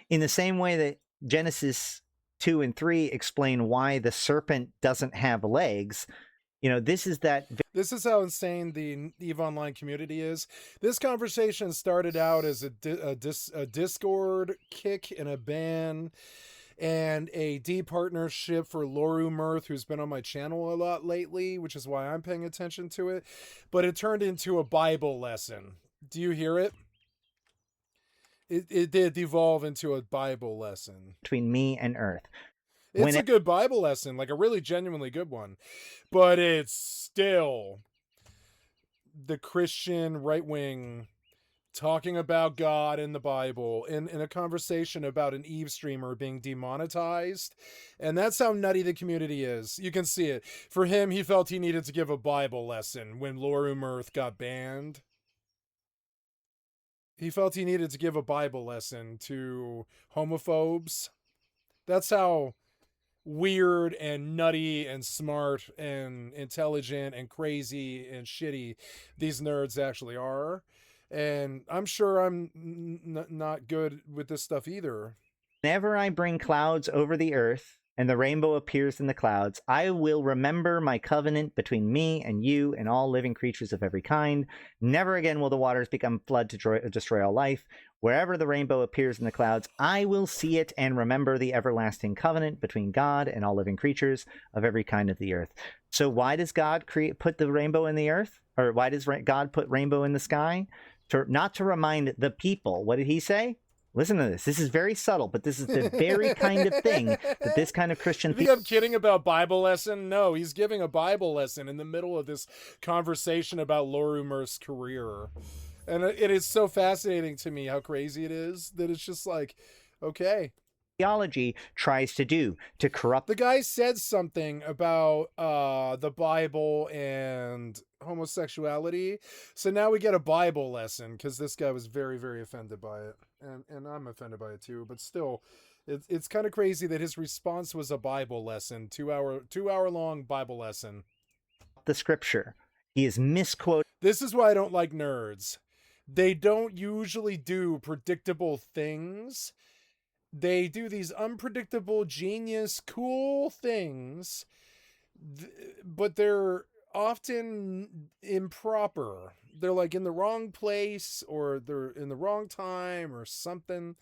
In the same way that Genesis 2 and 3 explain why the serpent doesn't have legs, this is that. This is how insane the EVE Online community is. This conversation started out as a Discord kick and a ban and a D partnership for Loru Mirth, who's been on my channel a lot lately, which is why I'm paying attention to it. But it turned into a Bible lesson. Do you hear it? It did devolve into a Bible lesson. Between me and Earth. It's a good Bible lesson, like a really genuinely good one. But it's still the Christian right wing talking about God in the Bible in a conversation about an Eve streamer being demonetized. And that's how nutty the community is. You can see it. For him, he felt he needed to give a Bible lesson when Loru Mirth got banned. He felt he needed to give a Bible lesson to homophobes. That's how weird and nutty and smart and intelligent and crazy and shitty these nerds actually are. And I'm sure I'm not good with this stuff either. Whenever I bring clouds over the earth and the rainbow appears in the clouds, I will remember my covenant between me and you and all living creatures of every kind. Never again will the waters become flood to destroy all life. Wherever the rainbow appears in the clouds, I will see it and remember the everlasting covenant between God and all living creatures of every kind of the earth. So why does God put the rainbow in the earth? Or why does God put rainbow in the sky? Not to remind the people. What did he say? Listen to this. This is very subtle, but this is the very kind of thing that this kind of Christian... You think I'm kidding about Bible lesson? No, he's giving a Bible lesson in the middle of this conversation about Loru Mirth's career. And it is so fascinating to me how crazy it is that it's just like, okay. Theology tries to do to corrupt. The guy said something about the Bible and homosexuality. So now we get a Bible lesson because this guy was very, very offended by it. And I'm offended by it too. But still, it's kind of crazy that his response was a Bible lesson, 2 hour long Bible lesson. The scripture. He is misquoted. This is why I don't like nerds. They don't usually do predictable things. They do these unpredictable, genius, cool things, but they're often improper. They're like in the wrong place, or they're in the wrong time, or something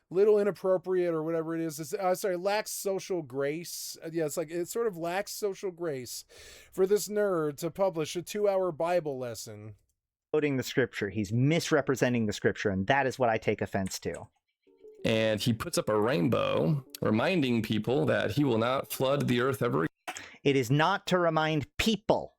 little inappropriate, or whatever it is. It's, lacks social grace. Yeah, it's like it sort of lacks social grace for this nerd to publish a 2-hour Bible lesson. Quoting the scripture. He's misrepresenting the scripture, and that is what I take offense to. And he puts up a rainbow, reminding people that he will not flood the earth ever again. It is not to remind people.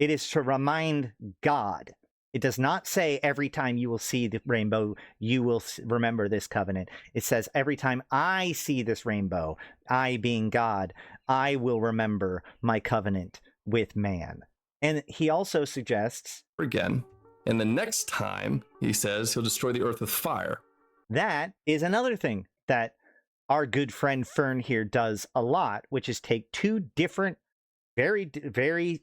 It is to remind God. It does not say every time you will see the rainbow, you will remember this covenant. It says every time I see this rainbow, I being God, I will remember my covenant with man. And he also suggests... again. And the next time, he says, he'll destroy the earth with fire. That is another thing that our good friend Fern here does a lot, which is take two different, very, very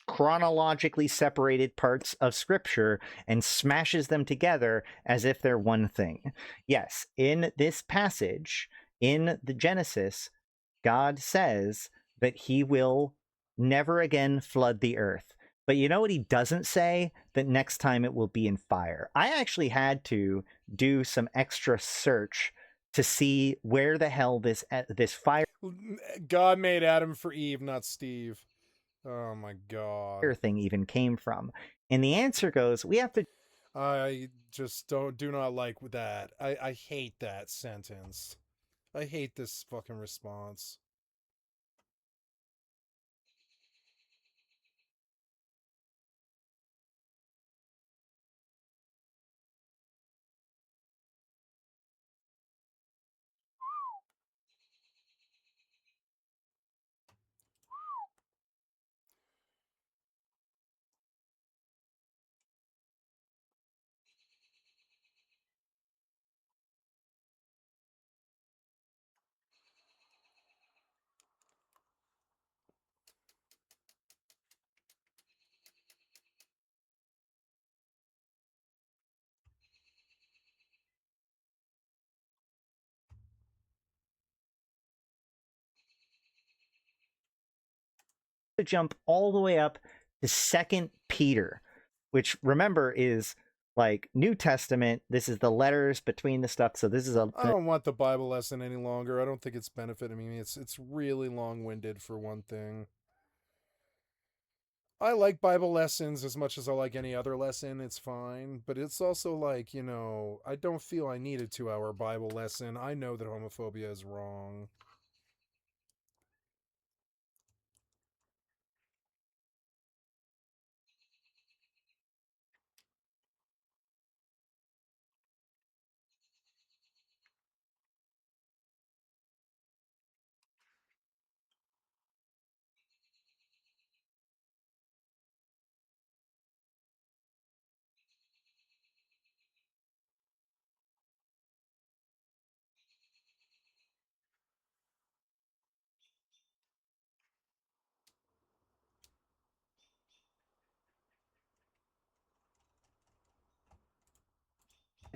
chronologically separated parts of scripture and smashes them together as if they're one thing. Yes, in this passage, in the Genesis, God says that he will never again flood the earth. But you know what he doesn't say? That next time it will be in fire. I actually had to do some extra search to see where the hell this fire... God made Adam for Eve, not Steve. Oh my God. ...thing even came from. And the answer goes, we have to... I just do not like that. I hate that sentence. I hate this fucking response. to jump all the way up to Second Peter, which remember is like New Testament. This is the letters between the stuff. So this is a I don't want the Bible lesson any longer. I don't think it's benefiting me. It's really long-winded for one thing. I like Bible lessons as much as I like any other lesson. It's fine. But it's also like, I don't feel I need a 2-hour Bible lesson. I know that homophobia is wrong.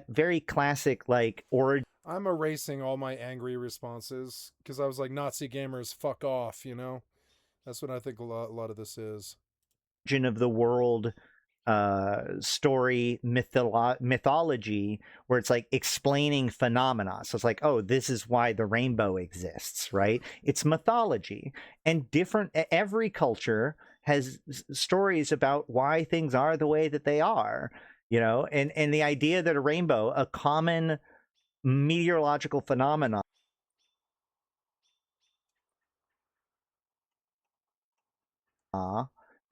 very classic like origin I'm erasing all my angry responses because I was like, Nazi gamers, fuck off, That's what I think a lot of this is. of the world story mythology where it's like explaining phenomena. So it's like, oh, this is why the rainbow exists, right? It's mythology, and every culture has stories about why things are the way that they are, and the idea that a rainbow, a common meteorological phenomenon,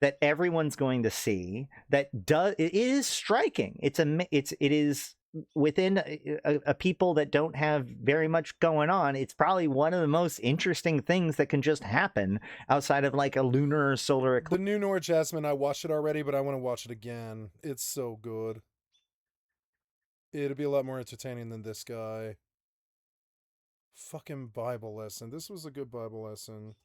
that everyone's going to see, it is striking. It is within a people that don't have very much going on. It's probably one of the most interesting things that can just happen outside of like a lunar or solar eclipse. The new Nora Jasmine, I watched it already, but I want to watch it again. It's so good. It'll be a lot more entertaining than this guy. Fucking Bible lesson. This was a good Bible lesson.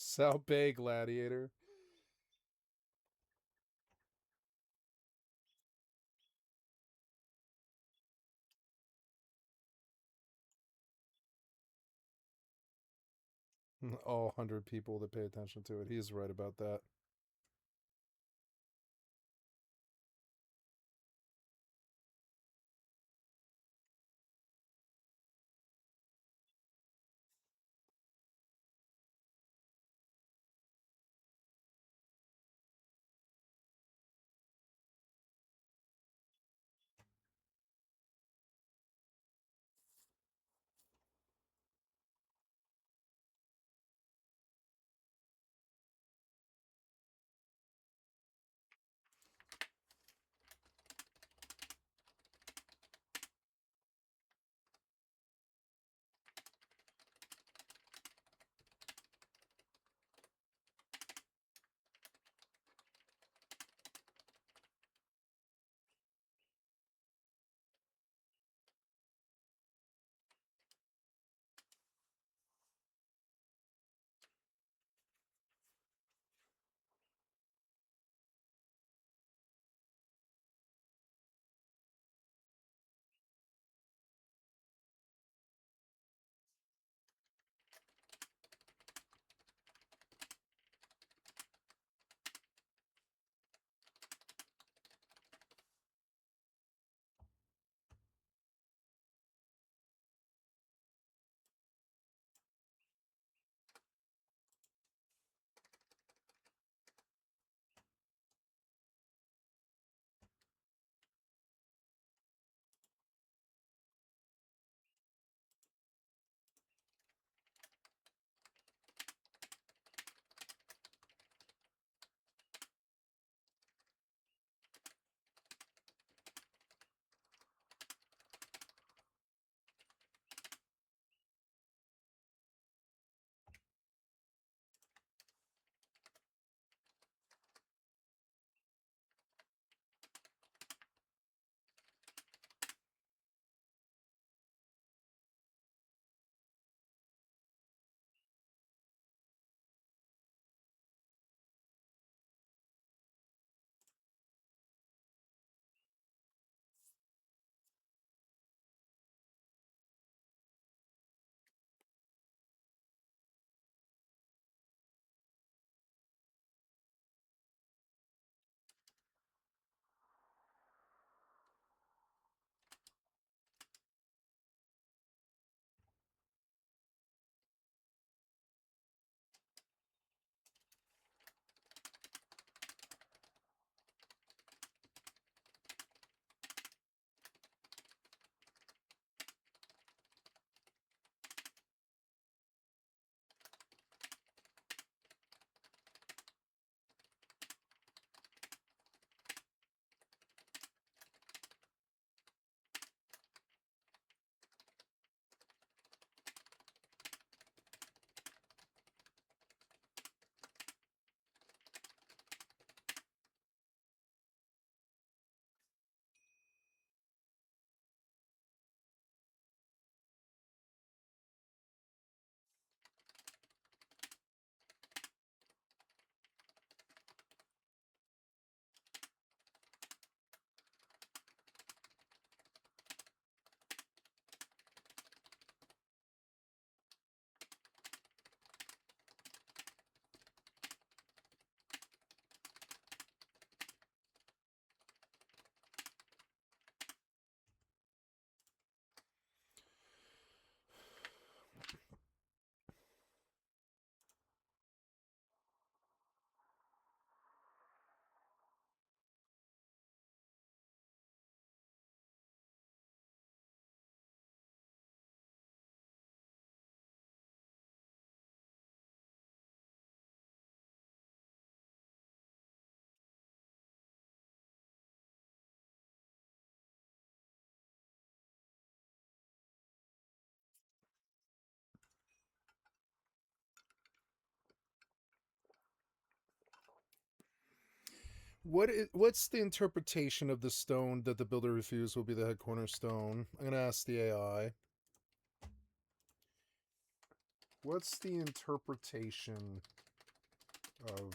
South Bay Gladiator. All 100 people that pay attention to it. He's right about that. What's the interpretation of the stone that the builder refused will be the head cornerstone? I'm gonna ask the AI. What's the interpretation of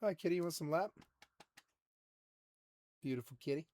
Hi, kitty. You want some lap? Beautiful kitty.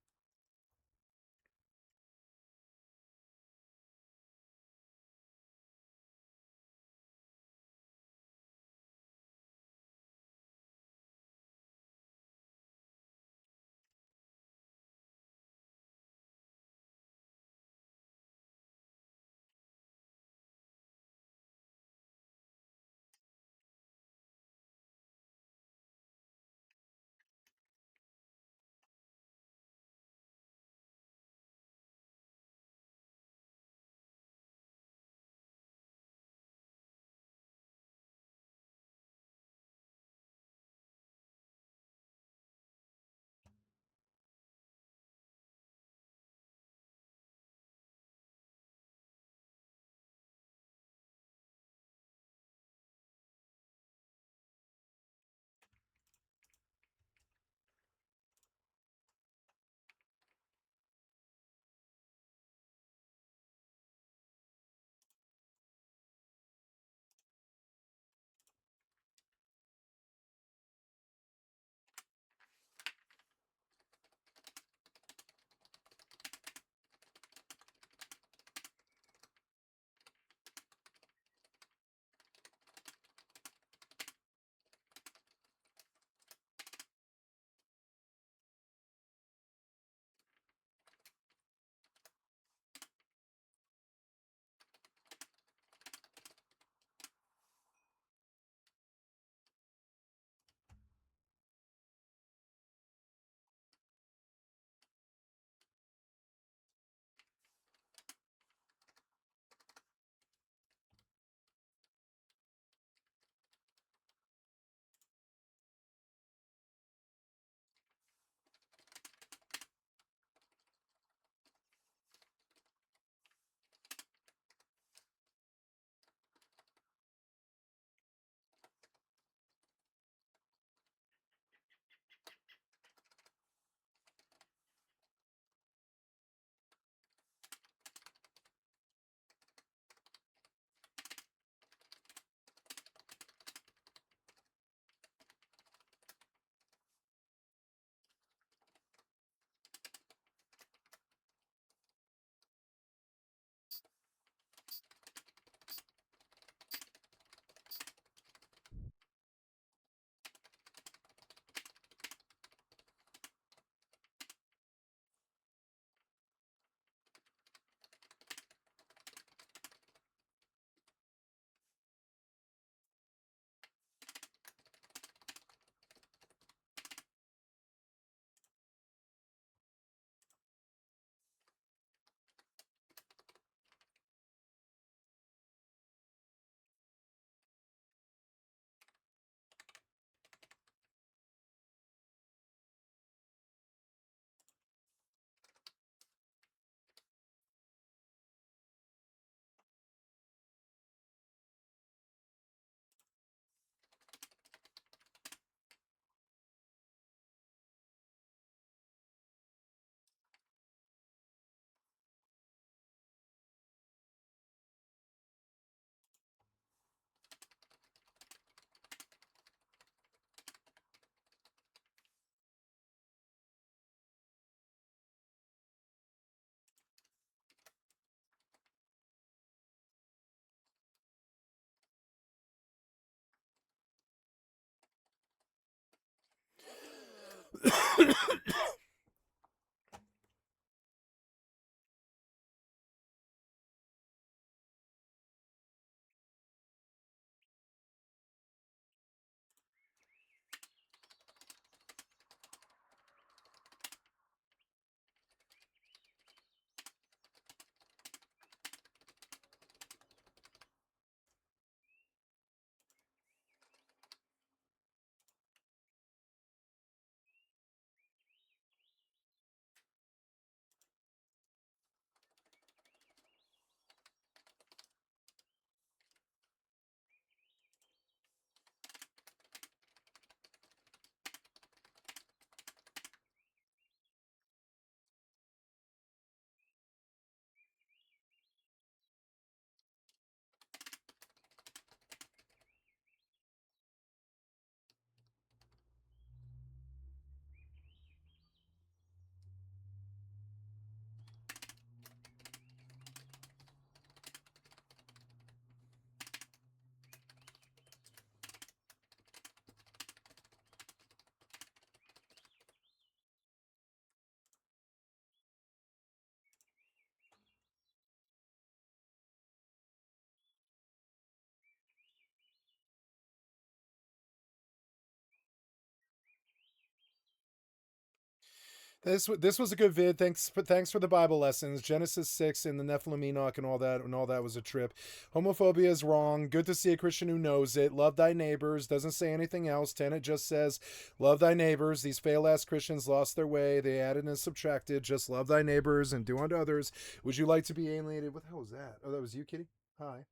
This was a good vid. Thanks for the Bible lessons. Genesis 6 and the Nephilim, Enoch, and all that was a trip. Homophobia is wrong. Good to see a Christian who knows it. Love thy neighbors. Doesn't say anything else. Tenet just says, love thy neighbors. These fail ass Christians lost their way. They added and subtracted. Just love thy neighbors and do unto others. Would you like to be alienated? What the hell was that? Oh, that was you, Kitty? Hi.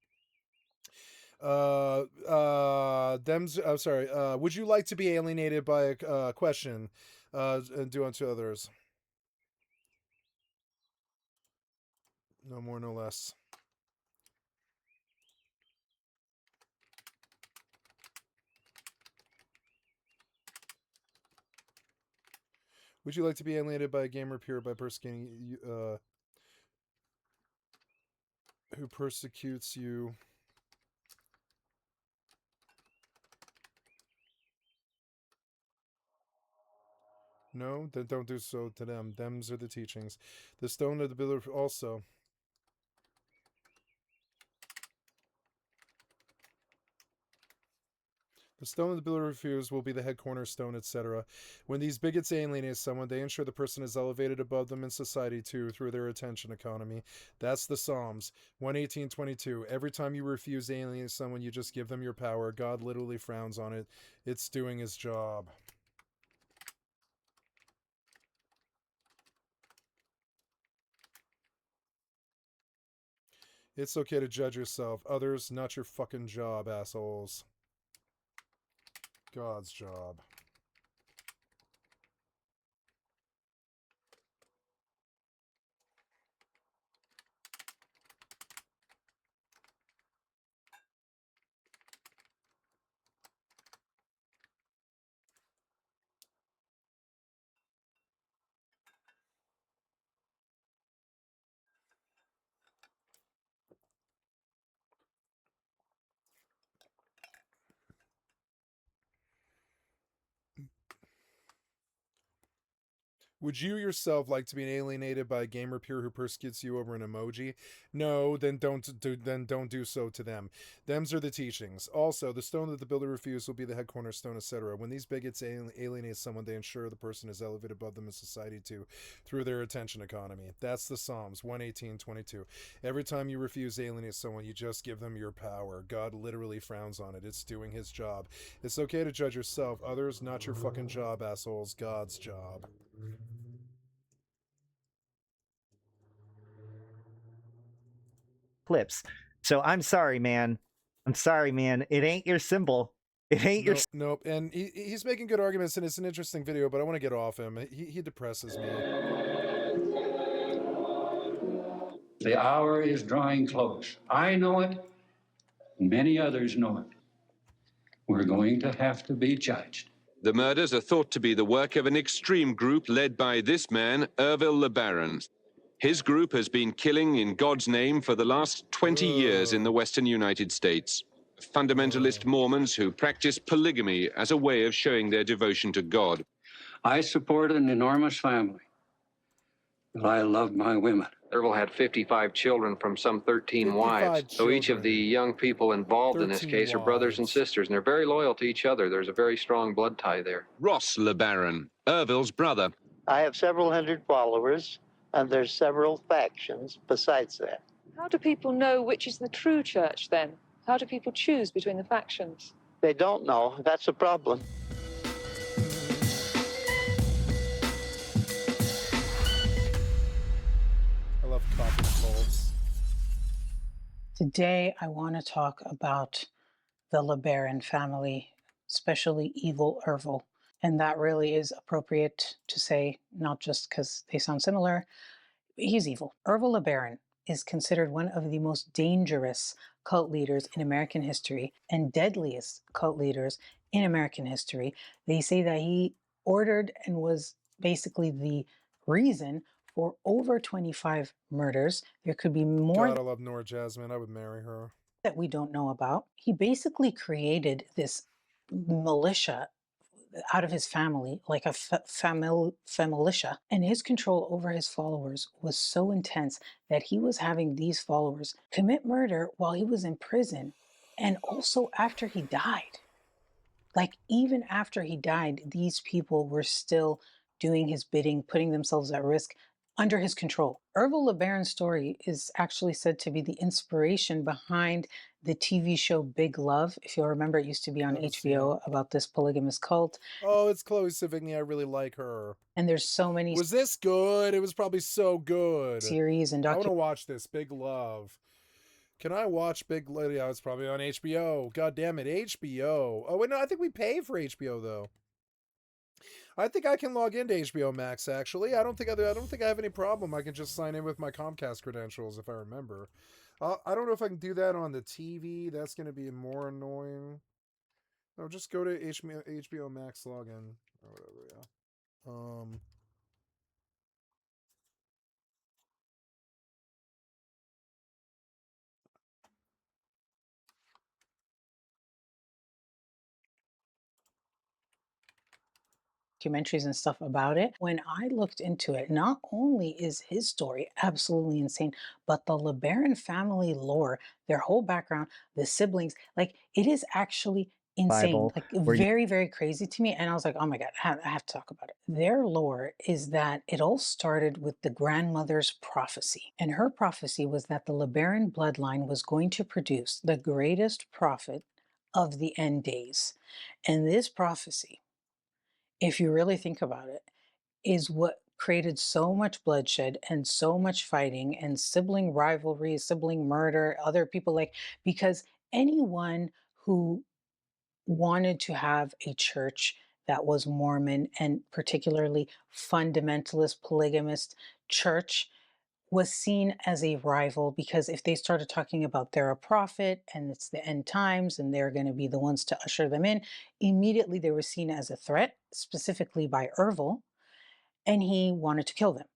Would you like to be alienated by a question? And do unto others. No more, no less. Would you like to be alienated by a gamer peer by persecuting who persecutes you? No, then don't do so to them. Them's are the teachings. The stone of the builder also. The stone of the builder refused will be the head cornerstone, etc. When these bigots alienate someone, they ensure the person is elevated above them in society too through their attention economy. That's the Psalms 118:22. Every time you refuse to alienate someone, you just give them your power. God literally frowns on it. It's doing his job. It's okay to judge yourself. Others, not your fucking job, assholes. God's job. Would you yourself like to be alienated by a gamer peer who persecutes you over an emoji? No, then don't do so to them. Them's are the teachings. Also, the stone that the builder refused will be the head cornerstone, etc. When these bigots alienate someone, they ensure the person is elevated above them in society too, through their attention economy. That's the Psalms 118:22. Every time you refuse to alienate someone, you just give them your power. God literally frowns on it. It's doing his job. It's okay to judge yourself. Others, not your fucking job, assholes. God's job. Clips. So I'm sorry, man. I'm sorry, man. It ain't your symbol. It ain't your. Nope. And he's making good arguments, and it's an interesting video, but I want to get off him. He depresses me. The hour is drawing close. I know it. Many others know it. We're going to have to be judged. The murders are thought to be the work of an extreme group led by this man, Ervil LeBaron. His group has been killing in God's name for the last 20 years in the western United States. Fundamentalist Mormons who practice polygamy as a way of showing their devotion to God. I support an enormous family, but I love my women. Ervil had 55 children from some 13 wives. So each of the young people involved in this case are brothers and sisters, and they're very loyal to each other. There's a very strong blood tie there. Ross LeBaron, Ervil's brother. I have several hundred followers, and there's several factions besides that. How do people know which is the true church, then? How do people choose between the factions? They don't know. That's a problem. I love coffee cults. Today, I want to talk about the LeBaron family, especially evil Ervil. And that really is appropriate to say, not just because they sound similar. He's evil. Ervil LeBaron is considered one of the most dangerous cult leaders in American history and deadliest cult leaders in American history. They say that he ordered and was basically the reason for over 25 murders. There could be more. God, I love Nora Jasmine. I would marry her. That we don't know about. He basically created this militia out of his family, like a familitia, and his control over his followers was so intense that he was having these followers commit murder while he was in prison and also after he died. Like, even after he died, these people were still doing his bidding, putting themselves at risk under his control. Ervil LeBaron's story is actually said to be the inspiration behind the TV show Big Love. If you'll remember, it used to be on Haven't seen HBO about this polygamous cult. Oh, it's Chloe Sevigny. I really like her. And there's so many Was this good? It was probably so good. series and I want to watch this. Big Love. Can I watch Big Love? Yeah, it's probably on HBO. God damn it, HBO. Oh wait, no, I think we pay for HBO though. I think I can log into HBO Max. Actually, I don't think I have any problem. I can just sign in with my Comcast credentials if I remember. I don't know if I can do that on the TV. That's going to be more annoying. No, just go to HBO Max login or whatever. Yeah. Documentaries and stuff about it. When I looked into it, not only is his story absolutely insane, but the LeBaron family lore, their whole background, the siblings, like it is actually insane, Bible, like where you very, very crazy to me. And I was like, oh my God, I have to talk about it. Their lore is that it all started with the grandmother's prophecy. And her prophecy was that the LeBaron bloodline was going to produce the greatest prophet of the end days. And this prophecy, if you really think about it, is what created so much bloodshed and so much fighting and sibling rivalry, sibling murder, other people like, because anyone who wanted to have a church that was Mormon and particularly fundamentalist, polygamist church was seen as a rival, because if they started talking about they're a prophet and it's the end times and they're going to be the ones to usher them in, immediately they were seen as a threat, specifically by Ervil, and he wanted to kill them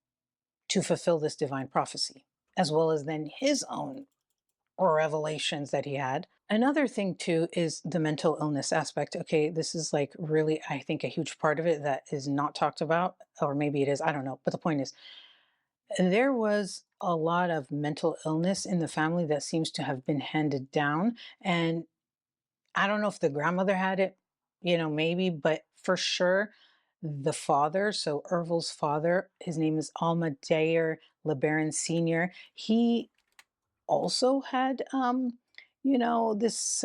to fulfill this divine prophecy, as well as then his own revelations that he had. Another thing too is the mental illness aspect. Okay, this is like really, I think, a huge part of it that is not talked about, or maybe it is, I don't know. But the point is, there was a lot of mental illness in the family that seems to have been handed down. And I don't know if the grandmother had it, maybe, but for sure, the father, so Ervil's father, his name is Alldayerrydaybaby LeBaron Sr. He also had, this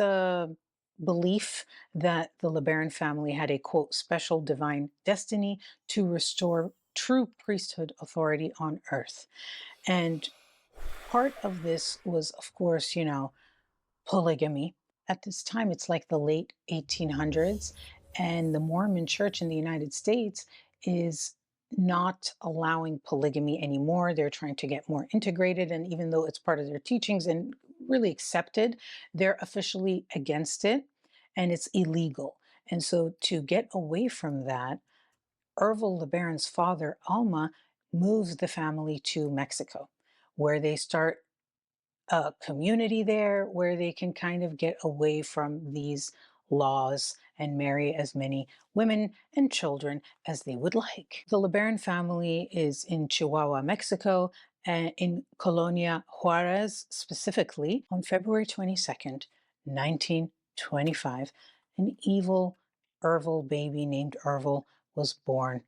belief that the LeBaron family had a quote, special divine destiny to restore true priesthood authority on earth. And part of this was, of course, polygamy. At this time, it's like the late 1800s, and the Mormon church in the United States is not allowing polygamy anymore. They're trying to get more integrated, and even though it's part of their teachings and really accepted, they're officially against it and it's illegal. And so, to get away from that, Ervil LeBaron's father, Alma, moves the family to Mexico, where they start a community there where they can kind of get away from these laws and marry as many women and children as they would like. The LeBaron family is in Chihuahua, Mexico, and in Colonia Juarez specifically. On February 22nd, 1925, an evil Ervil baby named Ervil was born.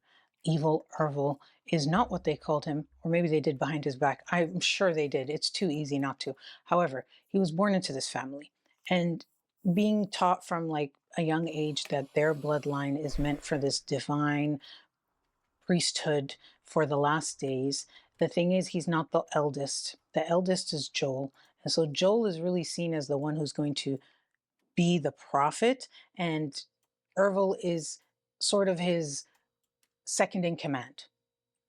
Evil Ervil is not what they called him, or maybe they did behind his back. I'm sure they did. It's too easy not to. However, he was born into this family, and being taught from like a young age that their bloodline is meant for this divine priesthood for the last days. The thing is, he's not the eldest. The eldest is Joel. And so Joel is really seen as the one who's going to be the prophet, and Ervil is sort of his second in command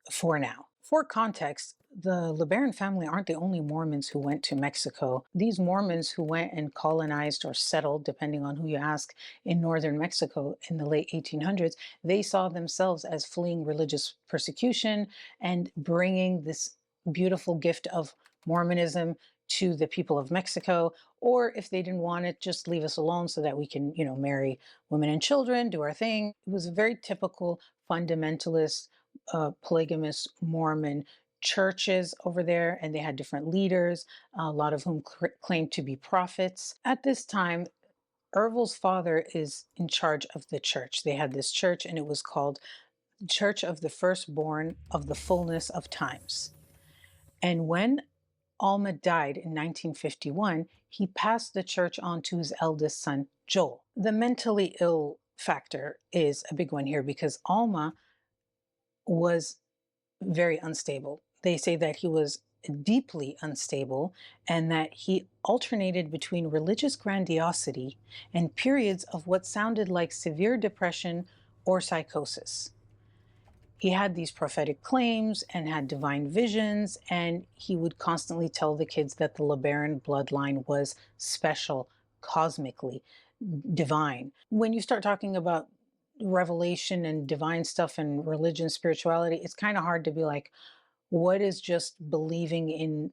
for now. For context, the LeBaron family aren't the only Mormons who went to Mexico. These Mormons who went and colonized or settled, depending on who you ask, in northern Mexico in the late 1800s, they saw themselves as fleeing religious persecution and bringing this beautiful gift of Mormonism to the people of Mexico. Or if they didn't want it, just leave us alone so that we can, marry women and children, do our thing. It was a very typical fundamentalist polygamous Mormon churches over there, and they had different leaders, a lot of whom claimed to be prophets. At this time, Ervil's father is in charge of the church. They had this church, and it was called church of the firstborn of the fullness of times. And when Alma died in 1951, he passed the church on to his eldest son, Joel. The mentally ill factor is a big one here because Alma was very unstable. They say that he was deeply unstable and that he alternated between religious grandiosity and periods of what sounded like severe depression or psychosis. He had these prophetic claims and had divine visions, and he would constantly tell the kids that the LeBaron bloodline was special, cosmically divine. When you start talking about revelation and divine stuff and religion, spirituality, it's kind of hard to be like, what is just believing in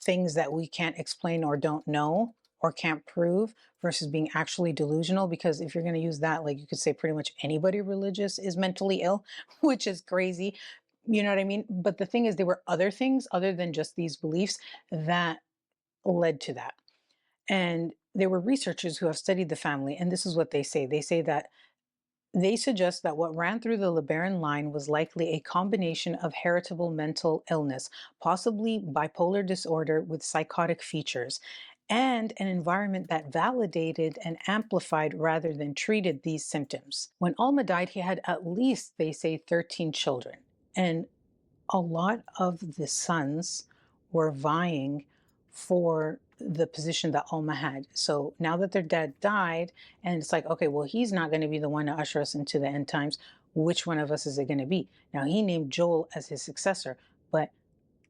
things that we can't explain or don't know or can't prove versus being actually delusional? Because if you're going to use that, like, you could say pretty much anybody religious is mentally ill, which is crazy. You know what I mean? But the thing is, there were other things other than just these beliefs that led to that. And there were researchers who have studied the family, and this is what they say. They say that they suggest that what ran through the LeBaron line was likely a combination of heritable mental illness, possibly bipolar disorder with psychotic features, and an environment that validated and amplified rather than treated these symptoms. When Alma died, he had at least, they say, 13 children. And a lot of the sons were vying for the position that Alma had. So now that their dad died, and it's like, okay, well, he's not going to be the one to usher us into the end times. Which one of us is it going to be? Now, he named Joel as his successor, but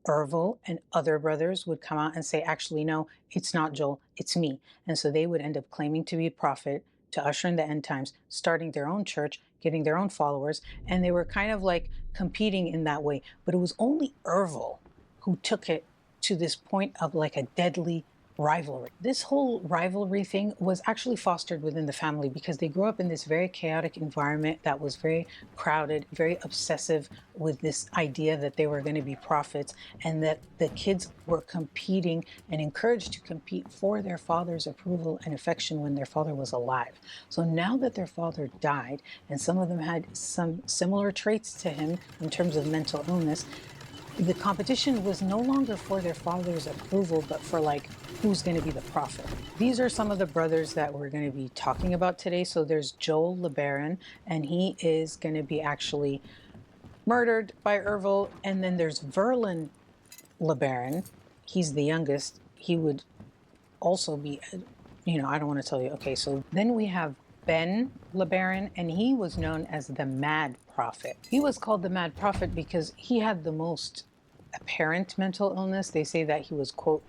Ervil and other brothers would come out and say, actually, no, it's not Joel, it's me. And so they would end up claiming to be a prophet, to usher in the end times, starting their own church, getting their own followers. And they were kind of like competing in that way. But it was only Ervil who took it to this point of like a deadly rivalry. This whole rivalry thing was actually fostered within the family because they grew up in this very chaotic environment that was very crowded, very obsessive with this idea that they were going to be prophets, and that the kids were competing and encouraged to compete for their father's approval and affection when their father was alive. So now that their father died, and some of them had some similar traits to him in terms of mental illness, the competition was no longer for their father's approval, but for like, who's going to be the prophet. These are some of the brothers that we're going to be talking about today. So there's Joel LeBaron, and he is going to be actually murdered by Ervil. And then there's Verlin LeBaron. He's the youngest. He would also be, I don't want to tell you. Okay, so then we have Ben LeBaron, and he was known as the Mad Prophet. He was called the Mad Prophet because he had the most apparent mental illness. They say that he was, quote,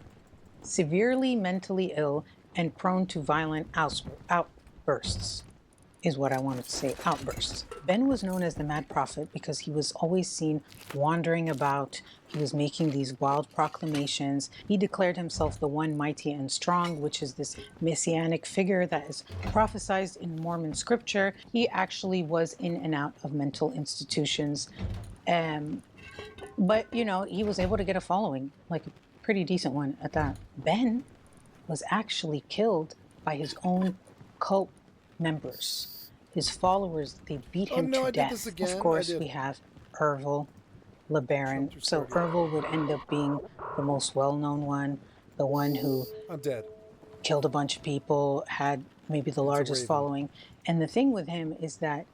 severely mentally ill and prone to violent outbursts, is what I wanted to say, outbursts. Ben was known as the Mad Prophet because he was always seen wandering about. He was making these wild proclamations. He declared himself the one mighty and strong, which is this messianic figure that is prophesied in Mormon scripture. He actually was in and out of mental institutions. But, he was able to get a following, like a pretty decent one at that. Ben was actually killed by his own cult members. His followers, they beat him to death. Of course, we have Ervil LeBaron. So Ervil would end up being the most well-known one, the one who killed a bunch of people, had maybe the largest following. And the thing with him is that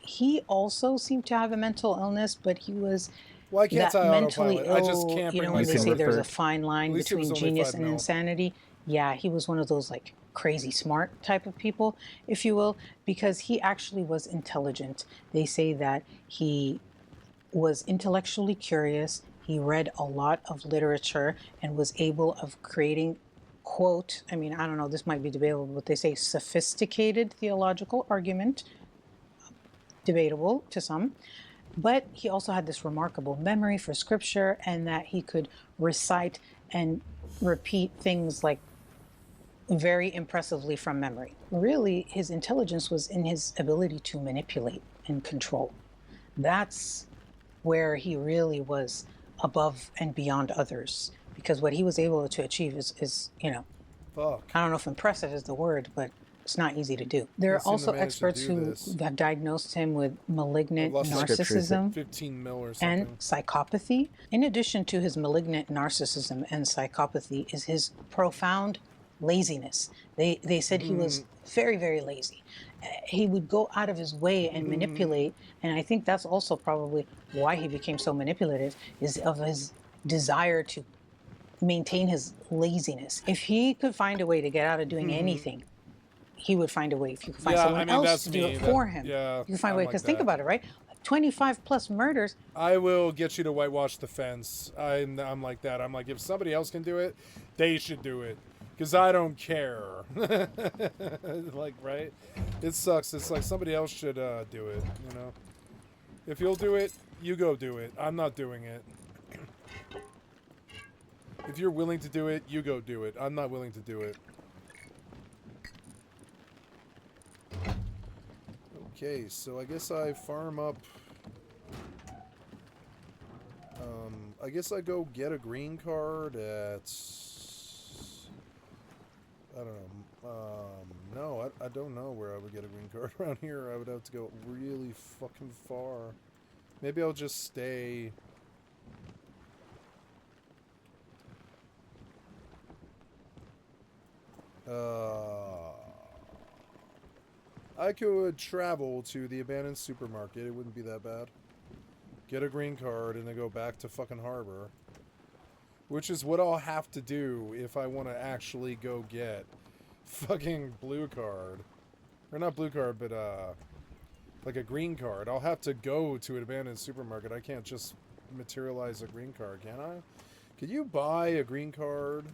he also seemed to have a mental illness, but he was mentally ill. I just can't bring when they myself. say there's a fine line between genius and insanity. Yeah, he was one of those like crazy smart type of people, if you will, because he actually was intelligent. They say that he was intellectually curious. He read a lot of literature and was able of creating, quote, I don't know, this might be debatable, but they say sophisticated theological argument, debatable to some. But he also had this remarkable memory for scripture, and that he could recite and repeat things like very impressively from memory. Really, his intelligence was in his ability to manipulate and control. That's where he really was above and beyond others, because what he was able to achieve is I don't know if impressive is the word, but It's not easy to do. There are Can't seem to also manage to experts do who this. have diagnosed him with malignant I've lost like narcissism 15 mil or something. and psychopathy. In addition to his malignant narcissism and psychopathy is his profound laziness. They said he was very, very lazy. He would go out of his way and manipulate, and I think that's also probably why he became so manipulative, is of his desire to maintain his laziness. If he could find a way to get out of doing anything, he would find a way. If you could find someone else to do it for him, you could find a way. Because think about it, right? 25 plus murders. I will get you to whitewash the fence. I'm like that. I'm like, if somebody else can do it, they should do it. Because I don't care. Like, right? It sucks. It's like somebody else should do it, you know? If you'll do it, you go do it. I'm not doing it. If you're willing to do it, you go do it. I'm not willing to do it. Okay, so I guess I farm up... I guess I go get a green card at... I don't know. No, I don't know where I would get a green card around here. I would have to go really fucking far. Maybe I'll just stay... I could travel to the abandoned supermarket. It wouldn't be that bad. Get a green card and then go back to fucking Harbor. Which is what I'll have to do if I want to actually go get fucking blue card. Or not blue card, but like a green card. I'll have to go to an abandoned supermarket. I can't just materialize a green card, can I? Could you buy a green card?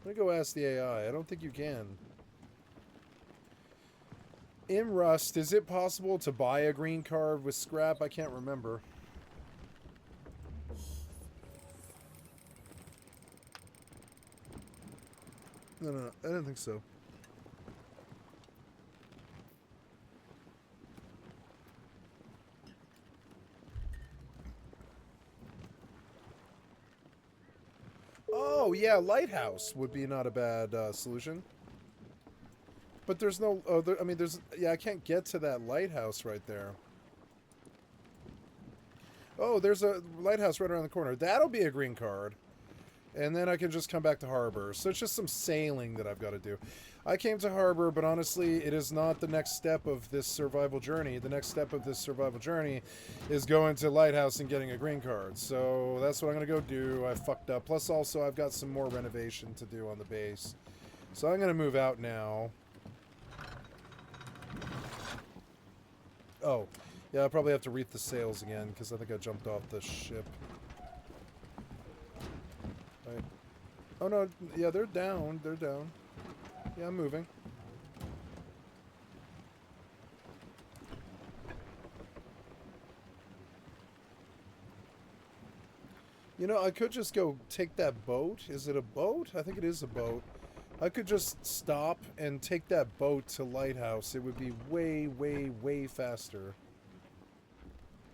Let me go ask the AI. I don't think you can. In Rust, is it possible to buy a green card with scrap? I can't remember. No, I don't think so. Oh, yeah, lighthouse would be not a bad solution. But there's no... I mean, there's... Yeah, I can't get to that lighthouse right there. Oh, there's a lighthouse right around the corner. That'll be a green card. And then I can just come back to Harbor. So it's just some sailing that I've got to do. I came to Harbor, but honestly, it is not the next step of this survival journey. The next step of this survival journey is going to Lighthouse and getting a green card. So that's what I'm going to go do. I fucked up. Plus, also, I've got some more renovation to do on the base. So I'm going to move out now. Oh, yeah, I'll probably have to reef the sails again, because I think I jumped off the ship. Right. Oh, no, yeah, they're down. They're down. Yeah, I'm moving. You know, I could just go take that boat. Is it a boat? I think it is a boat. I could just stop and take that boat to Lighthouse. It would be way, way, way faster.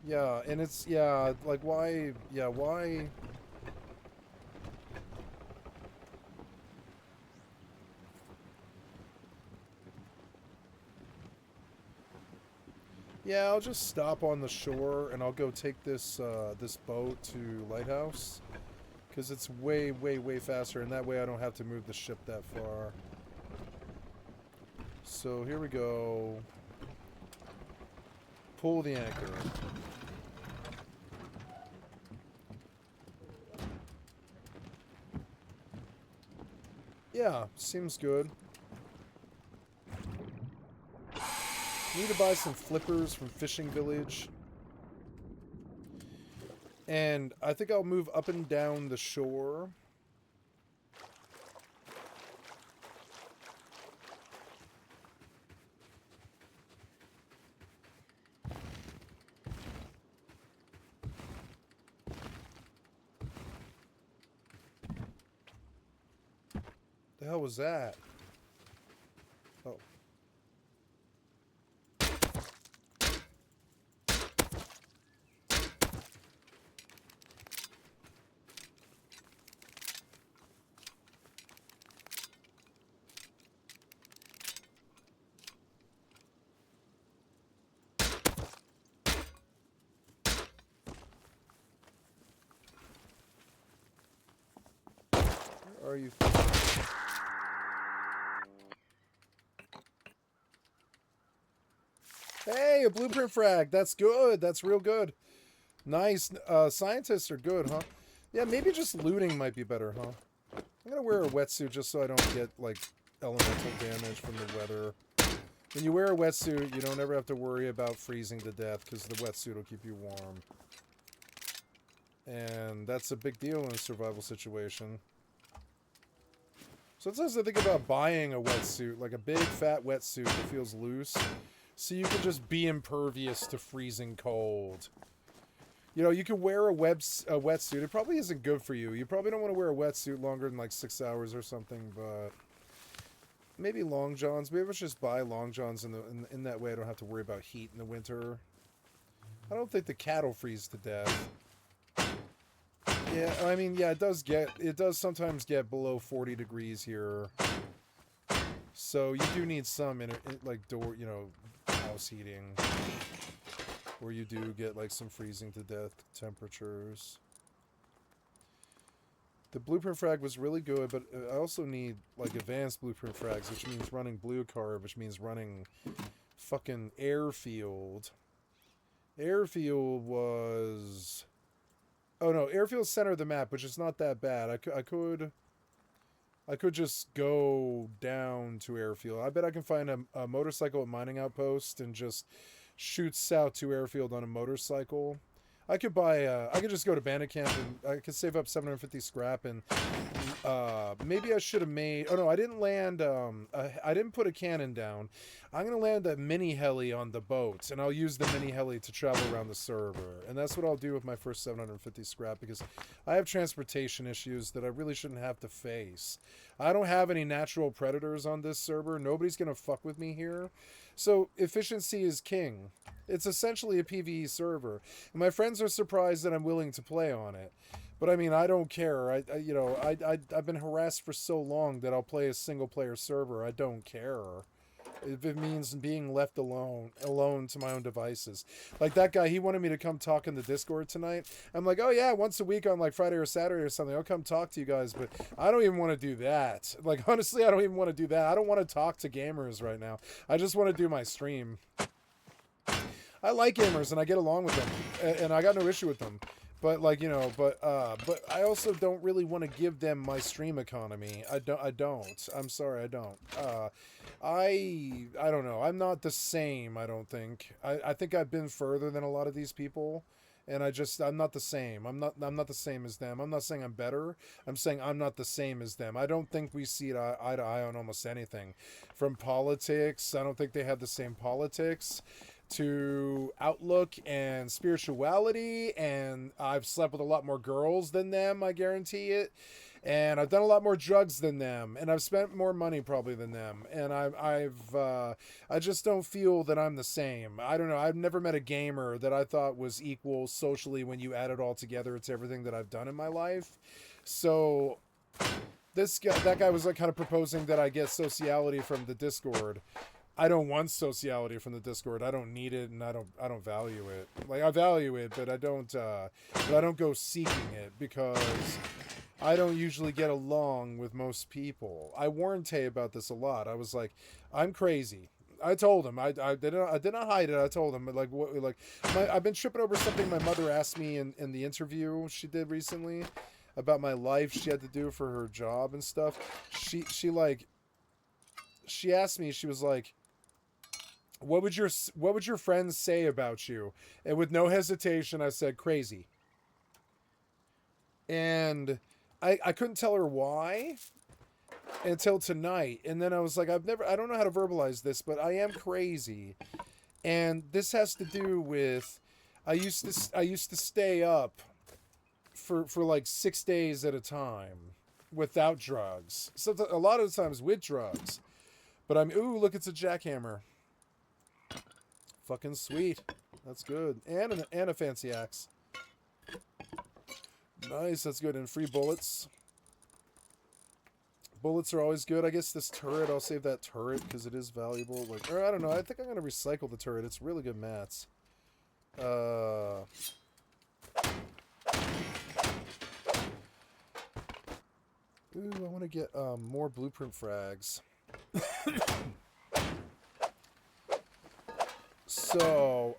Yeah, and it's, yeah, like, why, yeah, why... Yeah, I'll just stop on the shore and I'll go take this this boat to Lighthouse, because it's way, way, way faster, and that way I don't have to move the ship that far. So here we go. Pull the anchor. Yeah, seems good. Need to buy some flippers from Fishing Village. And I think I'll move up and down the shore. The hell was that? Oh. are you? Hey, a blueprint frag. That's good. That's real good. Nice. Scientists are good, huh? Yeah, maybe just looting might be better, huh? I'm gonna wear a wetsuit just so I don't get, like, elemental damage from the weather. When you wear a wetsuit, you don't ever have to worry about freezing to death, because the wetsuit will keep you warm. And that's a big deal in a survival situation. Sometimes I think about buying a wetsuit, like a big fat wetsuit that feels loose, so you can just be impervious to freezing cold. You know, you can wear a wetsuit. It probably isn't good for you. You probably don't want to wear a wetsuit longer than like 6 hours or something, but maybe long johns. Maybe let's just buy long johns in that way I don't have to worry about heat in the winter. I don't think the cat will freeze to death. Yeah, I mean, yeah, it does sometimes get below 40 degrees here. So you do need some like door, you know, house heating, where you do get like some freezing to death temperatures. The blueprint frag was really good, but I also need like advanced blueprint frags, which means running blue carb, which means running fucking airfield. Airfield was... Oh no, airfield's center of the map, which is not that bad. I could just go down to airfield. I bet I can find a motorcycle at mining outpost and just shoot south to airfield on a motorcycle. I could just go to bandit camp and I could save up 750 scrap and maybe I should have made... Oh no, I didn't land... I didn't put a cannon down. I'm going to land a mini heli on the boat, and I'll use the mini heli to travel around the server. And that's what I'll do with my first 750 scrap, because I have transportation issues that I really shouldn't have to face. I don't have any natural predators on this server. Nobody's going to fuck with me here. So efficiency is king. It's essentially a PvE server. And my friends are surprised that I'm willing to play on it. But I mean, I don't care. I've been harassed for so long that I'll play a single player server. I don't care. If it means being left alone to my own devices. Like that guy, he wanted me to come talk in the Discord tonight. I'm like, oh yeah, once a week on like Friday or Saturday or something, I'll come talk to you guys, but I don't even want to do that. Like, honestly, I don't even want to do that. I don't want to talk to gamers right now. I just want to do my stream. I like gamers and I get along with them, and I got no issue with them. But like, you know, but I also don't really want to give them my stream economy. I don't. I'm sorry, I don't. I don't know. I'm not the same, I don't think. I think I've been further than a lot of these people, and I'm not the same. I'm not the same as them. I'm not saying I'm better. I'm saying I'm not the same as them. I don't think we see eye to eye on almost anything. From politics, I don't think they have the same politics, to outlook and spirituality, and I've slept with a lot more girls than them, I guarantee it, and I've done a lot more drugs than them, and I've spent more money probably than them, and I just don't feel that I'm the same. I don't know, I've never met a gamer that I thought was equal socially when you add it all together. It's everything that I've done in my life. So that guy was like kind of proposing that I get sociality from the Discord. I don't want sociality from the Discord. I don't need it, and I don't value it. Like, I value it, but I don't go seeking it, because I don't usually get along with most people. I warned Tay about this a lot. I was like, I'm crazy. I told him. I did not hide it. I told him, like, what, like, I've been tripping over something my mother asked me in the interview she did recently about my life she had to do for her job and stuff. She asked me, she was like, what would your friends say about you? And with no hesitation, I said crazy. And I couldn't tell her why until tonight. And then I was like, I don't know how to verbalize this, but I am crazy. And this has to do with, I used to stay up for like 6 days at a time without drugs. So a lot of the times with drugs. But ooh, look, it's a jackhammer. Fucking sweet. That's good. And a fancy axe. Nice, that's good. And free bullets. Bullets are always good. I guess this turret, I'll save that turret because it is valuable. Like, or I don't know, I think I'm going to recycle the turret. It's really good mats. Ooh, I want to get more blueprint frags. So,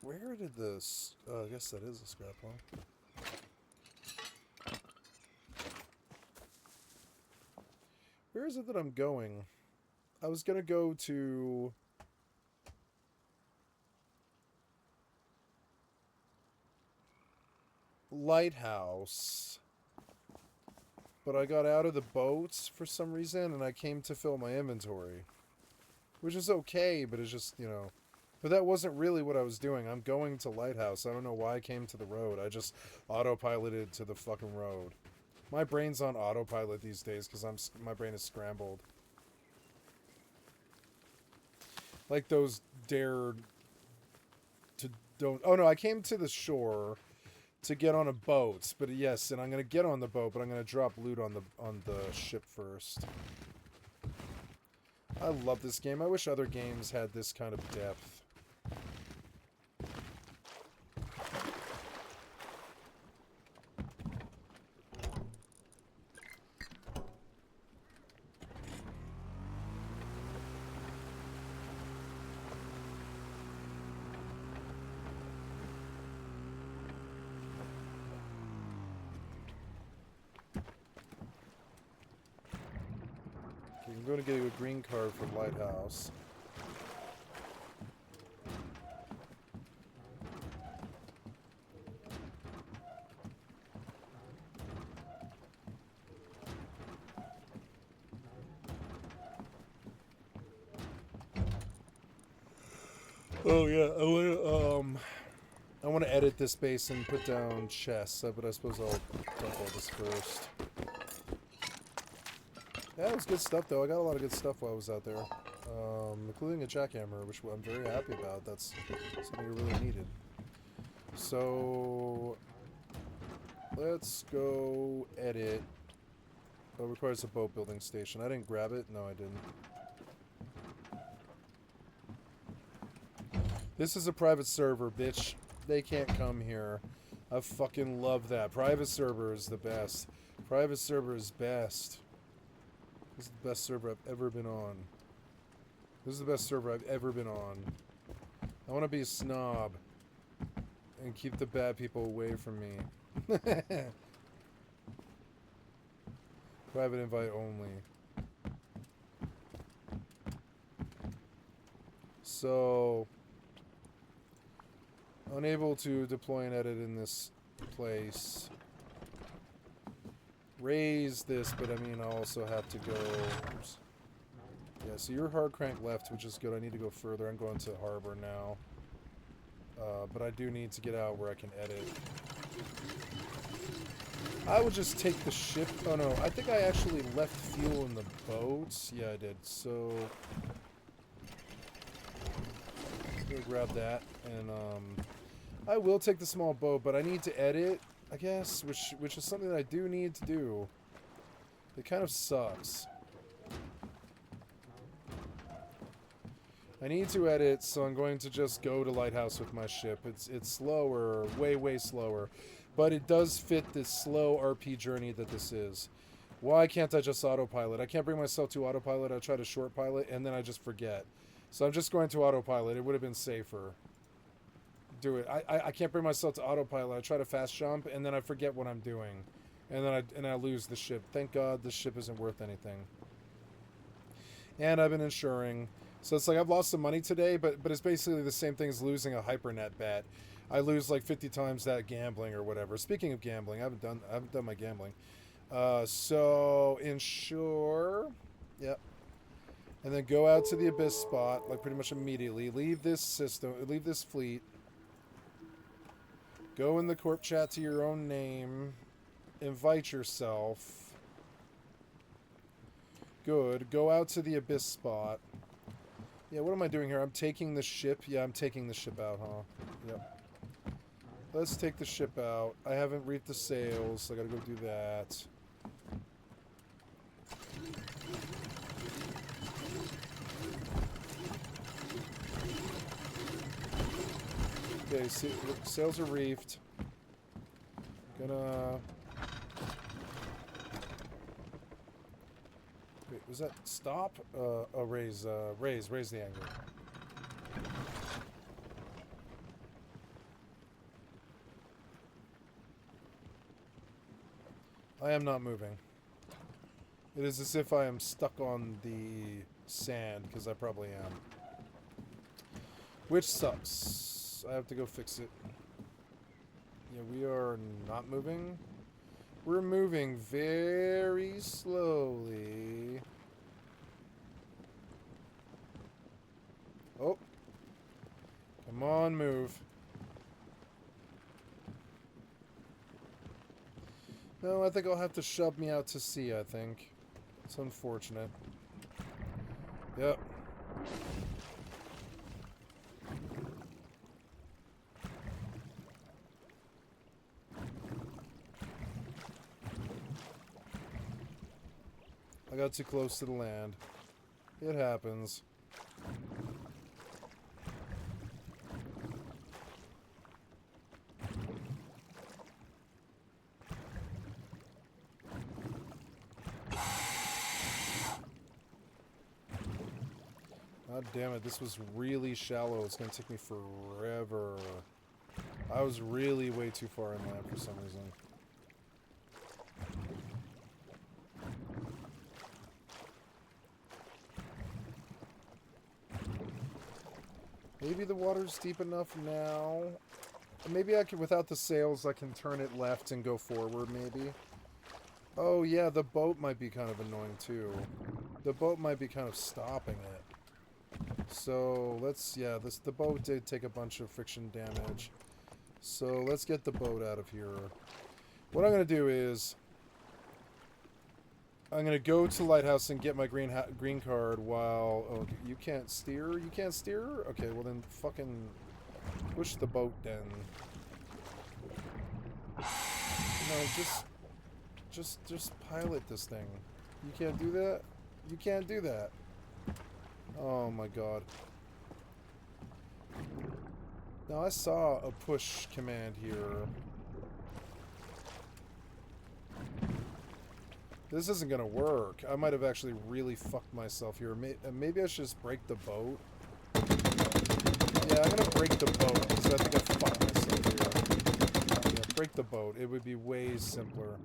where did this... I guess that is a scrap pile. Where is it that I'm going? I was going to go to... Lighthouse. But I got out of the boats for some reason, and I came to fill my inventory. Which is okay, but it's just, you know... But that wasn't really what I was doing. I'm going to Lighthouse. I don't know why I came to the road. I just autopiloted to the fucking road. My brain's on autopilot these days because my brain is scrambled. Like those dare to don't... Oh no, I came to the shore to get on a boat. But yes, and I'm going to get on the boat, but I'm going to drop loot on the ship first. I love this game. I wish other games had this kind of depth. I'm going to get you a green card for Lighthouse. Oh yeah, I want to edit this base and put down chests, but I suppose I'll dump all this first. Yeah, it was good stuff, though. I got a lot of good stuff while I was out there. Including a jackhammer, which I'm very happy about. That's something I really needed. So, let's go edit. Oh, it requires a boat building station. I didn't grab it. No, I didn't. This is a private server, bitch. They can't come here. I fucking love that. Private server is the best. Private server is best. This is the best server I've ever been on. This is the best server I've ever been on. I want to be a snob. And keep the bad people away from me. Private invite only. So... unable to deploy and edit in this place. Raise this, but I mean, I also have to go... Oops. Yeah, so you're hard crank left, which is good. I need to go further. I'm going to harbor now. But I do need to get out where I can edit. I would just take the ship... Oh no, I think I actually left fuel in the boats. Yeah, I did. So... I'm gonna grab that, and I will take the small boat, but I need to edit, I guess, which is something that I do need to do. It kind of sucks. I need to edit, so I'm going to just go to Lighthouse with my ship. It's slower, way slower, but it does fit this slow RP journey that this is. Why can't I just autopilot? I can't bring myself to autopilot. I try to short pilot, and then I just forget. So I'm just going to autopilot. It would have been safer. Do it. I can't bring myself to autopilot. I try to fast jump, and then I forget what I'm doing. And then I lose the ship. Thank God this ship isn't worth anything. And I've been insuring. So it's like I've lost some money today, but it's basically the same thing as losing a hypernet bet. I lose like 50 times that gambling or whatever. Speaking of gambling, I haven't done my gambling. So insure. Yep. And then go out to the Abyss spot, like pretty much immediately. Leave this system, leave this fleet. Go in the corp chat to your own name. Invite yourself. Good. Go out to the Abyss spot. Yeah, what am I doing here? I'm taking the ship. Yeah, I'm taking the ship out, huh? Yep. Let's take the ship out. I haven't reefed the sails. I gotta go do that. Okay, sails are reefed. Gonna... Wait, was that stop? Oh, raise the angle. I am not moving. It is as if I am stuck on the sand, because I probably am. Which sucks. I have to go fix it. Yeah, we are not moving. We're moving very slowly. Oh. Come on, move. No, I think I'll have to shove me out to sea, I think. It's unfortunate. Yep. I got too close to the land. It happens. God damn it, this was really shallow. It's gonna take me forever. I was really way too far inland for some reason. Maybe the water's deep enough now. Maybe I can, without the sails, I can turn it left and go forward, maybe. Oh yeah, the boat might be kind of annoying too. The boat might be kind of stopping it. So let's, yeah, the boat did take a bunch of friction damage. So let's get the boat out of here. What I'm gonna do is I'm gonna go to Lighthouse and get my green card while... Oh, you can't steer? You can't steer? Okay, well then fucking push the boat then. No, just pilot this thing. You can't do that? You can't do that. Oh my god. Now I saw a push command here. This isn't gonna work. I might have actually really fucked myself here. Maybe I should just break the boat. Yeah, I'm gonna break the boat because I think I fucked myself here. Yeah, break the boat. It would be way simpler.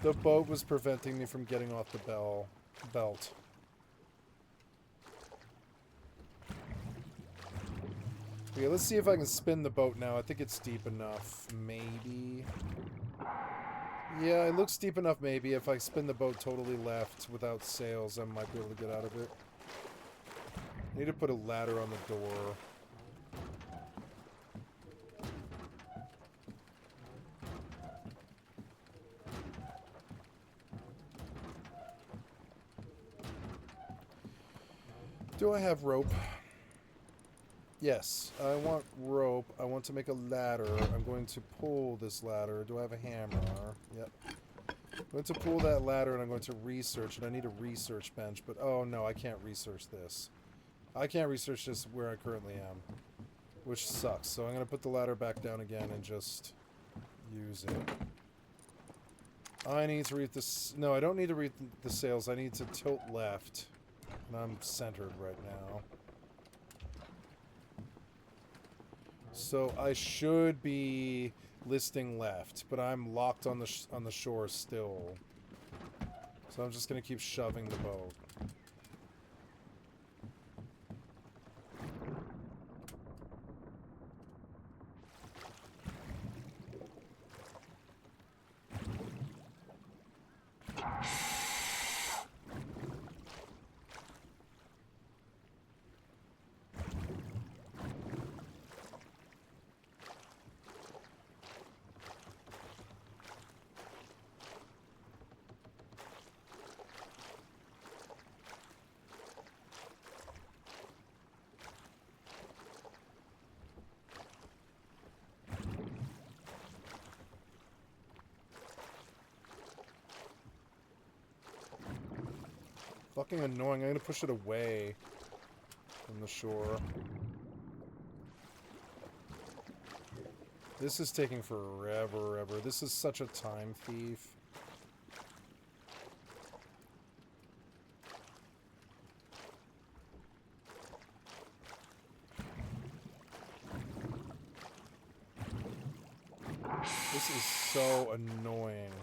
The boat was preventing me from getting off the belt. Okay, let's see if I can spin the boat now. I think it's deep enough. Maybe. Yeah, it looks deep enough maybe. If I spin the boat totally left without sails, I might be able to get out of it. I need to put a ladder on the door. Do I have rope? Yes, I want rope. I want to make a ladder. I'm going to pull this ladder. Do I have a hammer? Yep. I'm going to pull that ladder and I'm going to research it. I need a research bench, but oh no, I can't research this. I can't research this where I currently am, which sucks. So I'm going to put the ladder back down again and just use it. I need to read this. No, I don't need to read the sails. I need to tilt left. And I'm centered right now. So I should be listing left, but I'm locked on the shore still. So I'm just gonna keep shoving the boat. fucking annoying. I'm gonna push it away from the shore. This is taking forever. This is such a time thief. This is so annoying.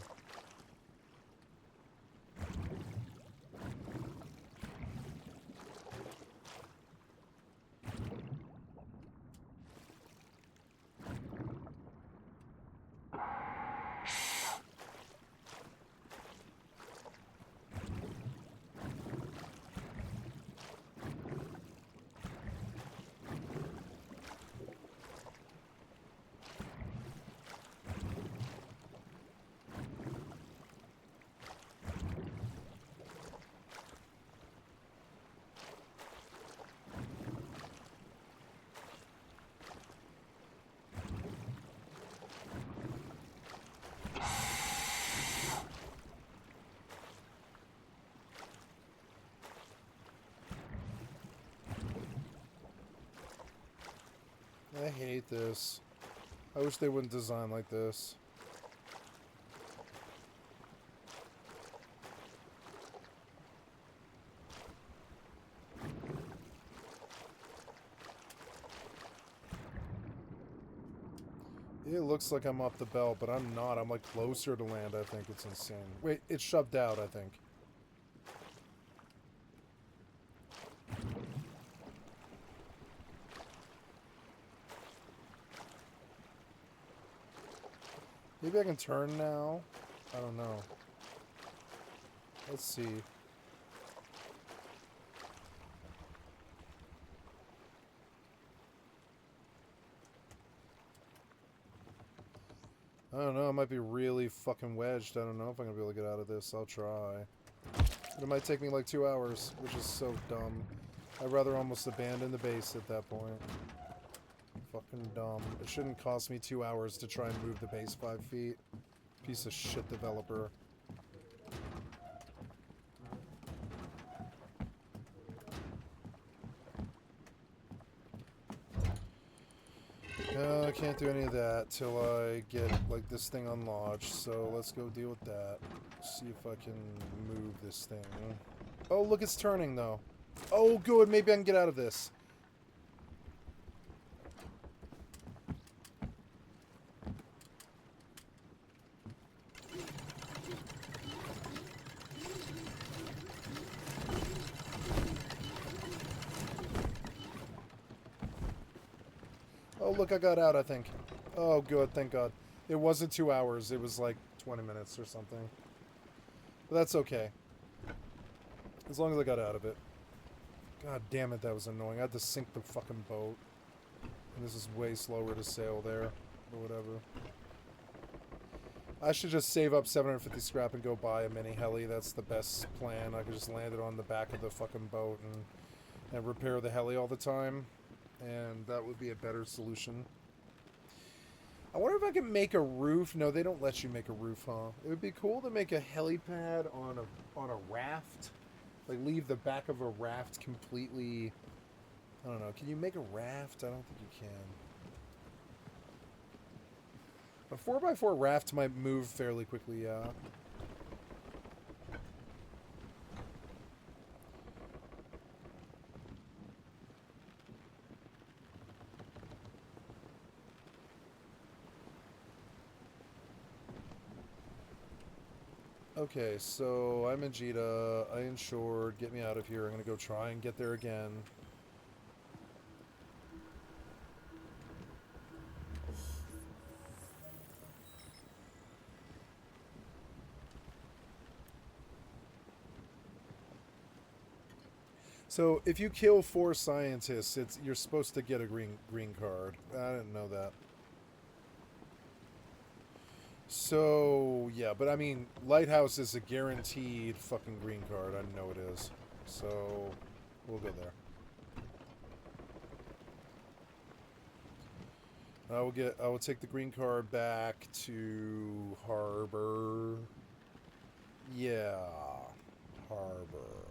I hate this. I wish they wouldn't design like this. It looks like I'm up the belt, but I'm not. I'm like closer to land, I think. It's insane. Wait, it's shoved out, I think. Maybe I can turn now? I don't know. Let's see. I don't know, it might be really fucking wedged. I don't know if I'm gonna be able to get out of this. I'll try. But it might take me like 2 hours, which is so dumb. I'd rather almost abandon the base at that point. Fucking dumb. It shouldn't cost me 2 hours to try and move the base 5 feet. Piece of shit developer. I can't do any of that till I get like this thing unlodged, so let's go deal with that. See if I can move this thing. Oh, look, it's turning though. Oh, good, maybe I can get out of this. Oh, look, I got out, I think. Oh, good, thank God. It wasn't 2 hours, it was like 20 minutes or something. But that's okay. As long as I got out of it. God damn it, that was annoying. I had to sink the fucking boat. And this is way slower to sail there. But whatever. I should just save up 750 scrap and go buy a mini heli. That's the best plan. I could just land it on the back of the fucking boat and repair the heli all the time. And that would be a better solution. I wonder if I can make a roof. No, they don't let you make a roof, huh? It would be cool to make a helipad on a raft. Like, leave the back of a raft completely... I don't know. Can you make a raft? I don't think you can. A 4x4 raft might move fairly quickly, yeah. Okay, so I'm in Jita. I insured. Get me out of here. I'm gonna go try and get there again. So if you kill 4 scientists, you're supposed to get a green card. I didn't know that. So, yeah, but I mean, Lighthouse is a guaranteed fucking green card. I know it is. So, we'll go there. I will take the green card back to Harbor. Yeah, Harbor.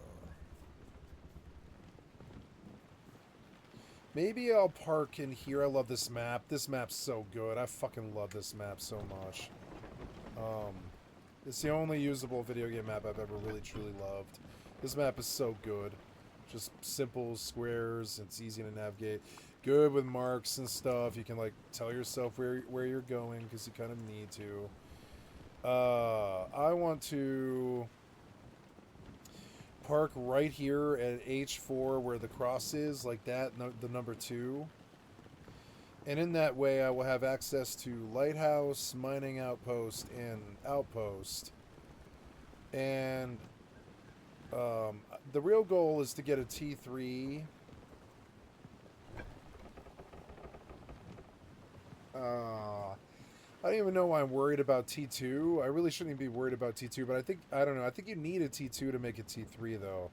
Maybe I'll park in here. I love this map. This map's so good. I fucking love this map so much. It's the only usable video game map I've ever really truly loved. This map is so good. Just simple squares. It's easy to navigate. Good with marks and stuff. You can like tell yourself where you're going because you kind of need to. I want to park right here at H4 where the cross is, like that, the number 2. And in that way, I will have access to lighthouse, mining outpost, and outpost. And the real goal is to get a T3. I don't even know why I'm worried about T2. I really shouldn't be worried about T2, but I don't know. I think you need a T2 to make a T3, though.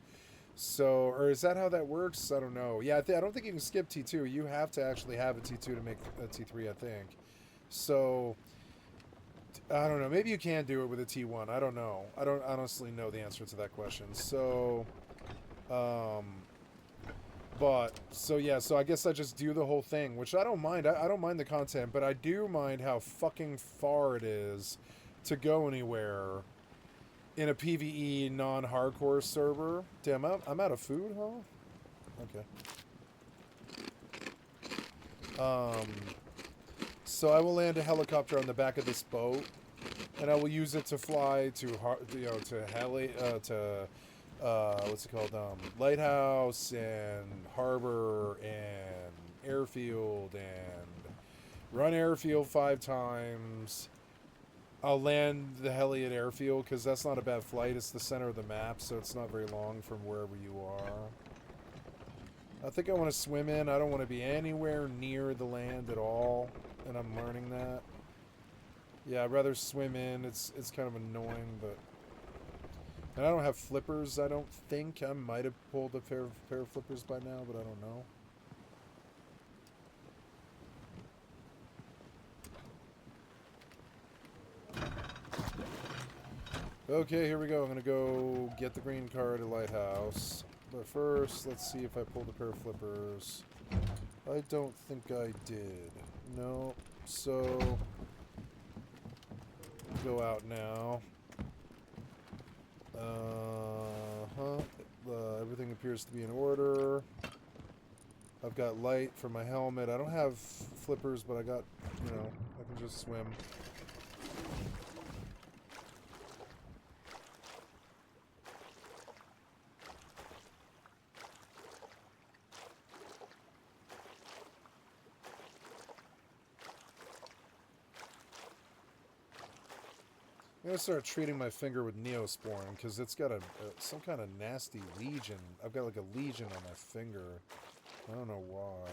So, or is that how that works? I don't know. Yeah, I don't think you can skip T2. You have to actually have a T2 to make a T3, I think. So, I don't know. Maybe you can do it with a T1. I don't know. I don't honestly know the answer to that question. So, so I guess I just do the whole thing, which I don't mind. I don't mind the content, but I do mind how fucking far it is to go anywhere in a PvE non-hardcore server. Damn, I'm out of food, huh? Okay. So I will land a helicopter on the back of this boat, and I will use it to fly to what's it called? Lighthouse and harbor and airfield and run airfield 5 times. I'll land the heli at airfield because that's not a bad flight. It's the center of the map, so it's not very long from wherever you are. I think I want to swim in. I don't want to be anywhere near the land at all, and I'm learning that. Yeah, I'd rather swim in. It's kind of annoying, but... And I don't have flippers, I don't think. I might have pulled a pair of flippers by now, but I don't know. Okay, here we go. I'm going to go get the green card at Lighthouse. But first, let's see if I pulled a pair of flippers. I don't think I did. No. So, go out now. Everything appears to be in order. I've got light for my helmet. I don't have flippers, but I got, I can just swim. I'm gonna start treating my finger with Neosporin because it's got some kind of nasty lesion. I've got like a lesion on my finger. I don't know why.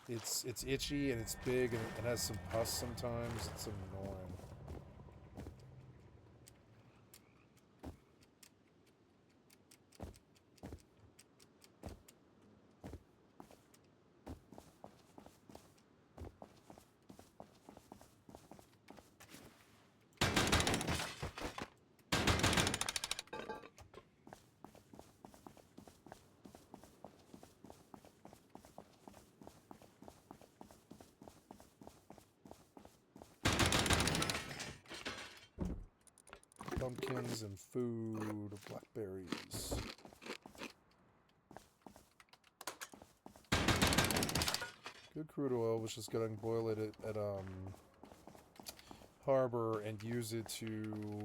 It's itchy and it's big and it has some pus sometimes. It's annoying. Pumpkins and food, blackberries. Good crude oil, which is good. I can boil it at harbor and use it to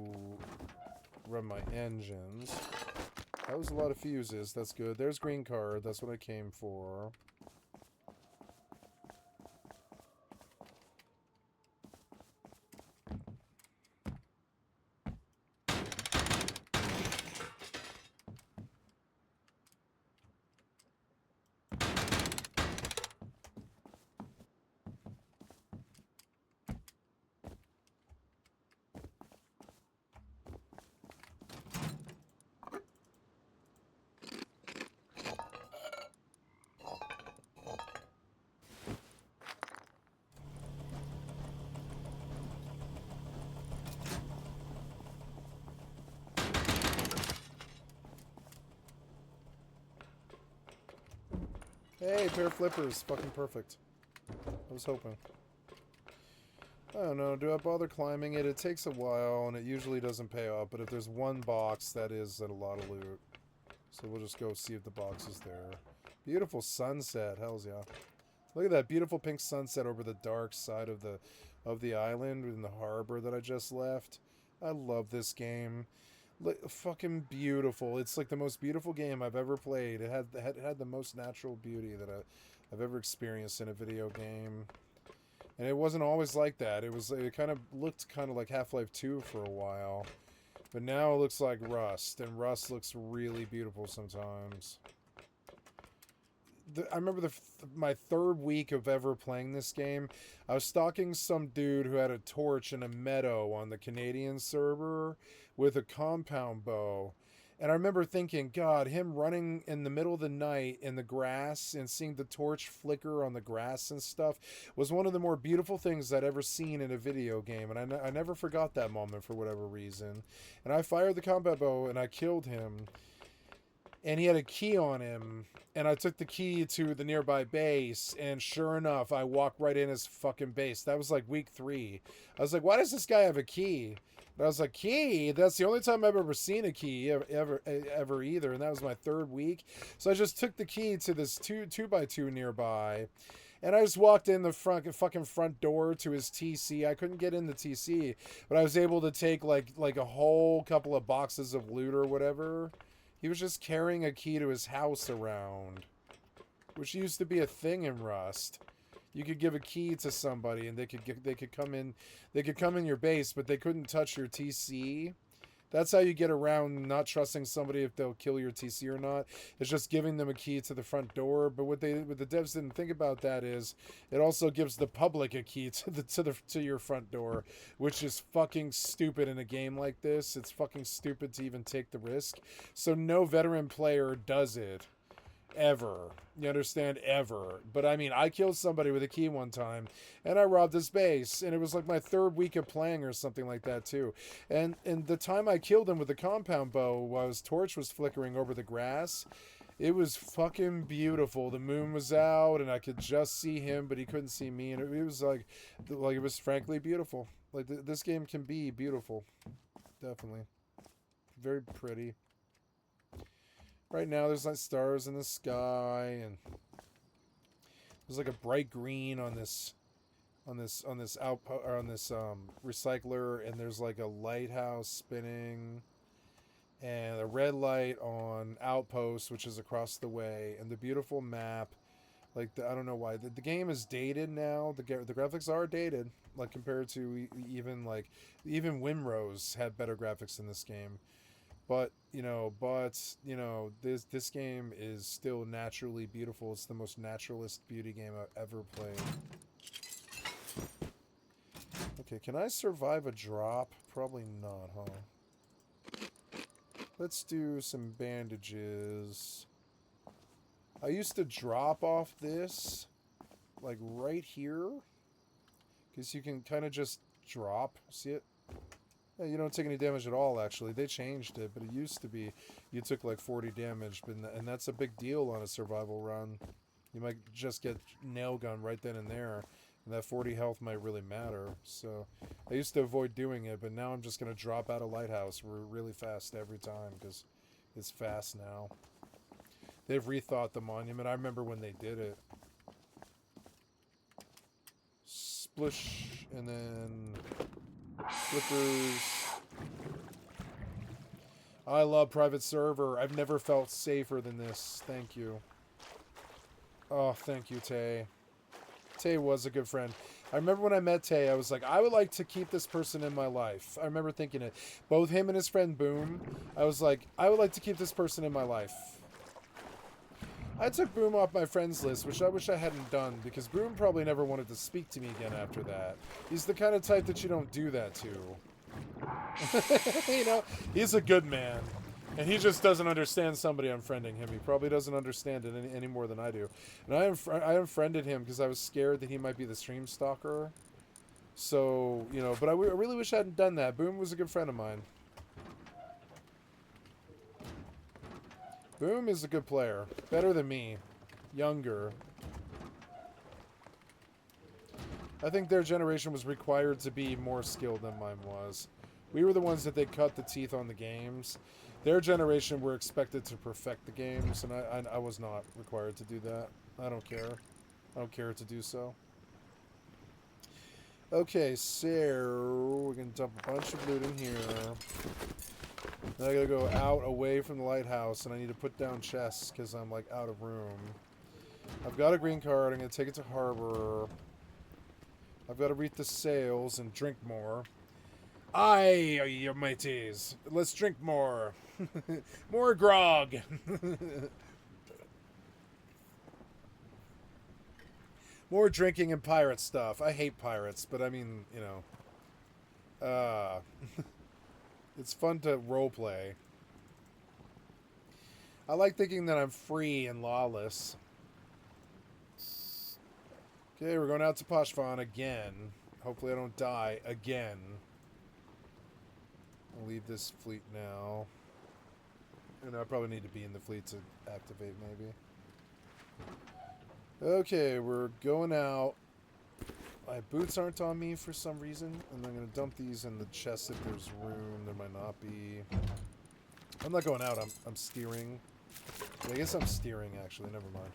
run my engines. That was a lot of fuses. That's good. There's green card. That's what I came for. Hey, pair of flippers. Fucking perfect. I was hoping. I don't know. Do I bother climbing it? It takes a while, and it usually doesn't pay off. But if there's one box, that is a lot of loot. So we'll just go see if the box is there. Beautiful sunset. Hells yeah. Look at that beautiful pink sunset over the dark side of the island in the harbor that I just left. I love this game. Fucking beautiful. It's like the most beautiful game I've ever played. It had the most natural beauty that I've ever experienced in a video game. And it wasn't always like that. It kind of looked kind of like Half-Life 2 for a while. But now it looks like Rust, and Rust looks really beautiful sometimes. I remember my third week of ever playing this game, I was stalking some dude who had a torch in a meadow on the Canadian server with a compound bow. And I remember thinking, God, him running in the middle of the night in the grass and seeing the torch flicker on the grass and stuff was one of the more beautiful things I'd ever seen in a video game. And I never forgot that moment for whatever reason. And I fired the combat bow and I killed him. And he had a key on him. And I took the key to the nearby base. And sure enough, I walked right in his fucking base. That was like week 3. I was like, why does this guy have a key? And I was like, key? That's the only time I've ever seen a key ever either. And that was my third week. So I just took the key to this 2x2 nearby. And I just walked in the fucking front door to his TC. I couldn't get in the TC. But I was able to take like a whole couple of boxes of loot or whatever. He was just carrying a key to his house around. Which used to be a thing in Rust. You could give a key to somebody and they could come in your base, but they couldn't touch your TC. That's how you get around not trusting somebody if they'll kill your TC or not. It's just giving them a key to the front door. But what the devs didn't think about that is it also gives the public a key to your front door, which is fucking stupid in a game like this. It's fucking stupid to even take the risk. So no veteran player does it. Ever. You understand? Ever. But I mean, I killed somebody with a key one time, and I robbed his base, and it was like my third week of playing or something like that too. And the time I killed him with the compound bow while his torch was flickering over the grass, it was fucking beautiful. The moon was out, and I could just see him, but he couldn't see me, and it was like it was frankly beautiful. Like this game can be beautiful. Definitely. Very pretty. Right now, there's like stars in the sky, and there's like a bright green on this recycler, and there's like a lighthouse spinning, and a red light on outpost, which is across the way, and the beautiful map. Like I don't know why the game is dated now. The graphics are dated, like compared to even Winrose had better graphics in this game. But this game is still naturally beautiful. It's the most naturalist beauty game I've ever played. Okay, can I survive a drop? Probably not, huh? Let's do some bandages. I used to drop off this, like right here. Because you can kind of just drop. See it? Yeah, you don't take any damage at all, actually. They changed it, but it used to be you took like 40 damage, and that's a big deal on a survival run. You might just get nail gun right then and there, and that 40 health might really matter. So I used to avoid doing it, but now I'm just going to drop out of Lighthouse really fast every time, because it's fast now. They've rethought the monument. I remember when they did it. Splish, and then... Flippers. I love private server. I've never felt safer than this. Thank you. Oh, thank you, Tay. Tay was a good friend. I remember when I met Tay, I was like, I would like to keep this person in my life. I remember thinking it. Both him and his friend Boom. I was like, I would like to keep this person in my life. I took Boom off my friends list, which I wish I hadn't done, because Boom probably never wanted to speak to me again after that. He's the kind of type that you don't do that to. You know, he's a good man. And he just doesn't understand somebody unfriending him. He probably doesn't understand it any more than I do. And I unfriended him because I was scared that he might be the stream stalker. So, you know, but I really wish I hadn't done that. Boom was a good friend of mine. Boom is a good player. Better than me. younger. I think their generation was required to be more skilled than mine was. We were the ones that they cut the teeth on the games. Their generation were expected to perfect the games, and I was not required to do that. I don't care. I don't care to do so. Okay, so we're going to dump a bunch of loot in here. Then I got to go out away from the lighthouse, and I need to put down chests because I'm, like, out of room. I've got a green card. I'm going to take it to harbor. I've got to read the sails and drink more. Aye, your mateys. Let's drink more. More grog. More drinking and pirate stuff. I hate pirates, but I mean, you know. It's fun to roleplay. I like thinking that I'm free and lawless. Okay, we're going out to Poshvon again. Hopefully I don't die again. I'll leave this fleet now. And I probably need to be in the fleet to activate, maybe. Okay, we're going out. My boots aren't on me for some reason. And I'm going to dump these in the chest if there's room. There might not be. I'm not going out. I'm steering. Yeah, I guess I'm steering, actually. Never mind.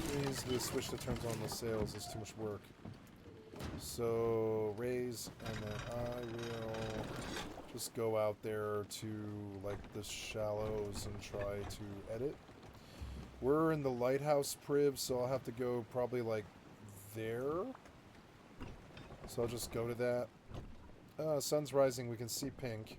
Please, the switch that turns on the sails is too much work. So, raise, and then I will just go out there to, like, the shallows and try to edit. We're in the lighthouse priv, so I'll have to go probably, like, there. So I'll just go to that. Sun's rising, we can see pink.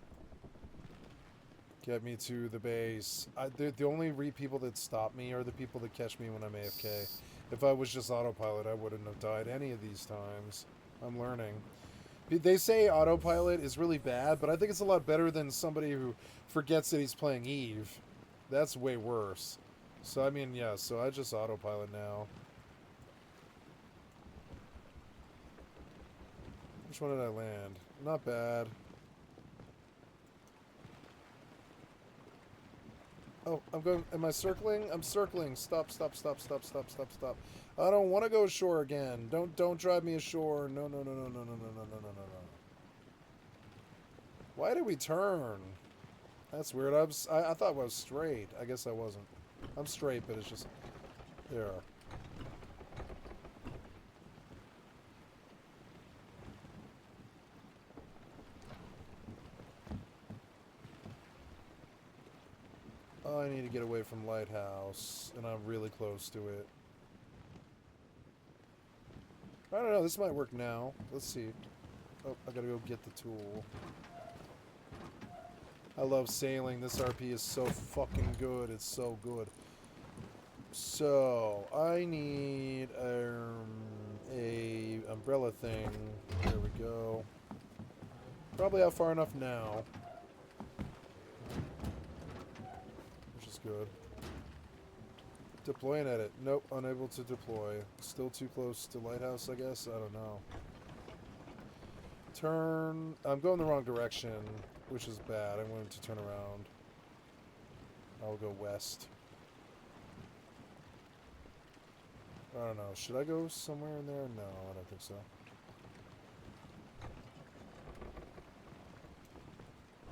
Get me to the base. The only people that stop me are the people that catch me when I'm AFK. If I was just autopilot, I wouldn't have died any of these times. I'm learning. They say autopilot is really bad, but I think it's a lot better than somebody who forgets that he's playing Eve. That's way worse. So, I mean, yeah, so I just autopilot now. Which one did I land? Not bad. Oh, I'm going. Am I circling? I'm circling. Stop, stop, stop, stop, stop, stop, stop. I don't want to go ashore again. Don't drive me ashore. No, no, no, no, no, no, no, no, no, no, no. Why did we turn? That's weird. I thought I was straight. I guess I wasn't. I'm straight, but it's just there. I need to get away from Lighthouse, and I'm really close to it. I don't know, this might work now. Let's see. Oh, I gotta go get the tool. I love sailing. This RP is so fucking good. It's so good. So, I need a umbrella thing. There we go. Probably out far enough now. Good. Deploy and edit. Nope, unable to deploy. Still too close to Lighthouse, I guess? I don't know. Turn. I'm going the wrong direction, which is bad. I wanted to turn around. I'll go west. I don't know. Should I go somewhere in there? No, I don't think so.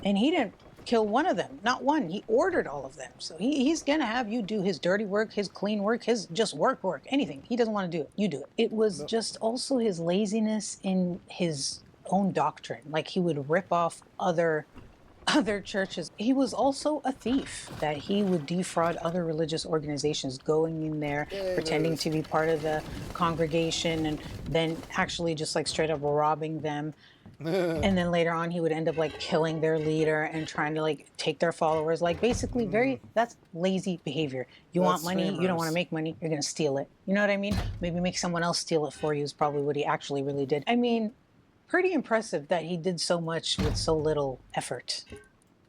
And he didn't kill one of them. Not one. He ordered all of them. So he's going to have you do his dirty work, his clean work, his just work, anything. He doesn't want to do it. You do it. It was just also his laziness in his own doctrine. Like he would rip off other churches. He was also a thief, that he would defraud other religious organizations, going in there, pretending to be part of the congregation, and then actually just like straight up robbing them. And then later on he would end up like killing their leader and trying to like take their followers. Like basically that's lazy behavior. You want money, you don't want to make money, you're gonna steal it. You know what I mean? Maybe make someone else steal it for you is probably what he actually really did. I mean, pretty impressive that he did so much with so little effort.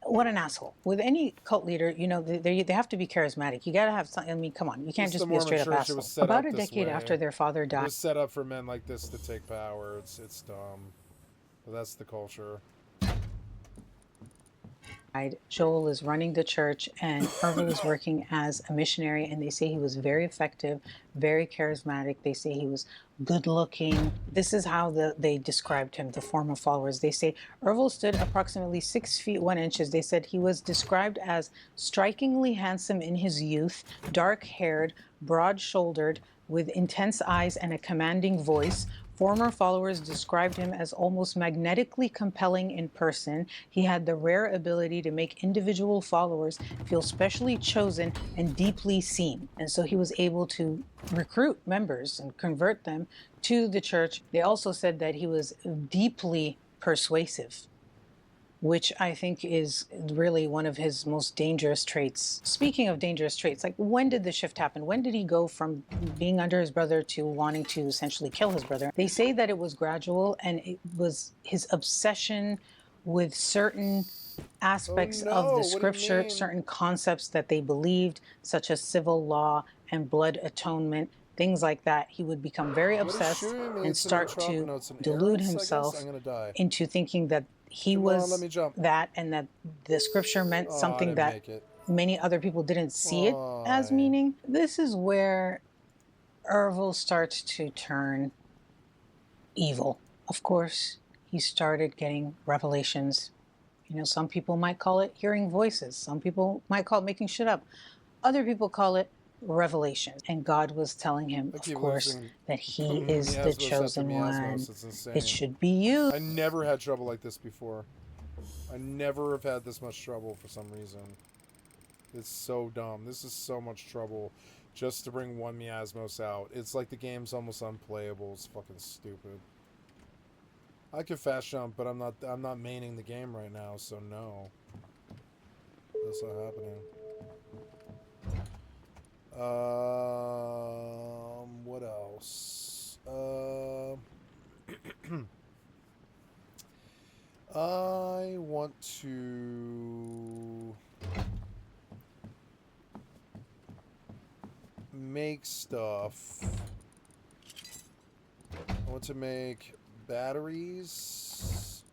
What an asshole. With any cult leader, you know, they have to be charismatic. You gotta have something. I mean, come on, you can't just be a straight up asshole. About a decade after their father died. It was set up for men like this to take power. It's dumb. But that's the culture. Joel is running the church and Ervil is working as a missionary, and they say he was very effective, very charismatic. They say he was good looking. This is how they described him, the former followers. They say Ervil stood approximately 6 feet 1 inch. They said he was described as strikingly handsome in his youth, dark haired, broad shouldered, with intense eyes and a commanding voice. Former followers described him as almost magnetically compelling in person. He had the rare ability to make individual followers feel specially chosen and deeply seen. And so he was able to recruit members and convert them to the church. They also said that he was deeply persuasive, which I think is really one of his most dangerous traits. Speaking of dangerous traits, like when did the shift happen? When did he go from being under his brother to wanting to essentially kill his brother? They say that it was gradual, and it was his obsession with certain aspects of the scripture, certain concepts that they believed, such as civil law and blood atonement, things like that. He would become very obsessed and start to delude himself into thinking that he was that, and that the scripture meant something that many other people didn't see it as meaning. This is where Ervil starts to turn evil. Of course, he started getting revelations. You know, some people might call it hearing voices. Some people might call it making shit up. Other people call it revelation. And God was telling him, of course, that he is the chosen one. It should be you. I never had trouble like this before. I never have had this much trouble for some reason. It's so dumb. This is so much trouble just to bring one miasmos out. It's like the game's almost unplayable. It's fucking stupid. I could fast jump, but I'm not maining the game right now, so no. That's not happening. What else? I want to make stuff. I want to make batteries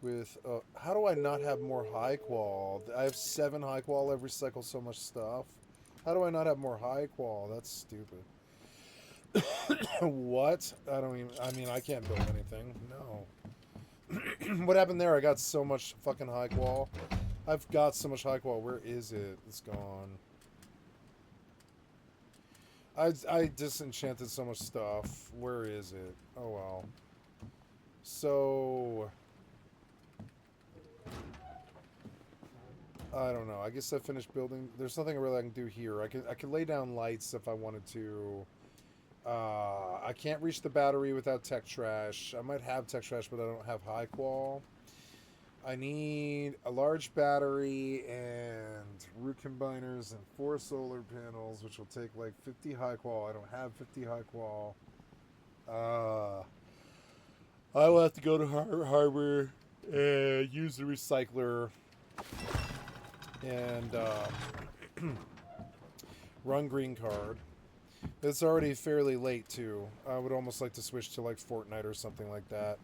with how do I not have more high qual? I have 7 high qual every cycle, so much stuff. How do I not have more high qual? That's stupid. What? I mean, I can't build anything. No. What happened there? I got so much fucking high qual. I've got so much high qual. Where is it? It's gone. I disenchanted so much stuff. Where is it? Oh well. So I don't know. I guess I finished building. There's nothing really I can do here. I can lay down lights if I wanted to. I can't reach the battery without tech trash. I might have tech trash, but I don't have high qual. I need a large battery and root combiners and 4 solar panels, which will take like 50 high qual. I don't have 50 high qual. I will have to go to Harbor and use the recycler and run green card. It's already fairly late too. I would almost like to switch to like Fortnite or something like that.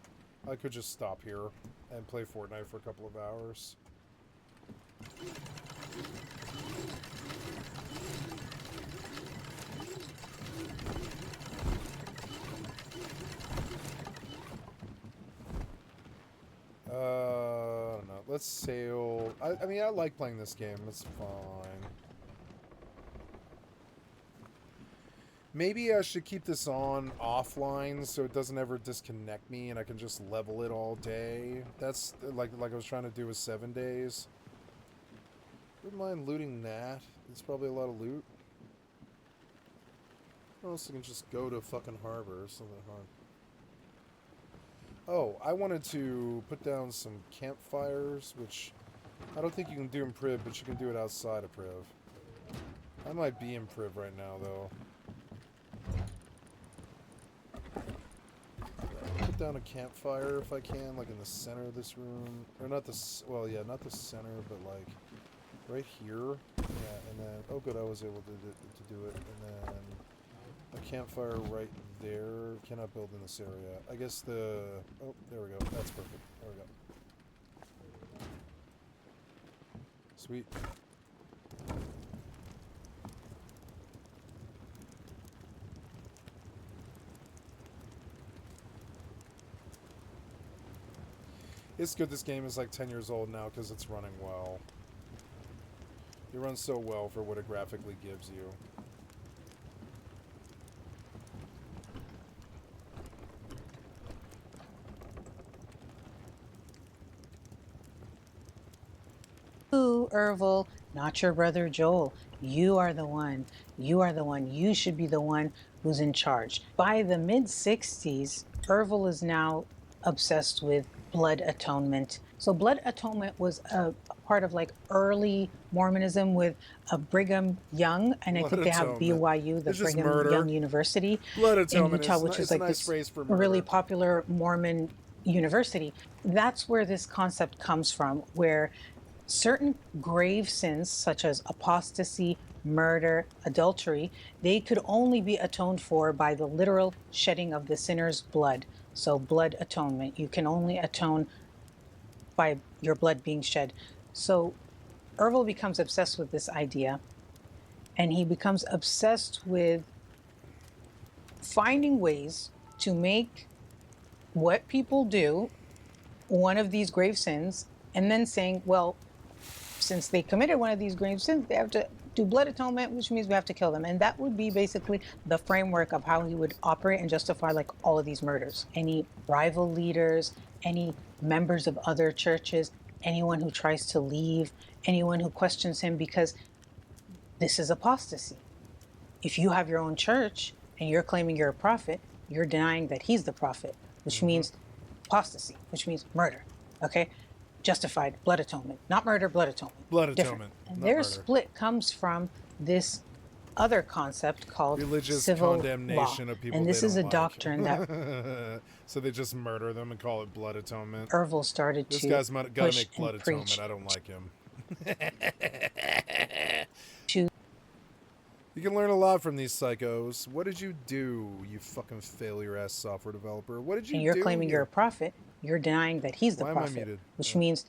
I could just stop here and play Fortnite for a couple of hours. I don't know. Let's sail. I mean, I like playing this game. It's fine. Maybe I should keep this on offline so it doesn't ever disconnect me and I can just level it all day. That's like I was trying to do with 7 days. Wouldn't mind looting that. It's probably a lot of loot. Or else I can just go to fucking Harbor or something hard. Oh, I wanted to put down some campfires, which I don't think you can do in Priv, but you can do it outside of Priv. I might be in Priv right now, though. Put down a campfire if I can, like in the center of this room. Or not the, well, yeah, not the center, but like right here. Yeah, and then, oh good, I was able to do it. And then a campfire right there. Cannot build in this area. I guess the... Oh, there we go. That's perfect. There we go. Sweet. It's good this game is like 10 years old now because it's running well. It runs so well for what it graphically gives you. You, Ervil, not your brother Joel. You are the one. You are the one. You should be the one who's in charge. By the mid-60s, Ervil is now obsessed with blood atonement. So blood atonement was a part of like early Mormonism with Brigham Young, and I think they have BYU, the Brigham Young University in Utah, which is like this really popular Mormon university. That's where this concept comes from, where certain grave sins, such as apostasy, murder, adultery, they could only be atoned for by the literal shedding of the sinner's blood. So blood atonement, you can only atone by your blood being shed. So Ervil becomes obsessed with this idea, and he becomes obsessed with finding ways to make what people do one of these grave sins, and then saying, well, since they committed one of these grave sins, they have to do blood atonement, which means we have to kill them. And that would be basically the framework of how he would operate and justify like all of these murders. Any rival leaders, any members of other churches, anyone who tries to leave, anyone who questions him, because this is apostasy. If you have your own church and you're claiming you're a prophet, you're denying that he's the prophet, which means apostasy, which means murder. Okay? Justified blood atonement, not murder, blood atonement. Blood Different. atonement. And their split comes from this other concept called religious civil condemnation law. of people. And this is a doctrine that so they just murder them and call it blood atonement. Ervil started this to guy's got to make blood preach. atonement. I don't like him. You can learn a lot from these psychos. What did you do, you fucking failure-ass software developer? What did you do? And you're claiming you're a prophet. You're denying that he's the prophet, which means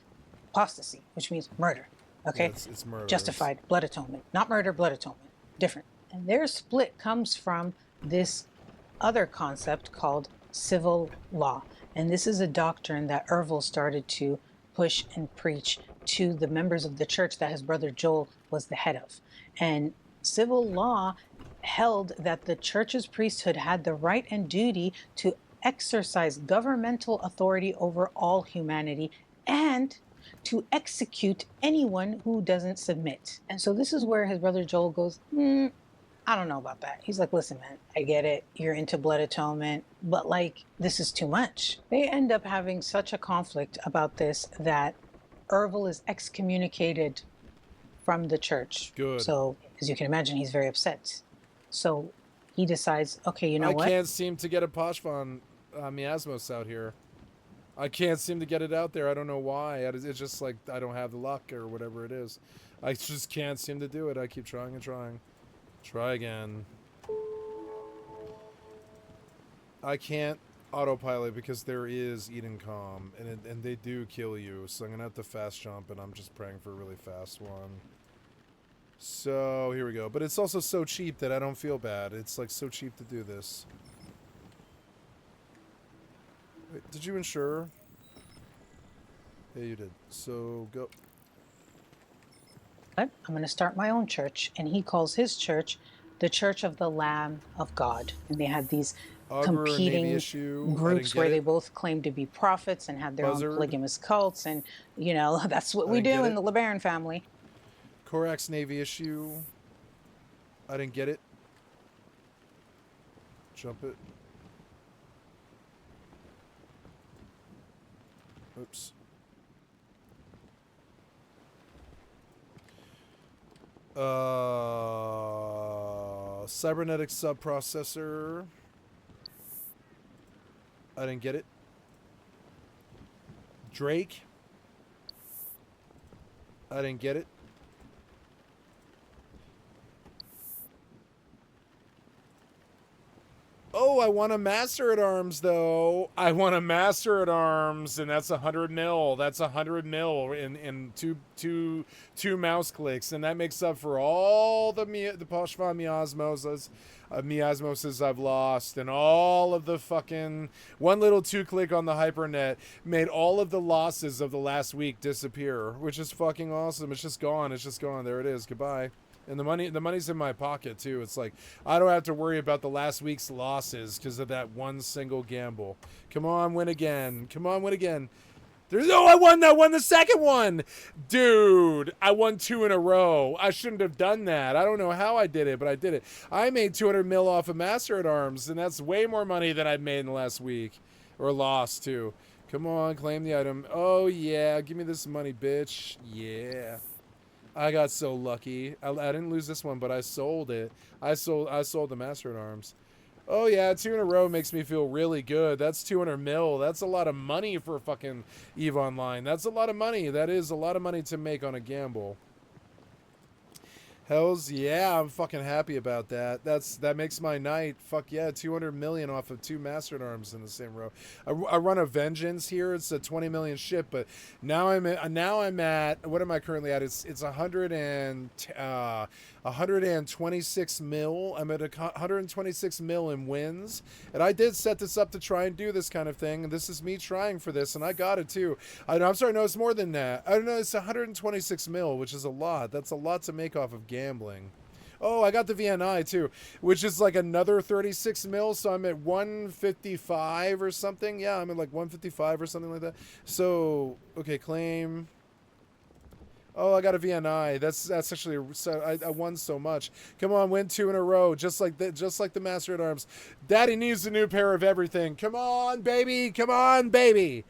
apostasy, which means murder. Okay? Yeah, it's murder. Justified blood atonement, not murder, blood atonement. Different. And their split comes from this other concept called civil law. And this is a doctrine that Ervil started to push and preach to the members of the church that his brother Joel was the head of. And civil law held that the church's priesthood had the right and duty to exercise governmental authority over all humanity and to execute anyone who doesn't submit. And so this is where his brother Joel goes, I don't know about that. He's like, listen, man, I get it. You're into blood atonement, but like, this is too much. They end up having such a conflict about this that Ervil is excommunicated from the church. Good. So as you can imagine, he's very upset. So he decides, okay, you know what? I can't seem to get a Poshvan Miasmos out here. I can't seem to get it out there. I don't know why. It's just like I don't have the luck or whatever it is. I just can't seem to do it. I keep trying and trying. Try again. I can't autopilot because there is Eden Calm, and they do kill you. So I'm gonna have to fast jump, and I'm just praying for a really fast one. So here we go. But it's also so cheap that I don't feel bad. It's like so cheap to do this. Wait, did you insure? Yeah, you did. So go. I'm going to start my own church, and he calls his church the Church of the Lamb of God. And they had these competing groups where they both claimed to be prophets and had their own polygamous cults, and you know that's what we do in the LeBaron family. Korax Navy issue. I didn't get it. Jump it. Oops. Cybernetic subprocessor. I didn't get it. Drake. I didn't get it. I want a Master at Arms though. I want a Master at Arms, and that's 100 mil. That's 100 mil in two mouse clicks, and that makes up for all the Poshvan miasmoses I've lost, and all of the fucking one little 2-click on the hypernet made all of the losses of the last week disappear, which is fucking awesome. It's just gone. It's just gone. There it is. Goodbye. And the money's in my pocket too. It's like I don't have to worry about the last week's losses because of that one single gamble. Come on, win again. Come on, win again. I won the second one. Dude, I won 2 in a row. I shouldn't have done that. I don't know how I did it, but I did it. I made 200 mil off of Master at Arms, and that's way more money than I've made in the last week. Or lost too. Come on, claim the item. Oh yeah, give me this money, bitch. Yeah. I got so lucky. I didn't lose this one, but I sold it. I sold the Master at Arms. Oh yeah, 2 in a row makes me feel really good. That's 200 mil. That's a lot of money for fucking EVE Online. That's a lot of money. That is a lot of money to make on a gamble. Hells yeah, I'm fucking happy about that. That makes my night. Fuck yeah, 200 million off of 2 Master at Arms in the same row. I run a Vengeance here. It's a 20 million ship, but now I'm at what am I currently at? It's 126 mil. I'm at 126 mil in wins, and I did set this up to try and do this kind of thing. And this is me trying for this, and I got it too. I'm sorry, no, it's more than that. I don't know. It's 126 mil, which is a lot. That's a lot to make off of gambling. Oh, I got the VNI too, which is like another 36 mil. So I'm at 155 or something. Yeah, I'm at like 155 or something like that. So, okay, claim. Oh, I got a VNI. That's actually, so I won so much. Come on, win 2 in a row, just like the Master at Arms. Daddy needs a new pair of everything. Come on, baby. Come on, baby.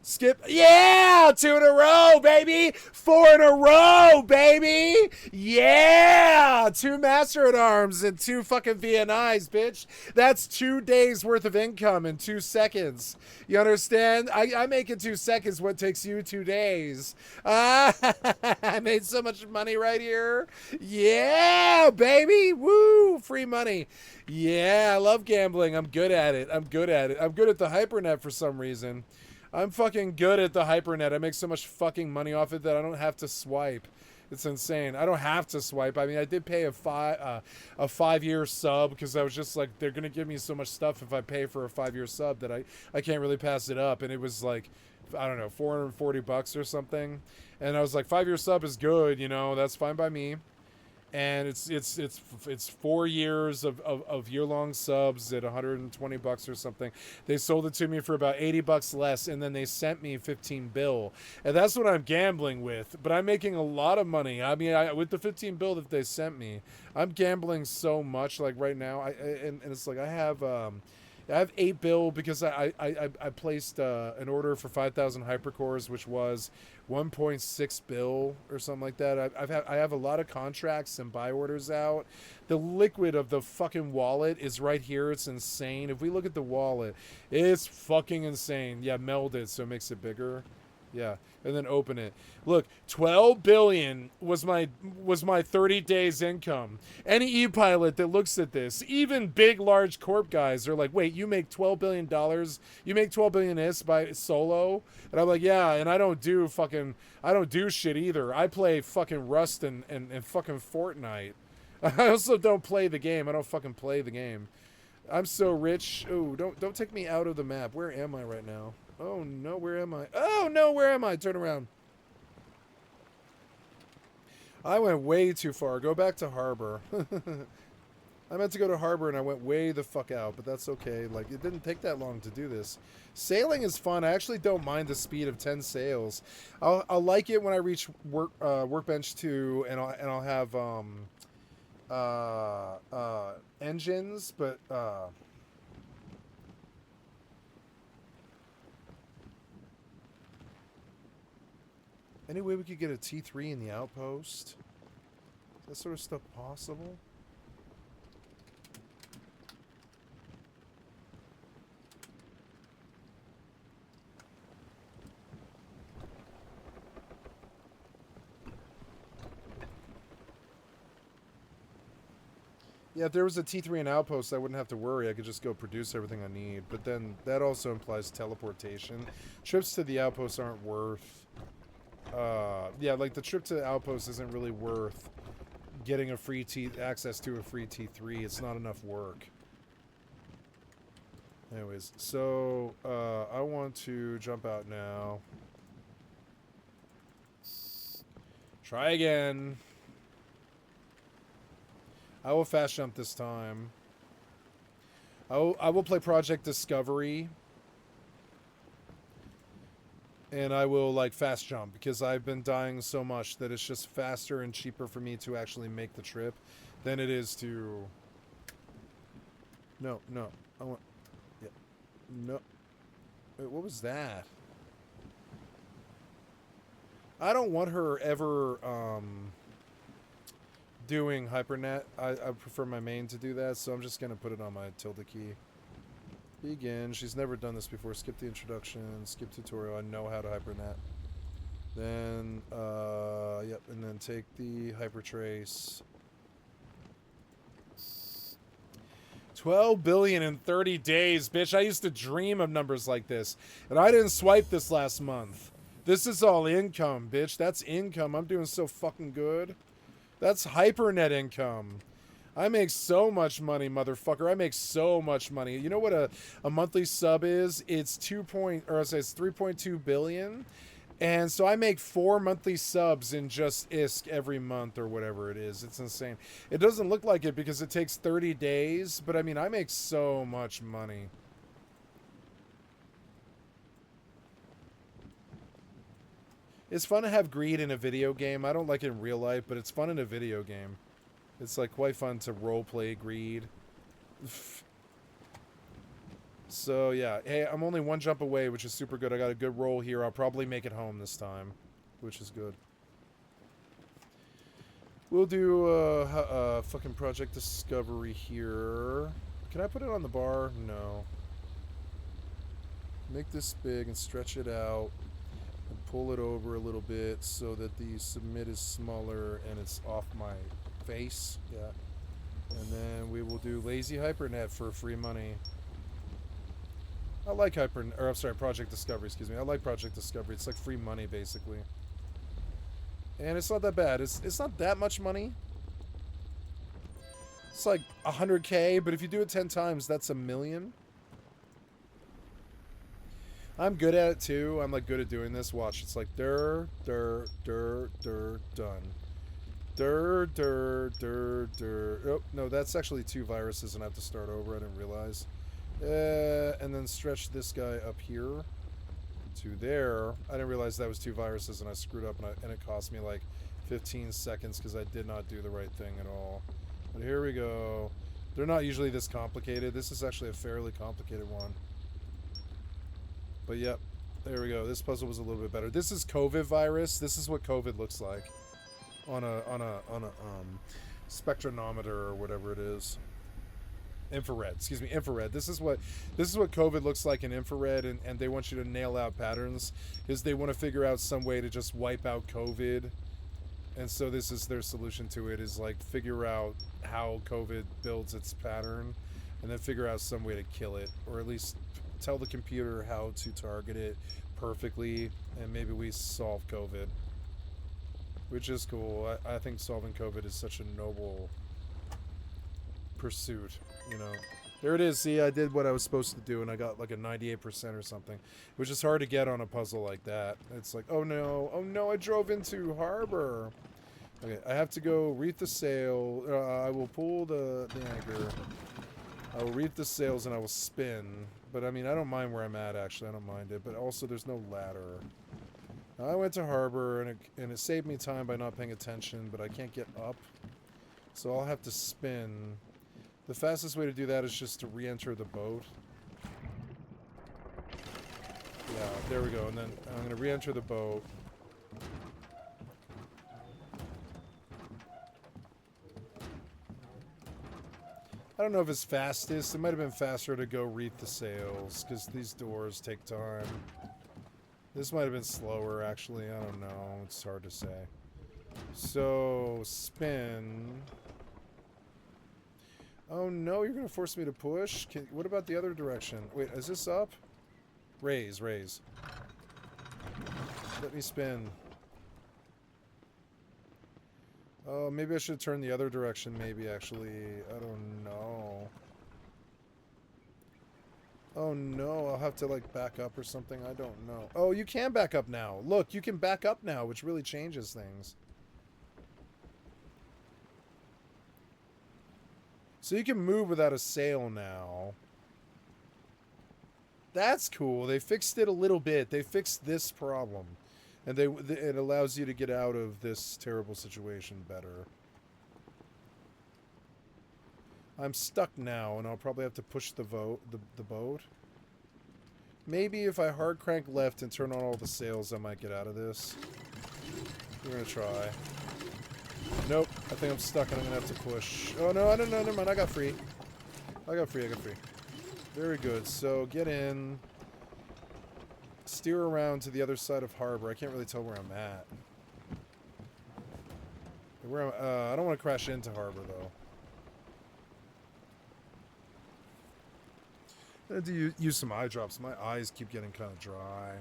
Skip. Yeah, 2 in a row, baby. 4 in a row, baby. Yeah, 2 Master at Arms and 2 fucking VNIs, bitch. That's 2 days worth of income in 2 seconds. You understand? I make in 2 seconds what takes you 2 days. I made so much money right here. Yeah, baby. Woo, free money. Yeah, I love gambling. I'm good at it. I'm good at the hypernet for some reason. I'm fucking good at the hypernet. I make so much fucking money off it that I don't have to swipe. It's insane. I don't have to swipe. I mean, I did pay a 5-year sub because I was just like, they're gonna give me so much stuff if I pay for a 5-year sub that I can't really pass it up. And it was like, I don't know, $440 or something. And I was like, 5-year sub is good, you know, that's fine by me. And it's 4 years of year-long subs at $120 or something. They sold it to me for about $80 less, and then they sent me 15 bill. And that's what I'm gambling with. But I'm making a lot of money. I mean, with the 15 bill that they sent me, I'm gambling so much. Like right now, and it's like I have 8 bill because I placed an order for 5,000 hypercores, which was 1.6 bill or something like that. I have a lot of contracts and buy orders out. The liquid of the fucking wallet is right here. It's insane. If we look at the wallet, it's fucking insane. Yeah, meld it so it makes it bigger. Yeah, and then open it. Look, 12 billion was my 30 days income. Any e-pilot that looks at this, even big, large corp guys are like, wait, you make $12 billion? You make 12 billion is by solo? And I'm like, yeah, and I don't do shit either. I play fucking Rust and fucking Fortnite. I also don't play the game. I don't fucking play the game. I'm so rich. Oh, don't take me out of the map. Where am I right now? Oh no, where am I? Oh no, where am I? Turn around. I went way too far. Go back to harbor. I meant to go to harbor and I went way the fuck out, but that's okay. Like, it didn't take that long to do this. Sailing is fun. I actually don't mind the speed of 10 sails. I'll like it when I reach workbench 2 and I'll have engines, but any way we could get a T3 in the outpost? Is that sort of stuff possible? Yeah, if there was a T3 and outpost, I wouldn't have to worry. I could just go produce everything I need. But then that also implies teleportation. Trips to the outpost aren't worth... yeah, like the trip to the outpost isn't really worth getting a free access to a free T3. It's not enough work. Anyways, so I want to jump out now. Try again. I will fast jump this time. I will play Project Discovery. And I will, like, fast jump. Because I've been dying so much that it's just faster and cheaper for me to actually make the trip than it is to... No. I want... Yeah. No. Wait, what was that? I don't want her ever, doing hypernet. I prefer my main to do that, so I'm just gonna put it on my tilde key. Begin. She's never done this before. Skip the introduction, skip tutorial. I know how to hypernet. Then yep, and then take the hypertrace. 12 billion in 30 days, bitch. I used to dream of numbers like this, and I didn't swipe this last month. This is all income, bitch. That's income. I'm doing so fucking good. That's hypernet income. I make so much money, motherfucker. I make so much money. You know what a monthly sub is? It's 3.2 billion. And so I make 4 monthly subs in just ISK every month or whatever it is. It's insane. It doesn't look like it because it takes 30 days, but I mean, I make so much money. It's fun to have greed in a video game. I don't like it in real life, but it's fun in a video game. It's like quite fun to roleplay greed. So yeah, hey, I'm only 1 jump away, which is super good. I got a good roll here. I'll probably make it home this time, which is good. We'll do fucking Project Discovery here. Can I put it on the bar? No. Make this big and stretch it out. And pull it over a little bit so that the submit is smaller and it's off my face. Yeah. And then we will do Lazy Hypernet for free money. I like Project Discovery, excuse me. I like Project Discovery. It's like free money, basically. And it's not that bad. It's not that much money. It's like 100K, but if you do it 10 times, that's $1 million. I'm good at it too. I'm like good at doing this. Watch, it's like dun. Oh, no, that's actually 2 viruses and I have to start over. I didn't realize. And then stretch this guy up here to there. I didn't realize that was 2 viruses and I screwed up and it cost me like 15 seconds because I did not do the right thing at all. But here we go. They're not usually this complicated. This is actually a fairly complicated one. But yep, there we go. This puzzle was a little bit better. This is COVID virus. This is what COVID looks like on a spectrometer or whatever it is. Infrared, excuse me, infrared. This is what COVID looks like in infrared, and they want you to nail out patterns because they want to figure out some way to just wipe out COVID. And so this is their solution to it, is like figure out how COVID builds its pattern and then figure out some way to kill it, or at least tell the computer how to target it perfectly, and maybe we solve COVID, which is cool. I think solving COVID is such a noble pursuit, you know. There it is. See, I did what I was supposed to do and I got like a 98% or something, which is hard to get on a puzzle like that. It's like, oh no, I drove into harbor. Okay, I have to go reef the sail. I will pull the anchor. I will reef the sails and I will spin. But I mean, I don't mind where I'm at, actually. I don't mind it. But also, there's no ladder. Now, I went to harbor and it saved me time by not paying attention, but I can't get up. So I'll have to spin. The fastest way to do that is just to re-enter the boat. Yeah, there we go. And then I'm going to re-enter the boat. I don't know if it's fastest. It might have been faster to go reef the sails, because these doors take time. This might have been slower, actually. I don't know. It's hard to say. So, spin. Oh no, you're gonna force me to push? What about the other direction? Wait, is this up? Raise, raise. Let me spin. Oh, maybe I should turn the other direction, maybe, actually. I don't know. Oh no, I'll have to, like, back up or something. I don't know. Oh, you can back up now. Look, you can back up now, which really changes things. So you can move without a sail now. That's cool. They fixed it a little bit. They fixed this problem. And it allows you to get out of this terrible situation better. I'm stuck now, and I'll probably have to push the boat. Maybe if I hard crank left and turn on all the sails, I might get out of this. We're gonna try. Nope, I think I'm stuck and I'm gonna have to push. Oh no, I don't know, never mind, I got free. I got free. Very good, so get in. Steer around to the other side of harbor. I can't really tell where I'm at. I don't want to crash into harbor, though. I had to use some eye drops. My eyes keep getting kind of dry.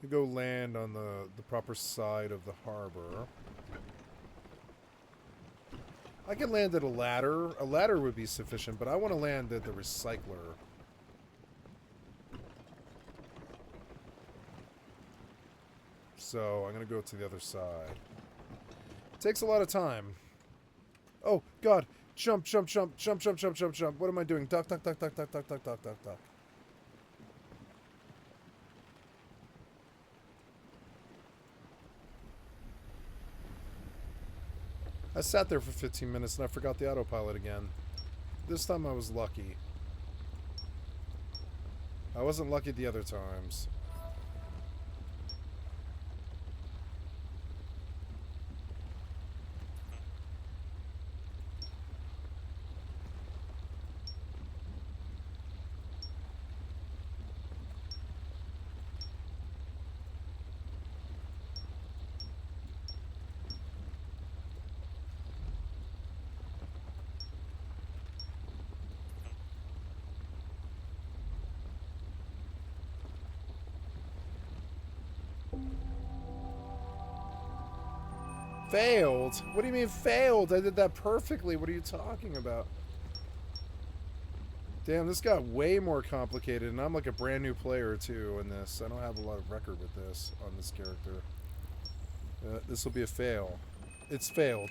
You go land on the proper side of the harbor. I can land at a ladder. A ladder would be sufficient, but I want to land at the recycler. So I'm going to go to the other side. It takes a lot of time. Oh, God. Jump, jump, jump, jump, jump, jump, jump, jump. What am I doing? Duck, duck, duck, duck, duck, duck, duck, duck, duck, duck. I sat there for 15 minutes and I forgot the autopilot again. This time I was lucky. I wasn't lucky the other times. Failed? What do you mean failed? I did that perfectly. What are you talking about? Damn, this got way more complicated, and I'm like a brand new player too in this. I don't have a lot of record with this on this character. This will be a fail. It's failed.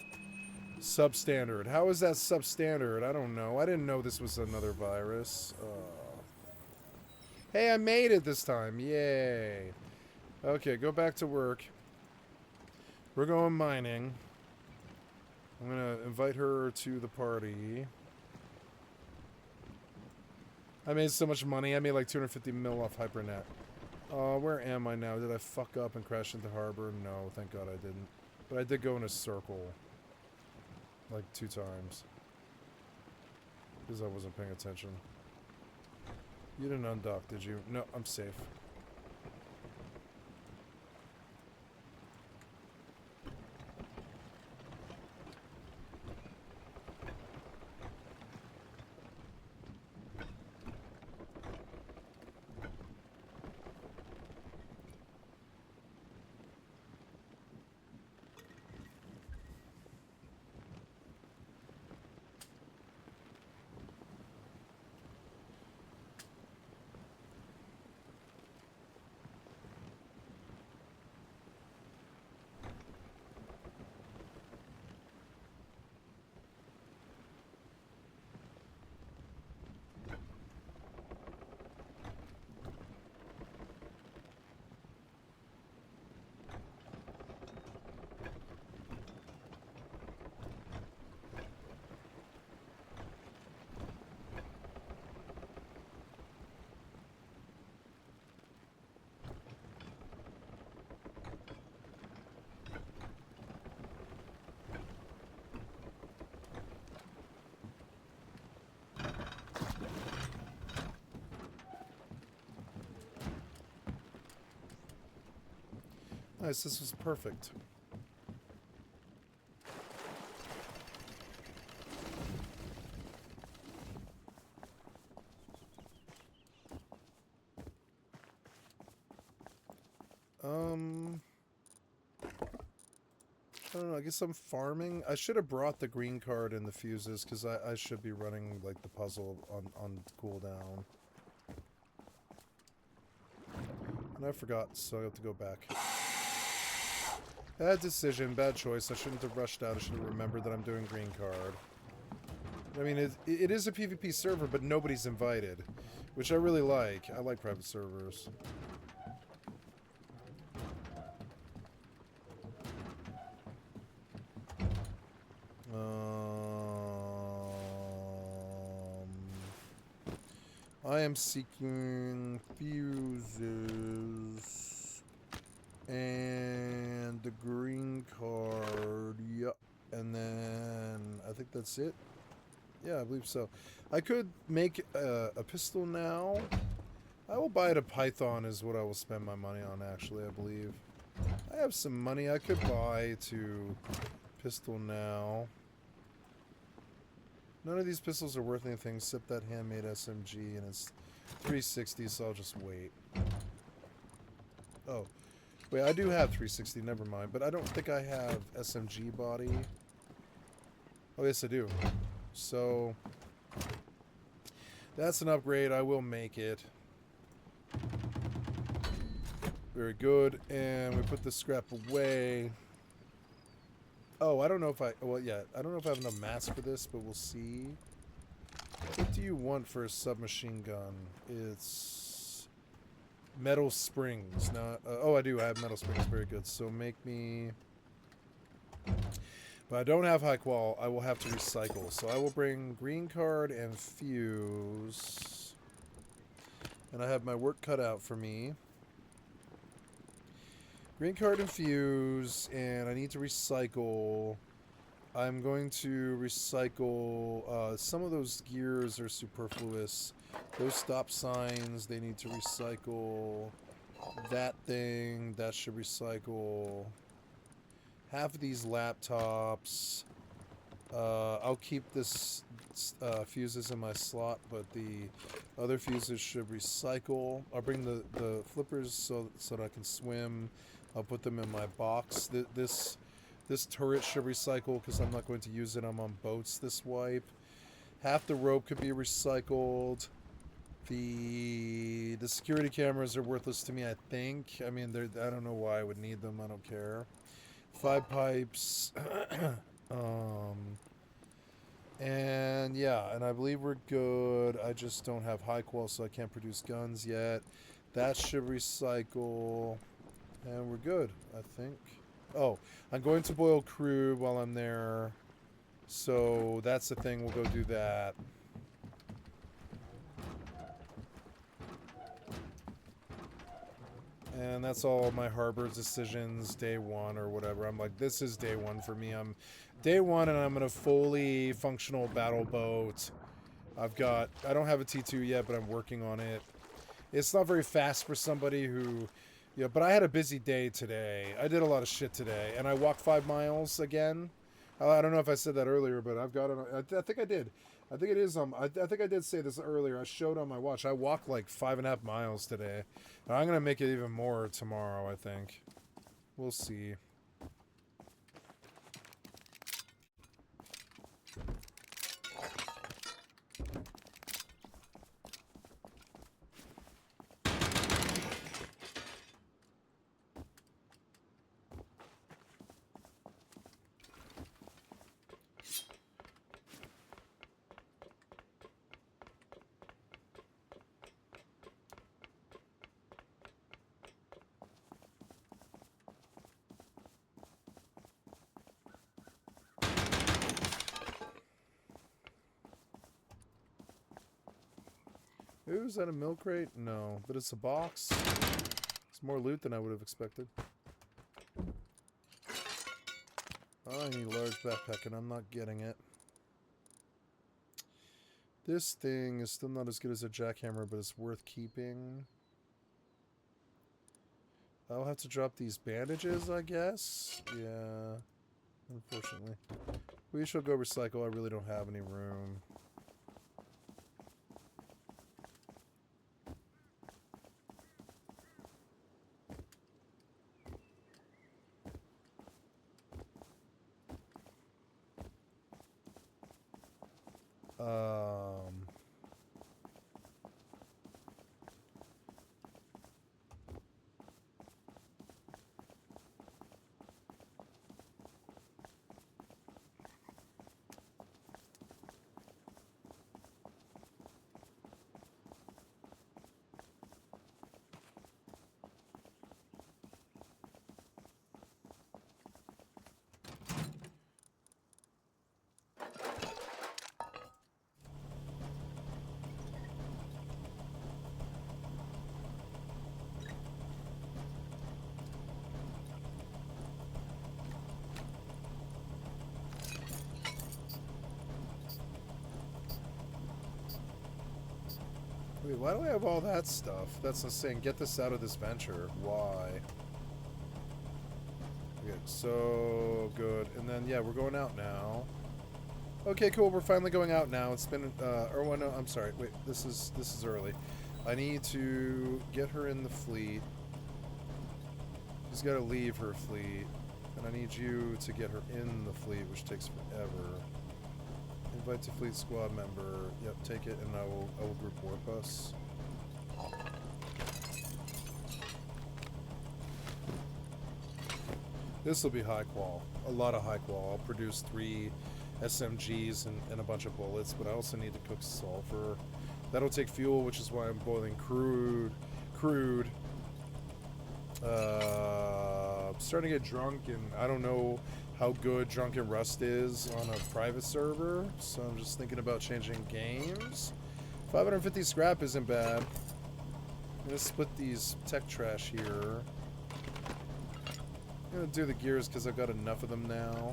Substandard. How is that substandard? I don't know. I didn't know this was another virus. Hey, I made it this time. Yay. Okay, go back to work. We're going mining. I'm gonna invite her to the party. I made so much money. I made like 250 mil off HyperNet. Where am I now? Did I fuck up and crash into harbor? No, thank God I didn't. But I did go in a circle. Like 2 times. Because I wasn't paying attention. You didn't undock, did you? No, I'm safe. Nice, this was perfect. I don't know, I guess I'm farming. I should have brought the green card and the fuses, because I should be running, like, the puzzle on cooldown. And I forgot, so I have to go back. Bad decision, bad choice. I shouldn't have rushed out. I should have remembered that I'm doing green card. I mean, it is a PvP server, but nobody's invited, which I really like. I like private servers. I am seeking fuses and the green card. Yep. And then I think that's it. Yeah, I believe so. I could make a pistol now. I will buy it a Python is what I will spend my money on, actually, I believe. I have some money I could buy to pistol now. None of these pistols are worth anything except that handmade SMG, and it's 360, so I'll just wait. Oh. Wait, I do have 360, never mind. But I don't think I have SMG body. Oh, yes, I do. So, that's an upgrade. I will make it. Very good. And we put the scrap away. Oh, I don't know if I... Well, yeah. I don't know if I have enough mass for this, but we'll see. What do you want for a submachine gun? It's... metal springs. Not... oh, I do. I have metal springs. Very good. So make me... But I don't have high qual. I will have to recycle. So I will bring green card and fuse. And I have my work cut out for me. Green card and fuse, and I need to recycle. I'm going to recycle, some of those gears are superfluous. Those stop signs, they need to recycle. That thing, that should recycle. Half of these laptops. I'll keep this fuses in my slot, but the other fuses should recycle. I'll bring the flippers so that I can swim. I'll put them in my box. This turret should recycle because I'm not going to use it. I'm on boats this wipe. Half the rope could be recycled. The security cameras are worthless to me, I think. I mean, I don't know why I would need them. I don't care. 5 pipes. And yeah, and I believe we're good. I just don't have high qual, so I can't produce guns yet. That should recycle. And we're good, I think. Oh, I'm going to boil crude while I'm there. So that's the thing. We'll go do that. And that's all my harbor decisions, day one or whatever. I'm like, this is day one for me. I'm day one and I'm in a fully functional battle boat. I don't have a T2 yet, but I'm working on it. It's not very fast for somebody who, yeah, but I had a busy day today. I did a lot of shit today, and I walked 5 miles again. I don't know if I said that earlier, but I've got it. I think I did. I think it is. I think I did say this earlier. I showed on my watch. I walked like 5.5 miles today. And I'm gonna make it even more tomorrow, I think. We'll see. Ooh, is that a milk crate? No, but it's a box. It's more loot than I would have expected. Oh, I need a large backpack, and I'm not getting it. This thing is still not as good as a jackhammer, but it's worth keeping. I'll have to drop these bandages, I guess. Yeah, unfortunately. We shall go recycle. I really don't have any room. Wait, why do I have all that stuff? That's insane. Get this out of this venture. Why? Okay, so good. And then, yeah, we're going out now. Okay, cool. We're finally going out now. It's been, or no, I'm sorry. Wait, this is early. I need to get her in the fleet. She's got to leave her fleet. And I need you to get her in the fleet, which takes forever. Invite to fleet squad member. Yep, take it, and I will group warp us. This will be high qual. A lot of high qual. I'll produce 3 SMGs and a bunch of bullets, but I also need to cook sulfur. That'll take fuel, which is why I'm boiling crude. I'm starting to get drunk, and I don't know how good Drunken Rust is on a private server, so I'm just thinking about changing games. 550 scrap isn't bad. I'm gonna split these tech trash here. I'm gonna do the gears because I've got enough of them now.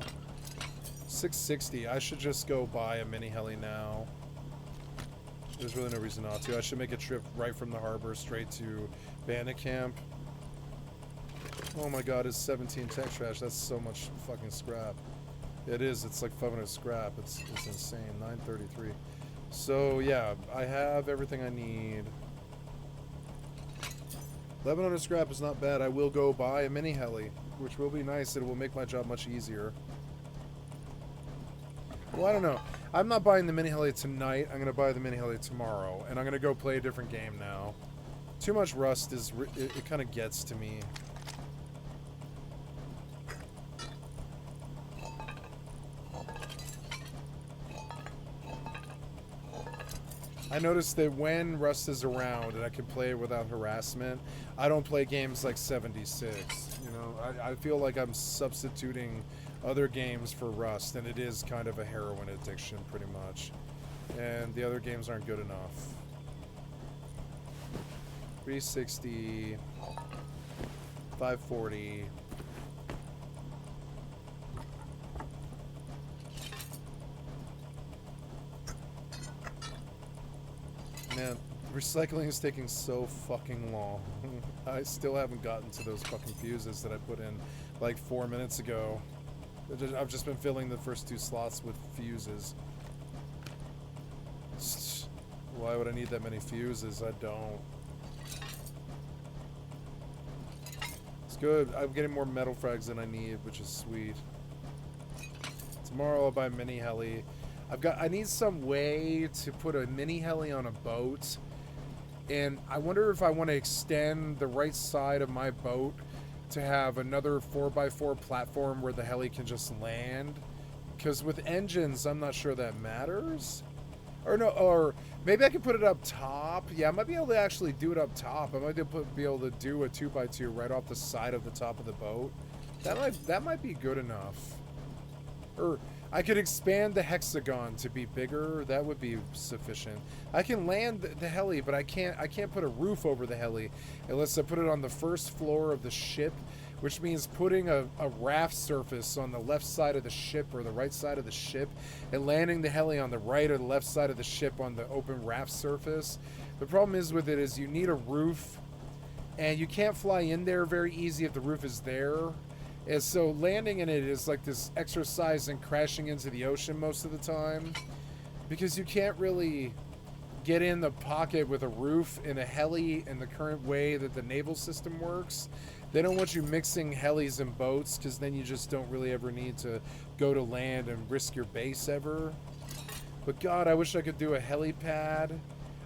660. I should just go buy a mini heli now. There's really no reason not to. I should make a trip right from the harbor straight to Bandit Camp. Oh my god, it's 17 tech trash. That's so much fucking scrap. It is. It's like 500 scrap. It's insane. 933. So yeah, I have everything I need. 1100 scrap is not bad. I will go buy a mini heli, which will be nice. It will make my job much easier. Well, I don't know. I'm not buying the mini heli tonight. I'm going to buy the mini heli tomorrow, and I'm going to go play a different game now. Too much rust is it kind of gets to me. I noticed that when Rust is around and I can play it without harassment, I don't play games like 76. You know, I feel like I'm substituting other games for Rust, and it is kind of a heroin addiction pretty much. And the other games aren't good enough. 360, 540. Man, recycling is taking so fucking long. I still haven't gotten to those fucking fuses that I put in like 4 minutes ago. I've just been filling the first 2 slots with fuses. Why would I need that many fuses? I don't. It's good. I'm getting more metal frags than I need, which is sweet. Tomorrow I'll buy a mini heli. I need some way to put a mini heli on a boat, and I wonder if I want to extend the right side of my boat to have another 4x4 platform where the heli can just land, because with engines I'm not sure that matters. Or no, or maybe I can put it up top. Yeah, I might be able to actually do it up top. I might be able to do a 2x2 right off the side of the top of the boat. That might be good enough. Or I could expand the hexagon to be bigger. That would be sufficient. I can land the heli, but I can't put a roof over the heli unless I put it on the first floor of the ship, which means putting a raft surface on the left side of the ship or the right side of the ship and landing the heli on the right or the left side of the ship on the open raft surface. The problem is with it is you need a roof and you can't fly in there very easy if the roof is there. And so landing in it is like this exercise in crashing into the ocean most of the time, because you can't really get in the pocket with a roof in a heli in the current way that the naval system works. They don't want you mixing helis and boats, because then you just don't really ever need to go to land and risk your base ever. But God, I wish I could do a helipad.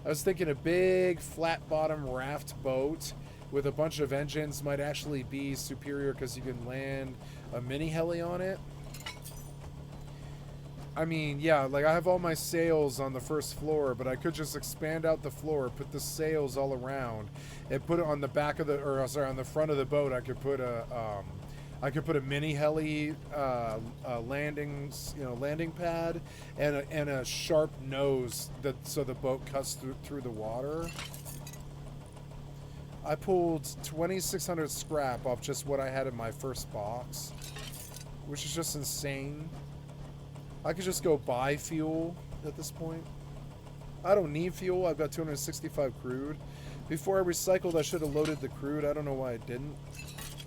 I was thinking a big flat bottom raft boat with a bunch of engines might actually be superior, because you can land a mini heli on it. I mean, yeah, like I have all my sails on the first floor, but I could just expand out the floor, put the sails all around, and put it on the back of the, or sorry, on the front of the boat. I could put a mini heli landing pad, and a sharp nose so the boat cuts through the water. I pulled 2,600 scrap off just what I had in my first box, which is just insane. I could just go buy fuel at this point. I don't need fuel. I've got 265 crude. Before I recycled, I should have loaded the crude. I don't know why I didn't.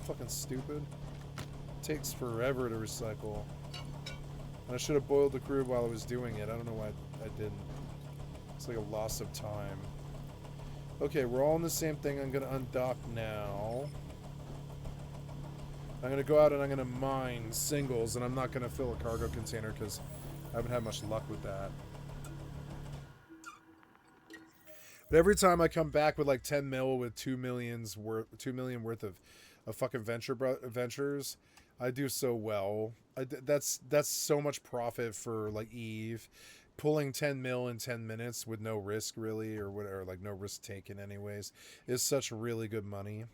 Fucking stupid. It takes forever to recycle. And I should have boiled the crude while I was doing it. I don't know why I didn't. It's like a loss of time. Okay, we're all in the same thing. I'm going to undock now. I'm going to go out and I'm going to mine singles, and I'm not going to fill a cargo container because I haven't had much luck with that. But every time I come back with like 10 mil with 2 million worth of fucking ventures, I do so well. That's so much profit for like Eve. Pulling 10 mil in 10 minutes with no risk really, or whatever, like no risk taken anyways, is such really good money.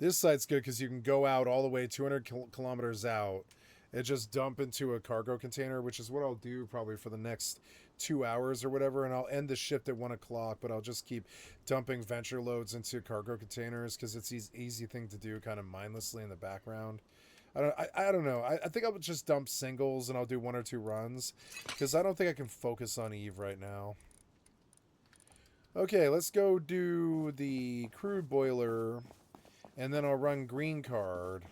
This site's good because you can go out all the way 200 kilometers out and just dump into a cargo container, which is what I'll do probably for the next 2 hours or whatever, and I'll end the shift at 1 o'clock, but I'll just keep dumping venture loads into cargo containers because it's an easy thing to do kind of mindlessly in the background. I don't know. I think I'll just dump singles and I'll do 1 or 2 runs because I don't think I can focus on Eve right now. Okay, let's go do the crude boiler. And then I'll run green card.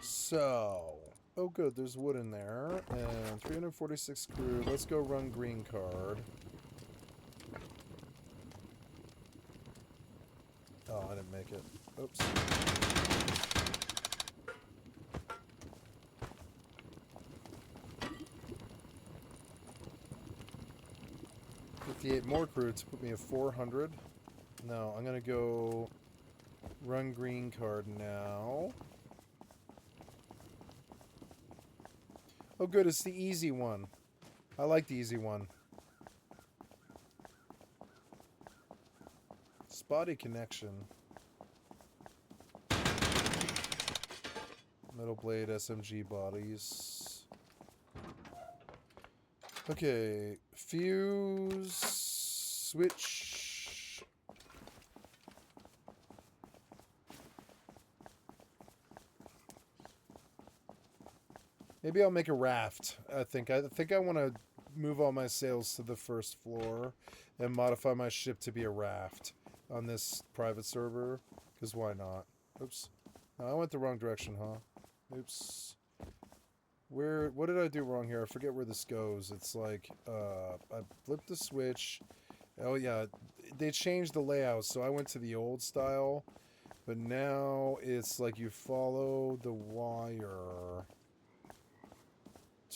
So, oh good, there's wood in there, and 346 crude. Let's go run green card. Oh, I didn't make it. Oops. $58 more crude to put me at 400. No, I'm gonna go run green card now. Oh good, it's the easy one. I like the easy one. Spotty connection. Metal blade SMG bodies. Okay, fuse, switch. Maybe I'll make a raft. I think I want to move all my sails to the first floor and modify my ship to be a raft on this private server. Because why not? Oops. No, I went the wrong direction, huh? Oops. What did I do wrong here? I forget where this goes. It's like, I flipped the switch. Oh yeah, they changed the layout, so I went to the old style. But now it's like you follow the wire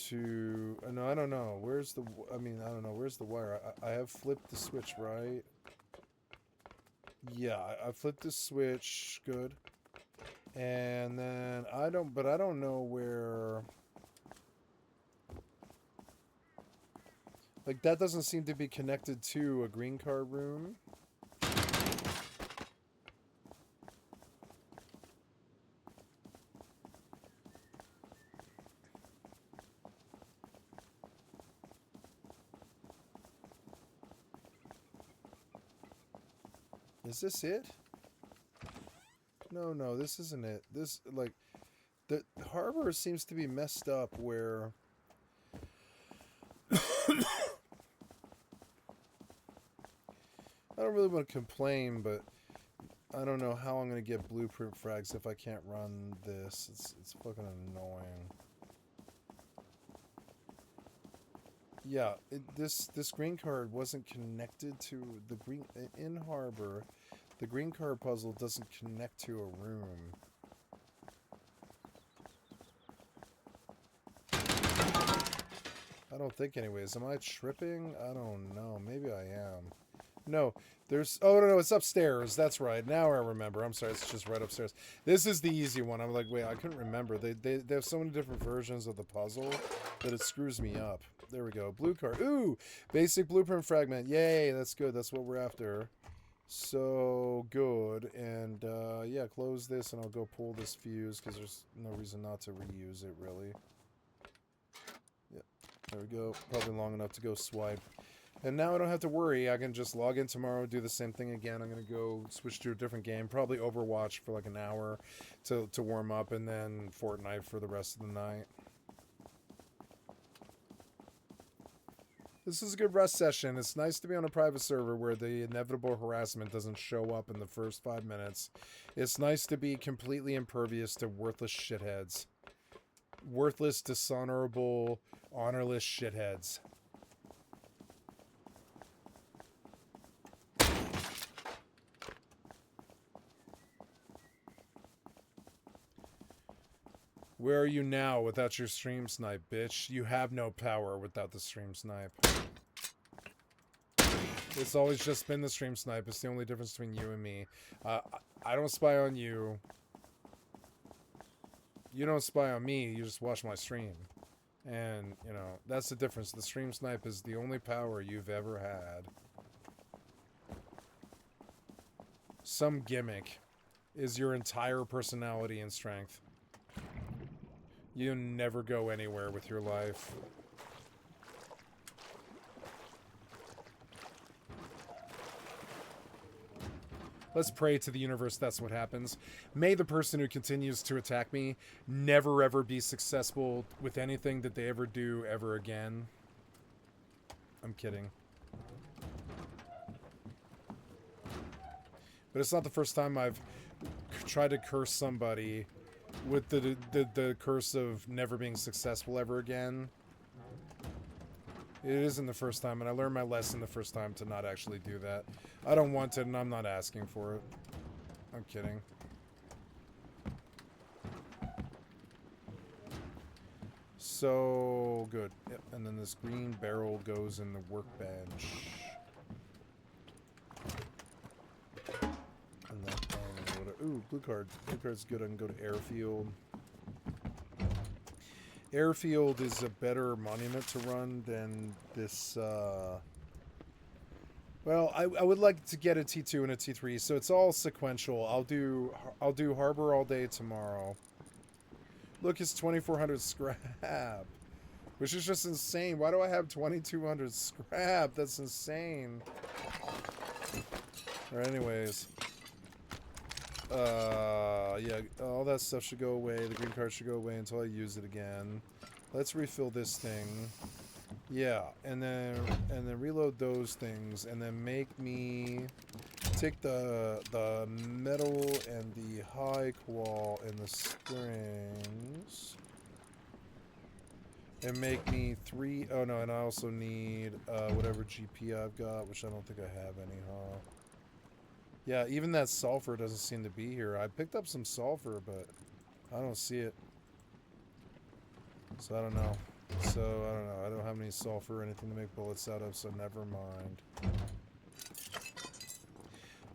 to... No, I don't know. Where's the... I mean, I don't know. Where's the wire? I have flipped the switch, right? Yeah, I flipped the switch. Good. And then I don't know where... Like, that doesn't seem to be connected to a green card room. Is this it? No, this isn't it. This, like, the harbor seems to be messed up where... I don't really want to complain, but I don't know how I'm going to get blueprint frags if I can't run this. It's fucking annoying. Yeah, this green card wasn't connected to the green... In harbor, the green card puzzle doesn't connect to a room. I don't think anyways. Am I tripping? I don't know. Maybe I am. No, there's... Oh, no, it's upstairs. That's right. Now I remember. I'm sorry. It's just right upstairs. This is the easy one. I'm like, wait, I couldn't remember. They have so many different versions of the puzzle that it screws me up. There we go. Blue card. Ooh! Basic blueprint fragment. Yay! That's good. That's what we're after. So good. And, yeah, close this and I'll go pull this fuse because there's no reason not to reuse it, really. Yep. There we go. Probably long enough to go swipe. And now I don't have to worry. I can just log in tomorrow, do the same thing again. I'm going to go switch to a different game. Probably Overwatch for like an hour to warm up, and then Fortnite for the rest of the night. This is a good rest session. It's nice to be on a private server where the inevitable harassment doesn't show up in the first 5 minutes. It's nice to be completely impervious to worthless shitheads. Worthless, dishonorable, honorless shitheads. Where are you now without your stream snipe, bitch? You have no power without the stream snipe. It's always just been the stream snipe. It's the only difference between you and me. I don't spy on you. You don't spy on me. You just watch my stream. And, you know, that's the difference. The stream snipe is the only power you've ever had. Some gimmick is your entire personality and strength. You never go anywhere with your life. Let's pray to the universe that's what happens. May the person who continues to attack me never ever be successful with anything that they ever do ever again. I'm kidding. But it's not the first time I've tried to curse somebody with the curse of never being successful ever again. It isn't the first time, and I learned my lesson the first time to not actually do that. I don't want it, and I'm not asking for it. I'm kidding. So good. Yep, and then this green barrel goes in the workbench. And then, ooh, blue card. Blue card's good. I can go to airfield. Airfield is a better monument to run than this, well, I would like to get a T2 and a T3, so it's all sequential. I'll do Harbor all day tomorrow. Look, it's 2,400 scrap, which is just insane. Why do I have 2,200 scrap? That's insane. Alright, anyways. Yeah, all that stuff should go away. The green card should go away until I use it again. Let's refill this thing. Yeah, and then reload those things, and then make me take the metal and the high qual and the springs, and make me 3. Oh no, and I also need whatever GP I've got, which I don't think I have any, huh? Yeah, even that sulfur doesn't seem to be here. I picked up some sulfur, but I don't see it. So I don't know. So I don't know. I don't have any sulfur or anything to make bullets out of, so never mind.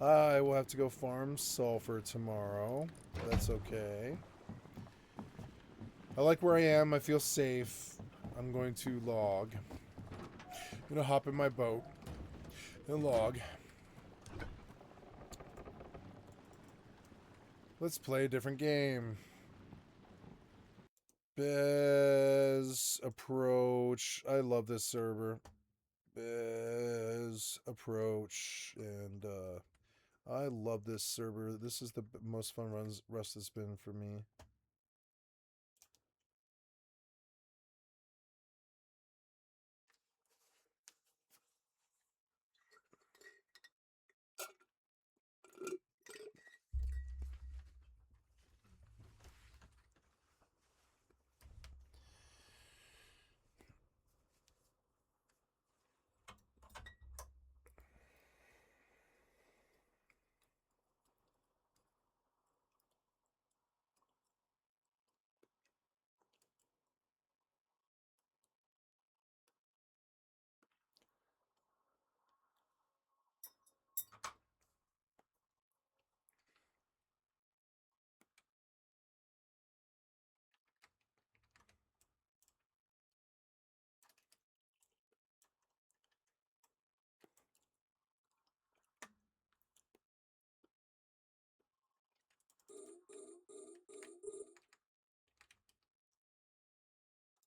I will have to go farm sulfur tomorrow. That's okay. I like where I am. I feel safe. I'm going to log. I'm gonna hop in my boat and log. Let's play a different game. Bez approach. I love this server. Bez approach, and I love this server. This is the most fun Rust has been for me.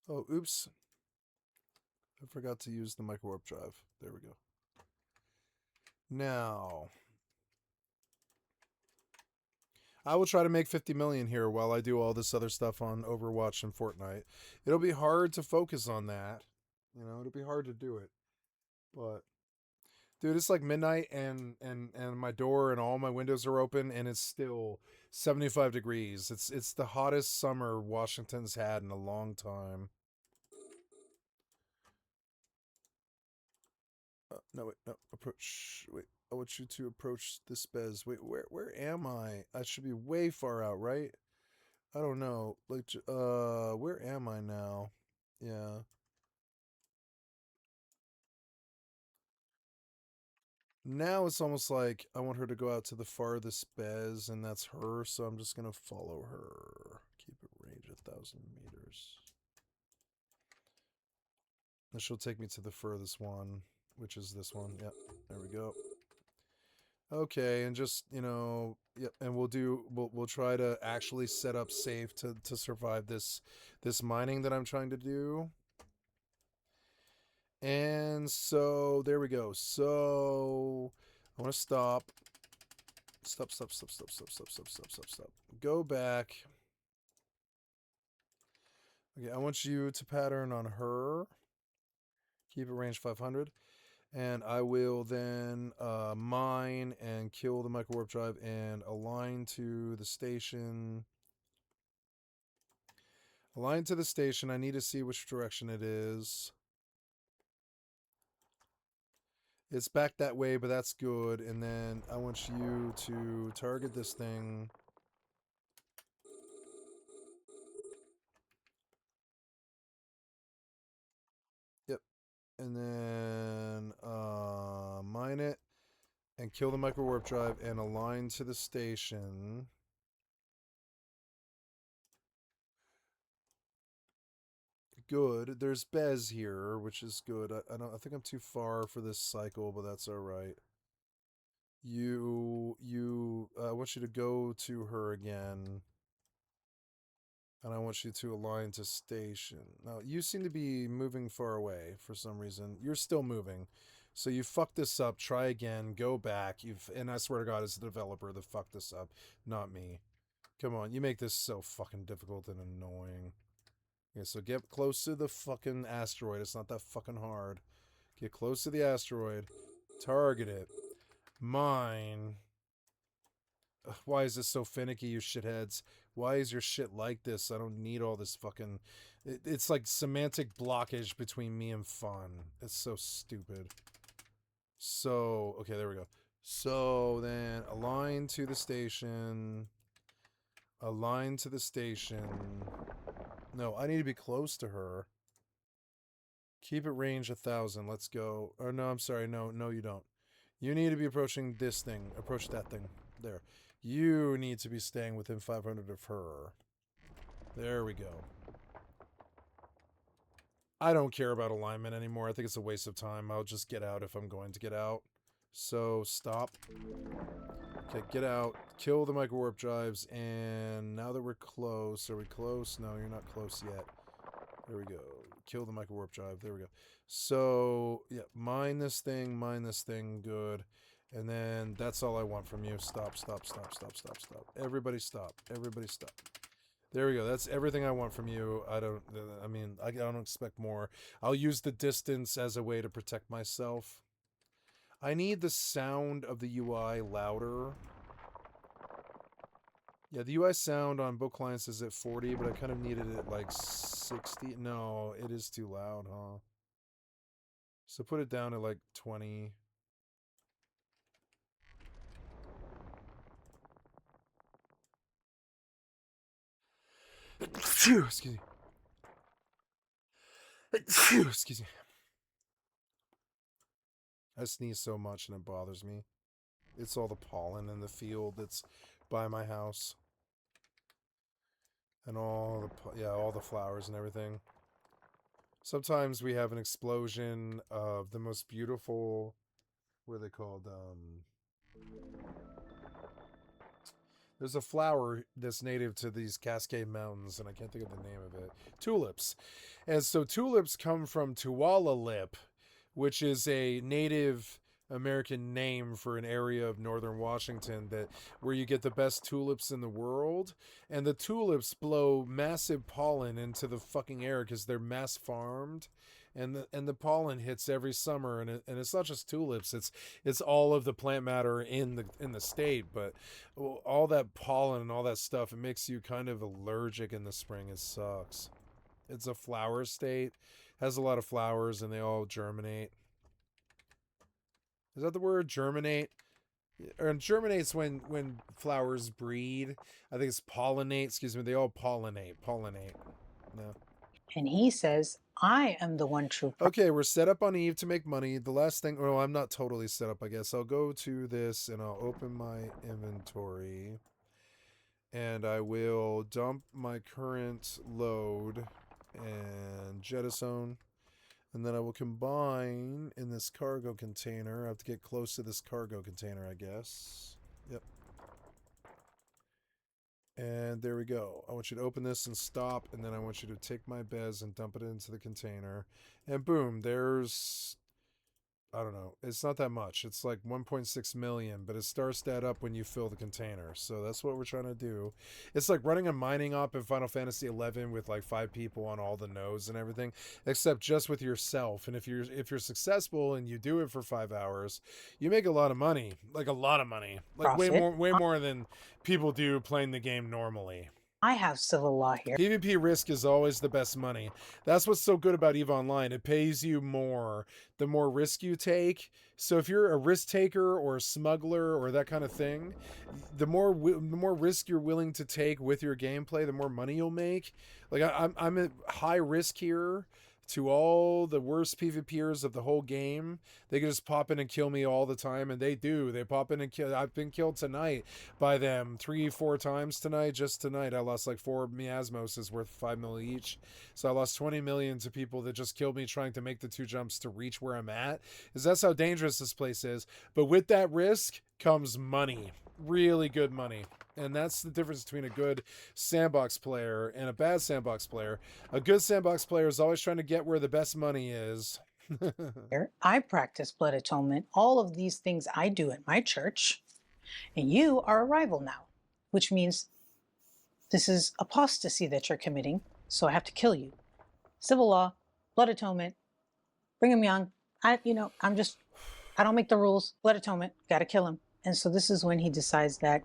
Oh, oops. I forgot to use the micro warp drive. There we go. Now, I will try to make 50 million here while I do all this other stuff on Overwatch and Fortnite. It'll be hard to focus on that. You know, it'll be hard to do it. But dude, it's like midnight and my door and all my windows are open and it's still 75 degrees. It's the hottest summer Washington's had in a long time. No, wait, no, approach. Wait, I want you to approach this Bez. Wait, where am I? I should be way far out, right? I don't know. Like, where am I now? Yeah. Now it's almost like I want her to go out to the farthest Bez, and that's her, so I'm just gonna follow her. Keep it range 1,000 meters. And she'll take me to the furthest one, which is this one. Yep, there we go. Okay, and just, you know, yep, and we'll try to actually set up safe to survive this mining that I'm trying to do. And so there we go. So I want to stop. Stop. Go back. Okay, I want you to pattern on her. Keep it range 500. And I will then mine and kill the micro warp drive and align to the station. Align to the station. I need to see which direction it is. It's back that way, but that's good. And then I want you to target this thing. Yep. And then mine it and kill the micro warp drive and align to the station. Good. There's Bez here, which is good. I think I'm too far for this cycle, but that's all right. I want you to go to her again. And I want you to align to station. Now, you seem to be moving far away for some reason. You're still moving. So you fucked this up. Try again. Go back. And I swear to God, it's the developer that fucked this up, not me. Come on. You make this so fucking difficult and annoying. Okay, so get close to the fucking asteroid. It's not that fucking hard. Get close to the asteroid. Target it. Mine. Ugh, why is this so finicky, you shitheads? Why is your shit like this? I don't need all this fucking... It's like semantic blockage between me and fun. It's so stupid. So, okay, there we go. So then, align to the station. Align to the station. No, I need to be close to her. Keep it range 1,000. Let's go. Or no, I'm sorry. No, you don't. You need to be approaching this thing. Approach that thing. There. You need to be staying within 500 of her. There we go. I don't care about alignment anymore. I think it's a waste of time. I'll just get out if I'm going to get out. So stop. Okay, get out. Kill the micro warp drives. And now that we're close, are we close? No, you're not close yet. There we go. Kill the micro warp drive. There we go. So yeah, mine this thing. Good. And then that's all I want from you. Stop. Everybody stop. Everybody stop. There we go. That's everything I want from you. I don't expect more. I'll use the distance as a way to protect myself. I need the sound of the UI louder. Yeah, the UI sound on both clients is at 40, but I kind of needed it at like 60. No, it is too loud, huh? So put it down at like 20. Excuse me. Excuse me. I sneeze so much and it bothers me. It's all the pollen in the field that's by my house. And all the flowers and everything. Sometimes we have an explosion of the most beautiful, what are they called? There's a flower that's native to these Cascade Mountains, and I can't think of the name of it. Tulips. And so tulips come from Tuwala lip, which is a Native American name for an area of northern Washington where you get the best tulips in the world. And the tulips blow massive pollen into the fucking air because they're mass farmed. And the pollen hits every summer, and it's not just tulips, it's all of the plant matter in the state, but all that pollen and all that stuff, it makes you kind of allergic in the spring. It sucks. It's a flower state, has a lot of flowers, and they all germinate. Is that the word, germinate? Or germinates when flowers breed. I think it's pollinate. Excuse me. They all pollinate. No. And he says, I am the one true prophet. Okay, we're set up on Eve to make money. The last thing, well, I'm not totally set up, I guess. I'll go to this and I'll open my inventory. And I will dump my current load and jettison. And then I will combine in this cargo container. I have to get close to this cargo container, I guess. Yep. And there we go. I want you to open this and stop, and then I want you to take my bez and dump it into the container. And boom, there's, I don't know, it's not that much. It's like 1.6 million, but it starts to add up when you fill the container. So that's what we're trying to do. It's like running a mining op in Final Fantasy 11 with like 5 people on all the nodes and everything, except just with yourself. And if you're successful and you do it for 5 hours, you make a lot of money, like Profit. way more than people do playing the game normally. I have civil law here. PvP risk is always the best money. That's what's so good about EVE Online. It pays you more the more risk you take. So if you're a risk taker or a smuggler or that kind of thing, the more risk you're willing to take with your gameplay, the more money you'll make. Like I'm at high risk here to all the worst PvPers of the whole game. They can just pop in and kill me all the time, and they do. They pop in and kill. I've been killed tonight by them 3-4 times tonight. Just tonight, I lost like 4 miasmoses worth 5 mil each. So I lost 20 million to people that just killed me trying to make the 2 jumps to reach where I'm at. Because that's how dangerous this place is. But with that risk comes money. Really good money. And that's the difference between a good sandbox player and a bad sandbox player. A good sandbox player is always trying to get where the best money is. I practice blood atonement. All of these things I do at my church. And you are a rival now, which means this is apostasy that you're committing. So I have to kill you. Civil law, blood atonement, Brigham Young. I don't make the rules. Blood atonement, got to kill him. And so this is when he decides that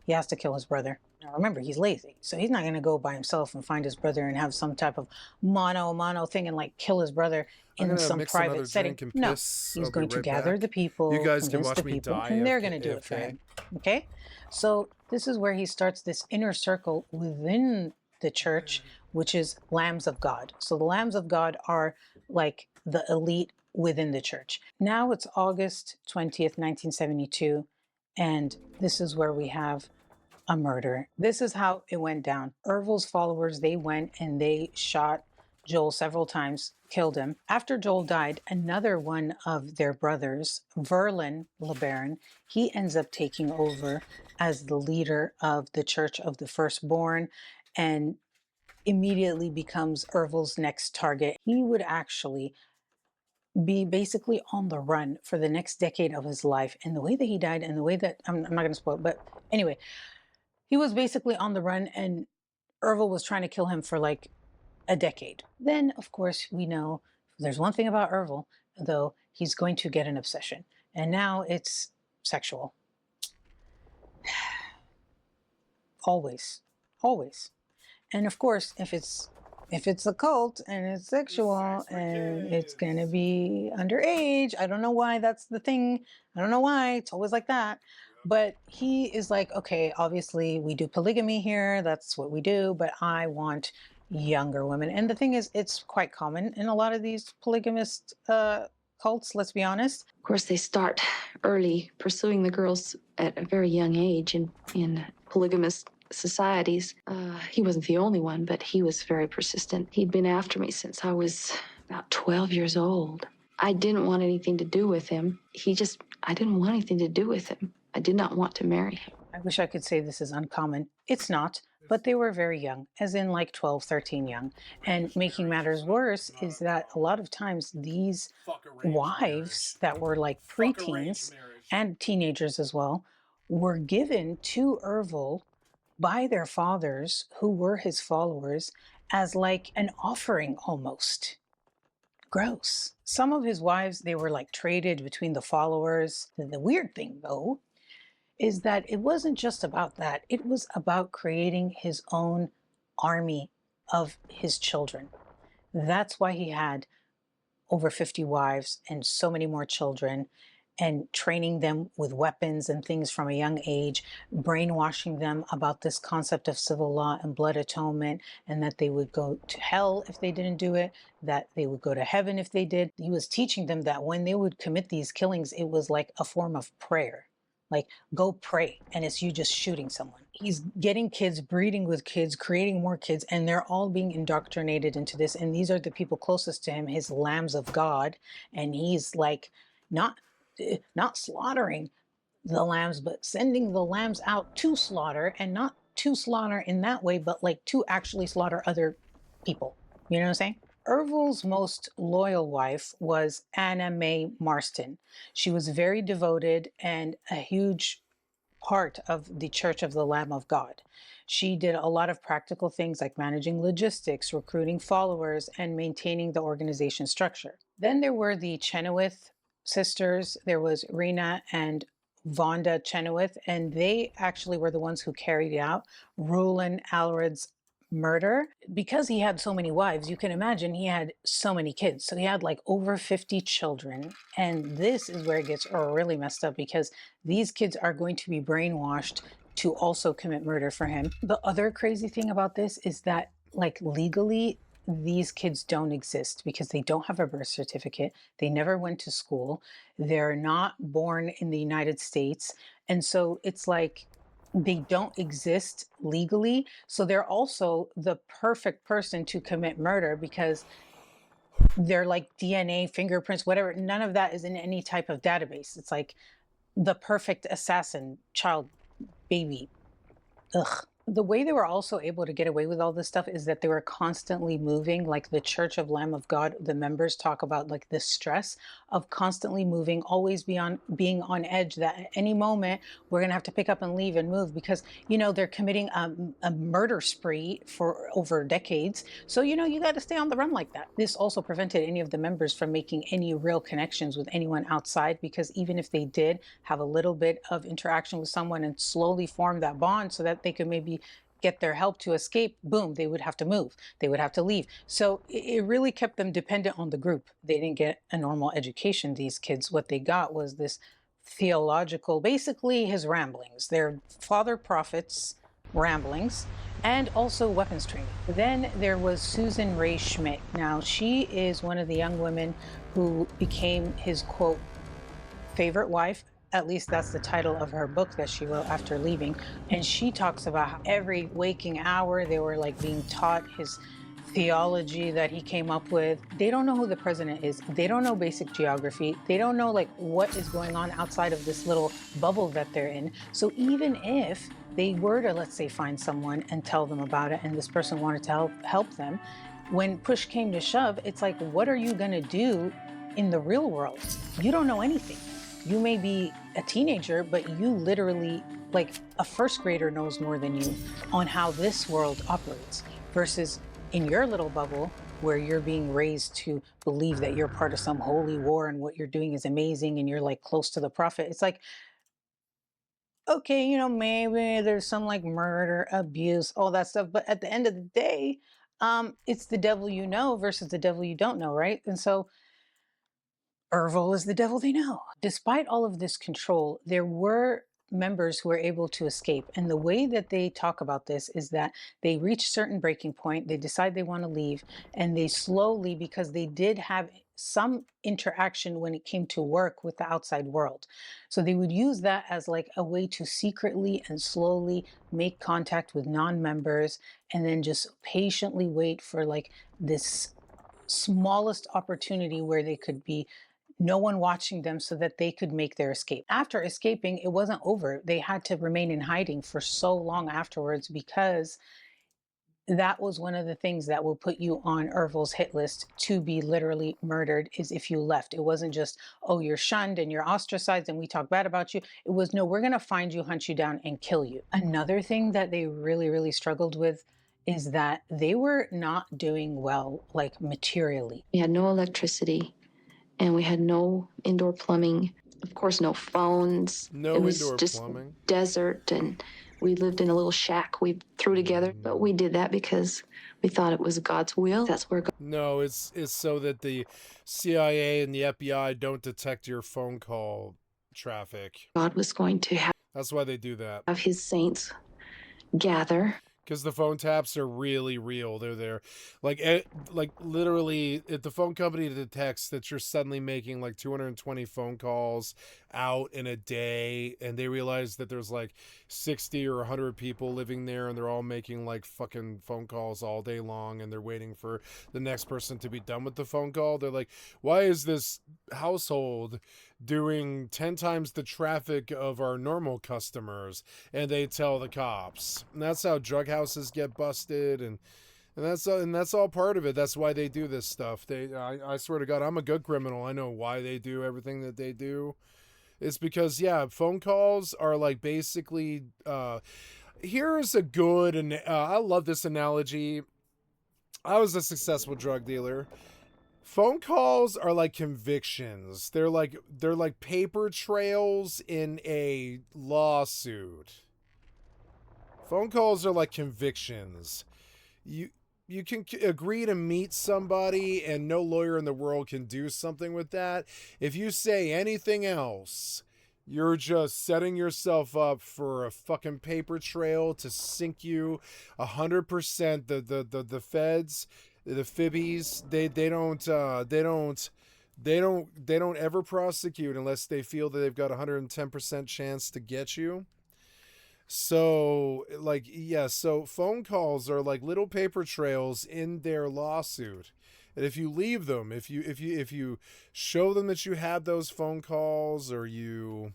he has to kill his brother. Now remember, he's lazy. So he's not going to go by himself and find his brother and have some type of mono thing and like kill his brother in some private setting. No, he's going to gather the people. You guys can watch me die. And they're going to do it for him. Okay? So this is where he starts this inner circle within the church, which is Lambs of God. So the Lambs of God are like the elite within the church. Now it's August 20th, 1972, and this is where we have a murder. This is how it went down. Ervil's followers, they went and they shot Joel several times, killed him. After Joel died, another one of their brothers, Verlin LeBaron, he ends up taking over as the leader of the Church of the Firstborn and immediately becomes Ervil's next target. He would actually be basically on the run for the next decade of his life. And the way that he died and the way that, I'm not going to spoil, but anyway, he was basically on the run and Ervil was trying to kill him for like a decade. Then, of course, we know there's one thing about Ervil, though, he's going to get an obsession. And now it's sexual. Always. Always. And of course, if it's a cult and it's sexual and it's gonna be underage, I don't know why that's the thing. I don't know why it's always like that. But he is like, okay, obviously we do polygamy here. That's what we do. But I want younger women. And the thing is, it's quite common in a lot of these polygamist cults, let's be honest. Of course, they start early, pursuing the girls at a very young age in polygamous societies. He wasn't the only one, but he was very persistent. He'd been after me since I was about 12 years old. I didn't want anything to do with him. I didn't want anything to do with him. I did not want to marry him. I wish I could say this is uncommon. It's not, but they were very young, as in like 12, 13 young. And making matters worse is that a lot of times these wives that were like preteens and teenagers as well were given to Ervil by their fathers, who were his followers, as like an offering almost. Gross. Some of his wives, they were like traded between the followers. The weird thing, though, is that it wasn't just about that. It was about creating his own army of his children. That's why he had over 50 wives and so many more children, and training them with weapons and things from a young age, brainwashing them about this concept of civil law and blood atonement, and that they would go to hell if they didn't do it, that they would go to heaven if they did. He was teaching them that when they would commit these killings, it was like a form of prayer. Like, go pray, and it's you just shooting someone. He's getting kids, breeding with kids, creating more kids, and they're all being indoctrinated into this. And these are the people closest to him, his lambs of God. And he's like, not slaughtering the lambs, but sending the lambs out to slaughter, and not to slaughter in that way, but like to actually slaughter other people. You know what I'm saying? Ervil's most loyal wife was Anna Mae Marston. She was very devoted and a huge part of the Church of the Lamb of God. She did a lot of practical things like managing logistics, recruiting followers, and maintaining the organization structure. Then there were the Chenoweth sisters. There was Rena and Vonda Chenoweth, and they actually were the ones who carried out Rulon Alred's murder. Because he had so many wives, you can imagine he had so many kids. So he had like over 50 children. And this is where it gets really messed up, because these kids are going to be brainwashed to also commit murder for him. The other crazy thing about this is that, like, legally, these kids don't exist because they don't have a birth certificate. They never went to school. They're not born in the United States. And so it's like, they don't exist legally. So they're also the perfect person to commit murder, because they're like DNA, fingerprints, whatever. None of that is in any type of database. It's like the perfect assassin, child, baby. Ugh. The way they were also able to get away with all this stuff is that they were constantly moving. Like the Church of Lamb of God, the members talk about like the stress of constantly moving, always being on edge, that at any moment we're going to have to pick up and leave and move, because, you know, they're committing a murder spree for over decades. So, you know, you got to stay on the run like that. This also prevented any of the members from making any real connections with anyone outside, because even if they did have a little bit of interaction with someone and slowly form that bond so that they could maybe get their help to escape, boom, they would have to move. They would have to leave. So it really kept them dependent on the group. They didn't get a normal education, these kids. What they got was this theological, basically his ramblings, their father prophet's ramblings, and also weapons training. Then there was Susan Ray Schmidt. Now, she is one of the young women who became his, quote, favorite wife. At least that's the title of her book that she wrote after leaving. And she talks about how every waking hour they were like being taught his theology that he came up with. They don't know who the president is. They don't know basic geography. They don't know like what is going on outside of this little bubble that they're in. So even if they were to, let's say, find someone and tell them about it, and this person wanted to help them, when push came to shove, it's like, what are you going to do in the real world? You don't know anything. You may be a teenager, but you literally, like a first grader knows more than you on how this world operates, versus in your little bubble where you're being raised to believe that you're part of some holy war and what you're doing is amazing and you're like close to the prophet. It's like, okay, you know, maybe there's some like murder, abuse, all that stuff, but at the end of the day, it's the devil you know versus the devil you don't know, right? And so Ervil is the devil they know. Despite all of this control, there were members who were able to escape. And the way that they talk about this is that they reach certain breaking point, they decide they want to leave, and they slowly, because they did have some interaction when it came to work with the outside world. So they would use that as like a way to secretly and slowly make contact with non-members and then just patiently wait for like this smallest opportunity where they could be no one watching them so that they could make their escape. After escaping, it wasn't over. They had to remain in hiding for so long afterwards because that was one of the things that will put you on Ervil's hit list to be literally murdered is if you left. It wasn't just, oh, you're shunned and you're ostracized and we talk bad about you. It was, no, we're going to find you, hunt you down, and kill you. Another thing that they really, really struggled with is that they were not doing well, like materially. We had no electricity and we had no indoor plumbing. Of course, no phones. No it was indoor just plumbing. Desert, and we lived in a little shack we threw together. But we did that because we thought it was God's will. That's where God. No, it's so that the CIA and the FBI don't detect your phone call traffic. God was going to have. That's why they do that. Have His saints gather. Because the phone taps are really real. They're there. Like literally, if the phone company detects that you're suddenly making like 220 phone calls out in a day, and they realize that there's like 60 or 100 people living there, and they're all making like fucking phone calls all day long, and they're waiting for the next person to be done with the phone call, they're like, why is this household doing 10 times the traffic of our normal customers? And they tell the cops. And that's how drug houses get busted, and that's all part of it. That's why they do this stuff. I swear to God, I'm a good criminal. I know why they do everything that they do. It's because, yeah, phone calls are like basically, here's a good, and I love this analogy. I was a successful drug dealer. Phone calls are like convictions. They're like paper trails in a lawsuit. Phone calls are like convictions. You can agree to meet somebody and no lawyer in the world can do something with that. If you say anything else, you're just setting yourself up for a fucking paper trail to sink you 100%. The feds, the fibbies, they don't ever prosecute unless they feel that they've got 110% chance to get you. So like, yeah, so phone calls are like little paper trails in their lawsuit. And if you leave them, if you show them that you had those phone calls, or you,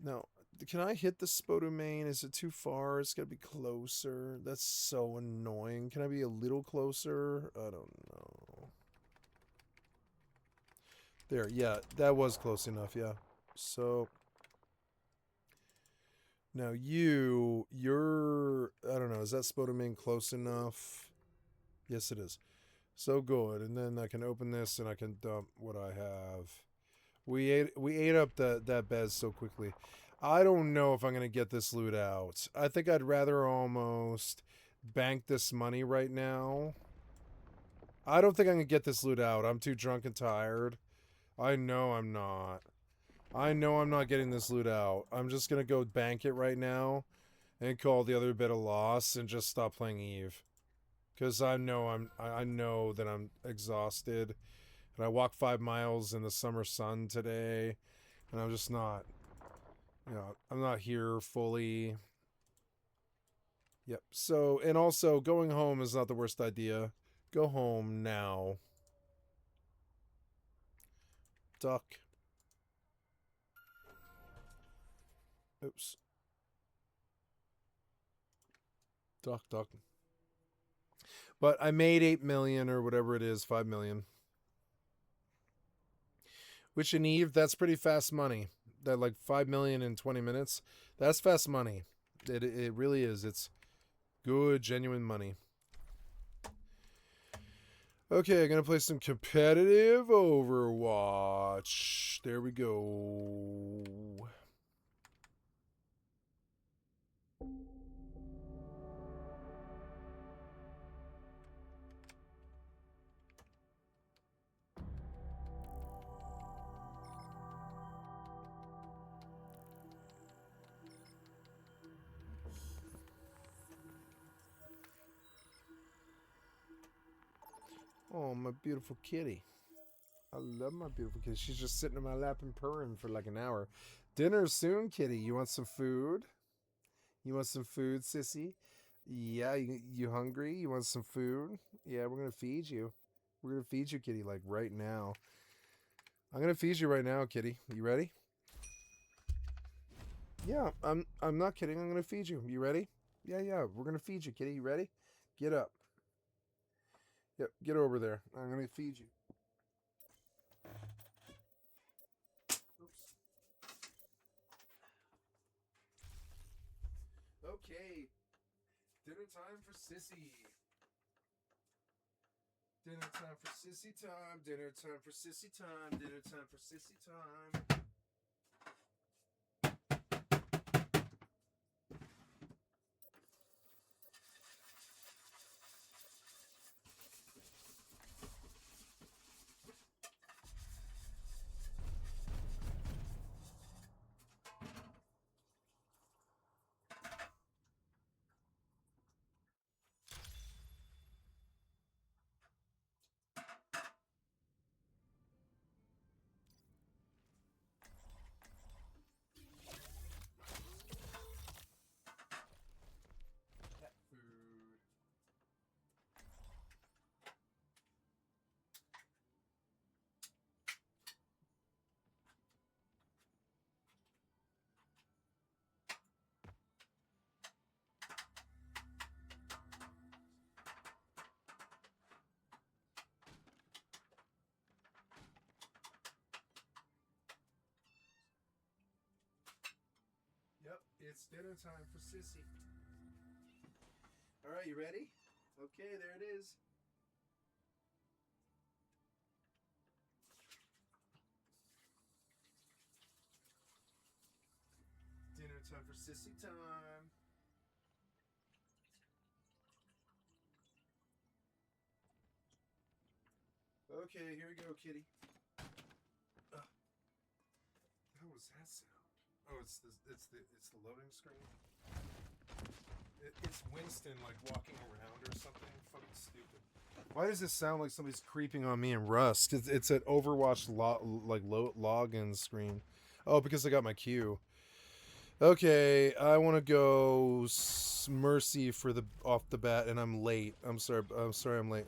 no, can I hit the Spodomain? Is it too far? It's got to be closer. That's so annoying. Can I be a little closer? I don't know. There, yeah, that was close enough, yeah. So now you're, I don't know, is that Spodomain close enough? Yes, it is. So good. And then I can open this and I can dump what I have. We ate up that bed so quickly. I don't know if I'm going to get this loot out. I think I'd rather almost bank this money right now. I don't think I can get this loot out. I'm too drunk and tired. I know I'm not. I know I'm not getting this loot out. I'm just going to go bank it right now and call the other bit a loss and just stop playing Eve. Because I know that I'm exhausted. And I walked 5 miles in the summer sun today. And I'm just not, I'm not here fully. Yep. So, and also going home is not the worst idea. Go home now. Duck. Oops. Duck, duck. But I made 8 million or whatever it is, 5 million. Which in Eve, that's pretty fast money. That like 5 million in 20 minutes. That's fast money. It really is. It's good, genuine money. Okay, I'm going to play some competitive Overwatch. There we go. Oh, my beautiful kitty. I love my beautiful kitty. She's just sitting in my lap and purring for like an hour. Dinner soon, kitty. You want some food? You want some food, sissy? Yeah, you hungry? You want some food? Yeah, we're going to feed you. We're going to feed you, kitty, like right now. I'm going to feed you right now, kitty. You ready? Yeah, I'm not kidding. I'm going to feed you. You ready? Yeah. We're going to feed you, kitty. You ready? Get up. Yep, get over there. I'm going to feed you. Oops. Okay. Dinner time for Sissy. Dinner time for Sissy time. Dinner time for Sissy time. Dinner time for Sissy time. Cat food. Yep, it's dinner time for Sissy. All right, you ready? Okay, there it is. Dinner time for Sissy time. Okay, here we go, kitty. How was that sound? Oh, it's the loading screen. It's Winston like walking around or something. Fucking stupid. Why does this sound like somebody's creeping on me in Rust? It's an Overwatch login screen. Oh, because I got my queue. Okay, I want to go Mercy for the off the bat, and I'm late. I'm sorry. I'm late.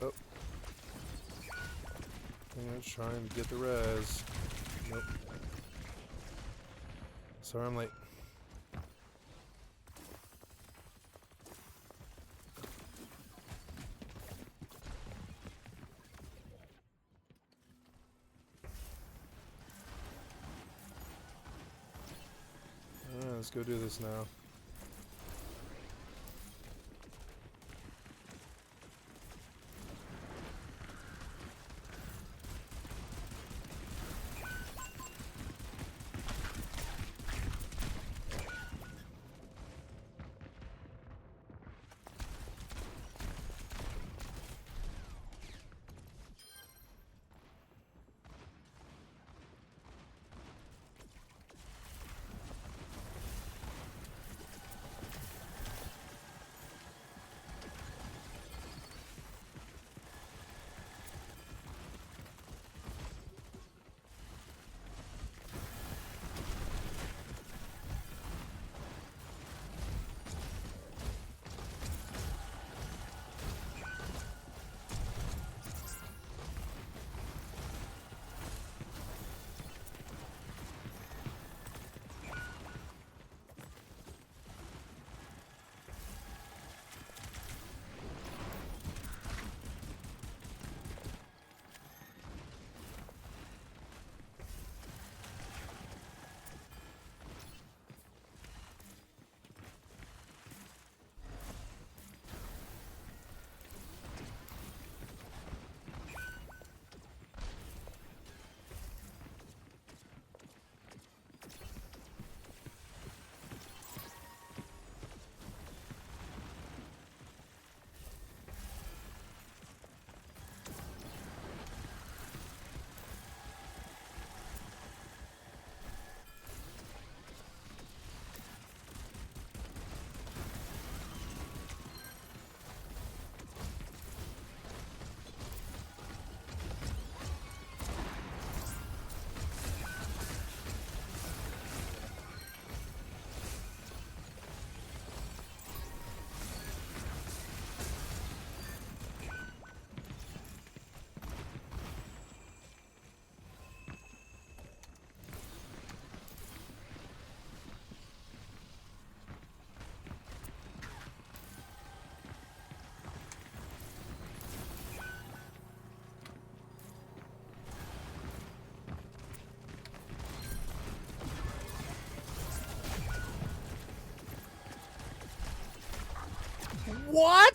Oh. I'm trying to get the res. Nope. Sorry, I'm late. Let's go do this now.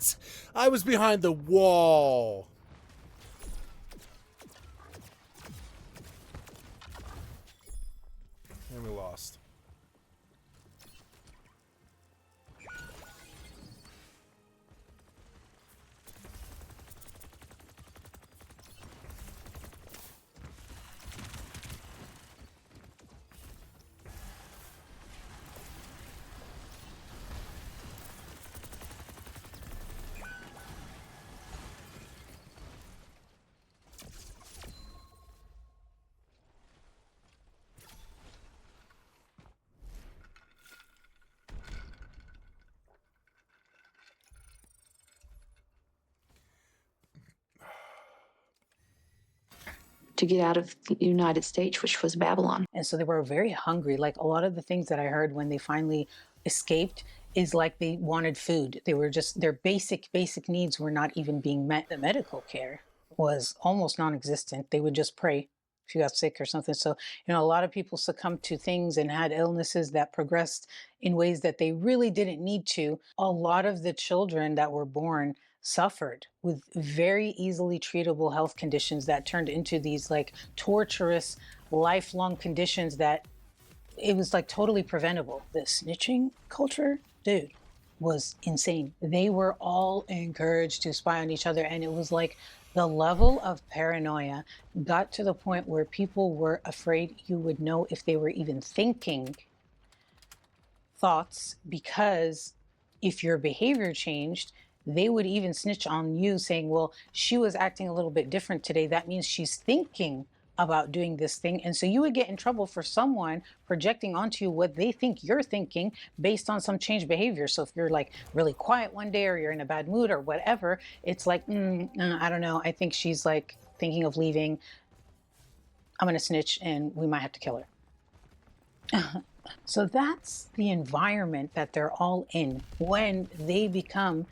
What? I was behind the wall. And we lost. To get out of the United States, which was Babylon. And so they were very hungry. Like a lot of the things that I heard when they finally escaped is like they wanted food. They were just, their basic needs were not even being met. The medical care was almost non-existent. They would just pray if you got sick or something. So, you know, a lot of people succumbed to things and had illnesses that progressed in ways that they really didn't need to. A lot of the children that were born suffered with very easily treatable health conditions that turned into these like torturous lifelong conditions that it was like totally preventable. The snitching culture, dude, was insane. They were all encouraged to spy on each other, and it was like the level of paranoia got to the point where people were afraid you would know if they were even thinking thoughts, because if your behavior changed, they would even snitch on you saying, well, she was acting a little bit different today. That means she's thinking about doing this thing. And so you would get in trouble for someone projecting onto you what they think you're thinking based on some changed behavior. So if you're like really quiet one day or you're in a bad mood or whatever, it's like, I don't know. I think she's like thinking of leaving. I'm going to snitch and we might have to kill her. So that's the environment that they're all in when they become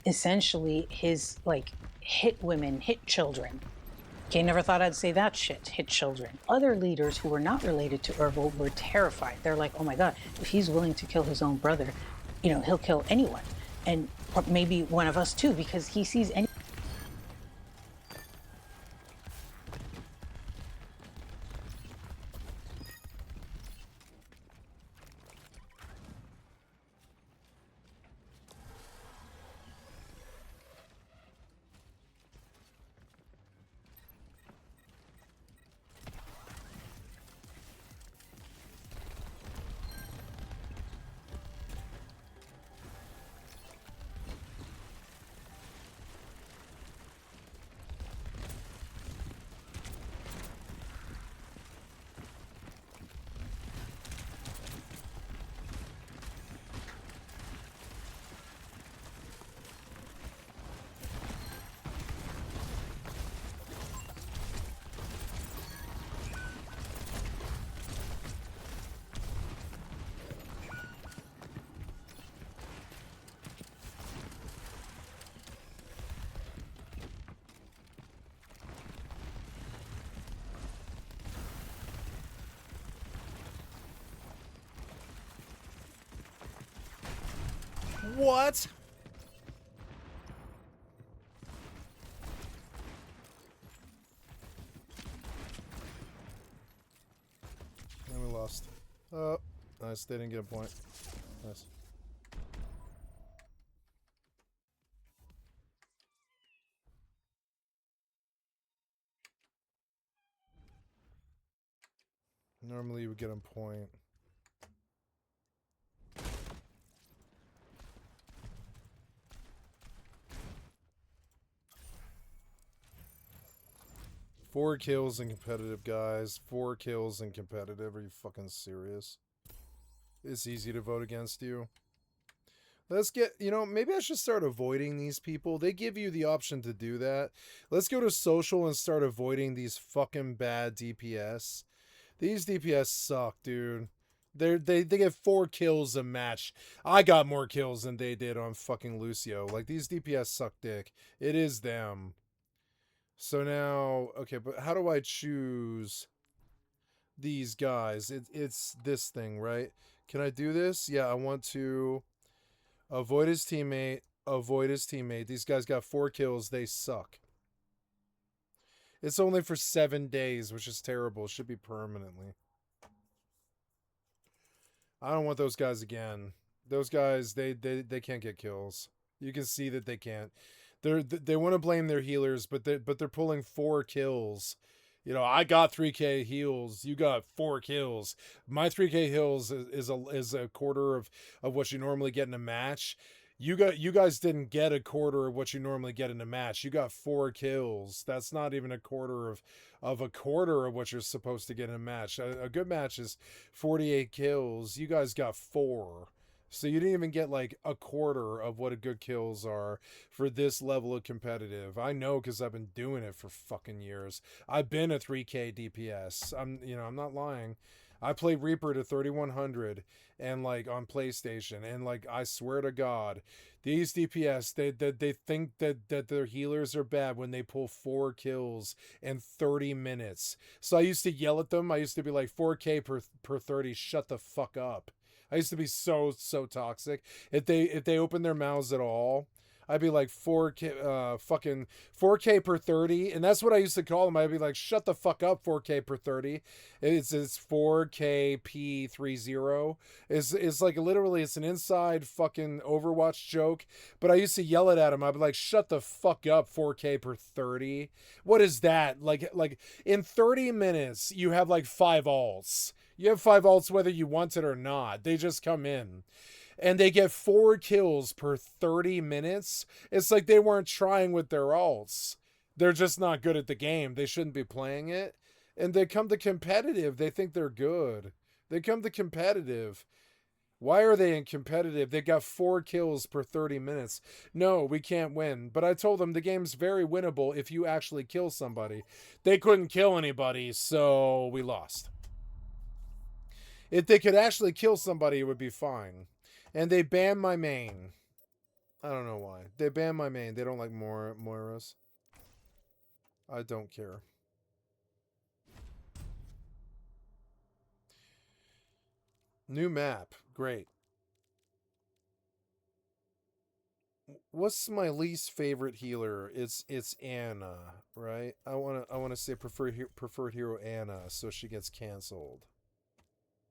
essentially his like hit women, hit children. Okay, never thought I'd say that shit, hit children. Other leaders who were not related to Erbil were terrified. They're like, oh my God, if he's willing to kill his own brother, you know, he'll kill anyone. And maybe one of us too, because he sees any. What? And we lost. Oh, nice. They didn't get a point. Nice. Normally you would get a point. Four kills in competitive, guys. 4 kills in competitive. Are you fucking serious? It's easy to vote against you. Let's get, you know, maybe I should start avoiding these people. They give you the option to do that. Let's go to social and start avoiding these fucking bad DPS. These DPS suck, dude. They get 4 kills a match. I got more kills than they did on fucking Lucio. Like, these DPS suck dick. It is them. So now, okay, but how do I choose these guys? It's this thing, right? Can I do this? Yeah, I want to avoid his teammate, avoid his teammate. These guys got 4 kills. They suck. It's only for 7 days, which is terrible. It should be permanently. I don't want those guys again. Those guys, they can't get kills. You can see that they can't. They want to blame their healers, but they're pulling 4 kills. You know, I got 3K heals. You got 4 kills. My 3K heals is a quarter of what you normally get in a match. You guys didn't get a quarter of what you normally get in a match. You got 4 kills. That's not even a quarter of a quarter of what you're supposed to get in a match. A good match is 48 kills. You guys got 4. So you didn't even get like a quarter of what a good kills are for this level of competitive. I know because I've been doing it for fucking years. I've been a 3K DPS. I'm not lying. I played Reaper to 3100 and like on PlayStation, and like I swear to God, these DPS they think that their healers are bad when they pull 4 kills in 30 minutes. So I used to yell at them. I used to be like 4K per 30. Shut the fuck up. I used to be so toxic. If they open their mouths at all, I'd be like 4K fucking 4K per 30, and that's what I used to call them. I'd be like, shut the fuck up, 4K per 30. It's 4K P30. It's like literally it's an inside fucking Overwatch joke. But I used to yell it at him. I'd be like, shut the fuck up, 4K per 30. What is that? Like in 30 minutes you have like 5 alts. You have 5 alts whether you want it or not. They just come in. And they get 4 kills per 30 minutes. It's like they weren't trying with their alts. They're just not good at the game. They shouldn't be playing it. And they come to competitive. They think they're good. They come to competitive. Why are they in competitive? They got 4 kills per 30 minutes. No, we can't win. But I told them the game's very winnable if you actually kill somebody. They couldn't kill anybody, so we lost. If they could actually kill somebody, it would be fine. And they banned my main. I don't know why. They banned my main. They don't like Moiras. I don't care. New map. Great. What's my least favorite healer? It's Anna, right? I wanna say preferred hero Anna, so she gets canceled.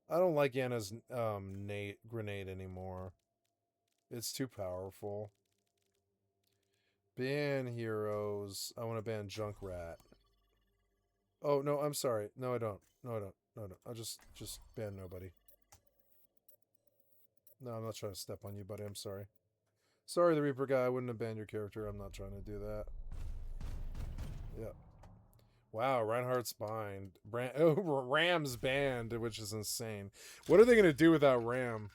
I don't like Anna's grenade anymore. It's too powerful. Ban heroes. I want to ban Junkrat. Oh, no, I'm sorry. No, I don't. No, I don't. No, no. I'll just ban nobody. No, I'm not trying to step on you, buddy. I'm sorry. Sorry, the Reaper guy. I wouldn't have banned your character. I'm not trying to do that. Yeah. Wow, Reinhardt's banned. Ram's banned, which is insane. What are they going to do without Ram?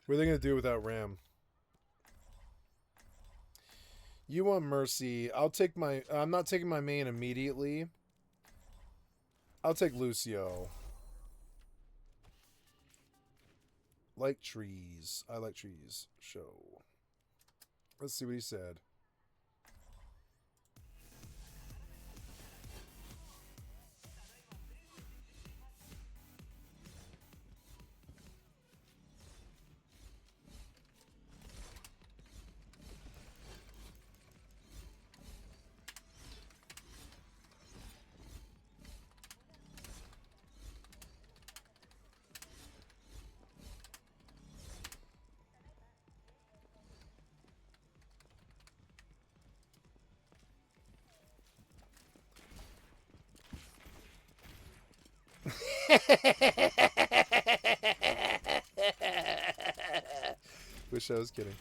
What are they going to do without Ram? You want Mercy. I'm not taking my main immediately. I'll take Lucio. Like trees. I like trees. Show. Let's see what he said. Wish I was kidding.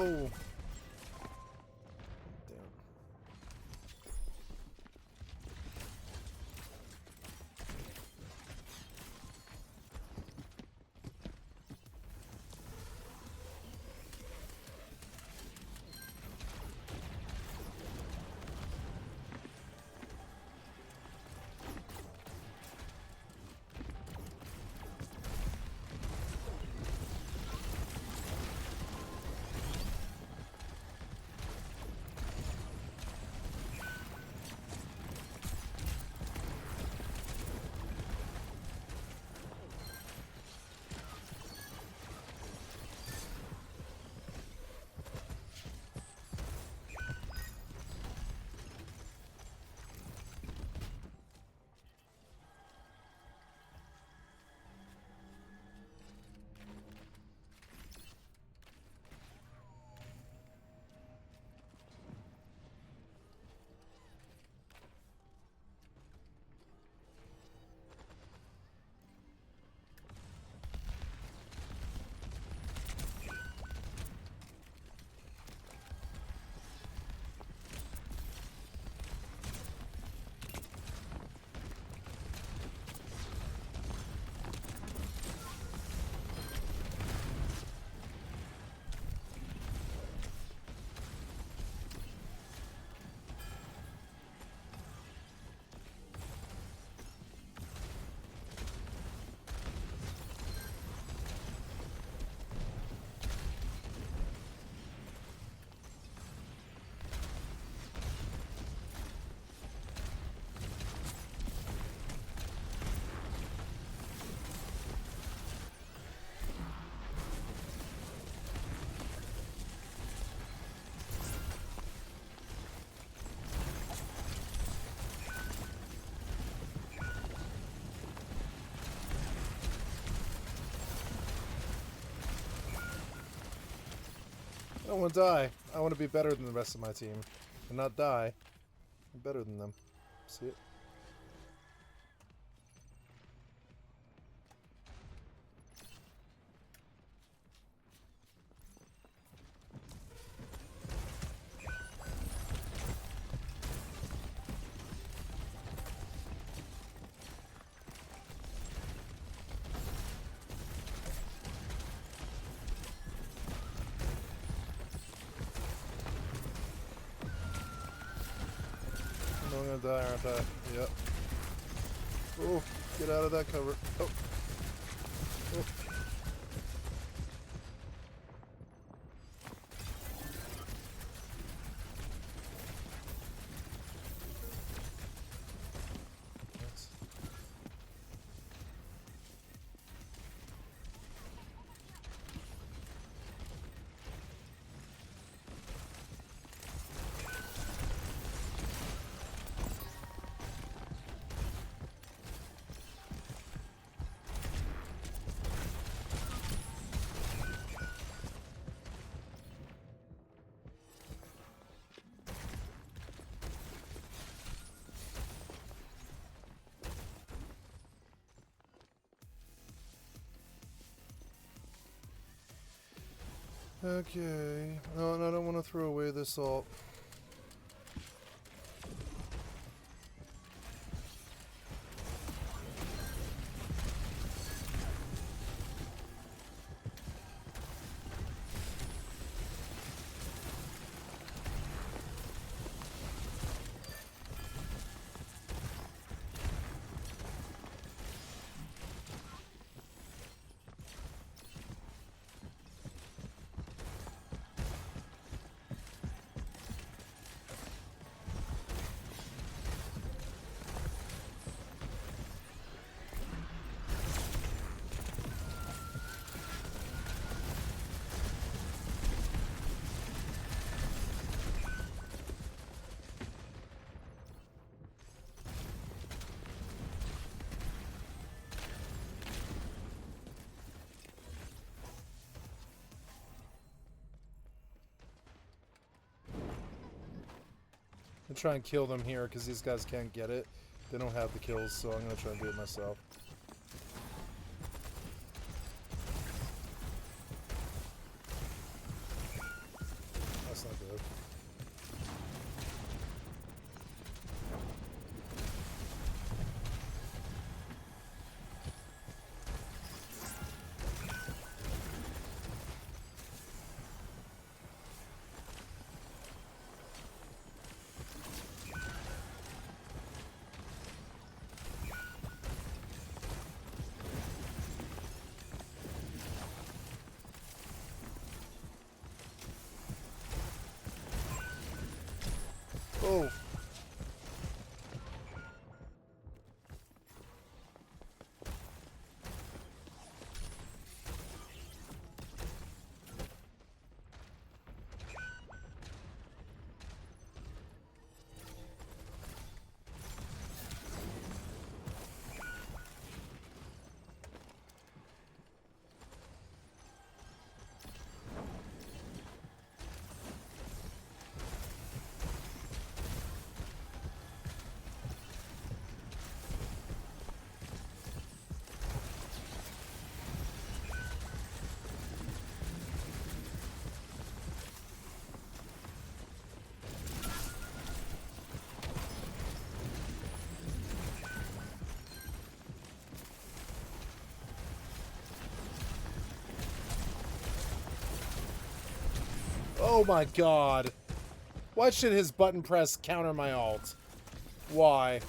Oh. I don't want to die. I want to be better than the rest of my team. And not die. I'm better than them. See it? I'm gonna die, aren't I? Yep. Oh, get out of that cover. Oh. Oh. Okay. Oh, and I don't want to throw away this salt. I'm try and kill them here because these guys can't get it. They don't have the kills, so I'm gonna try and do it myself. Oh my god. Why should his button press counter my ult? Why?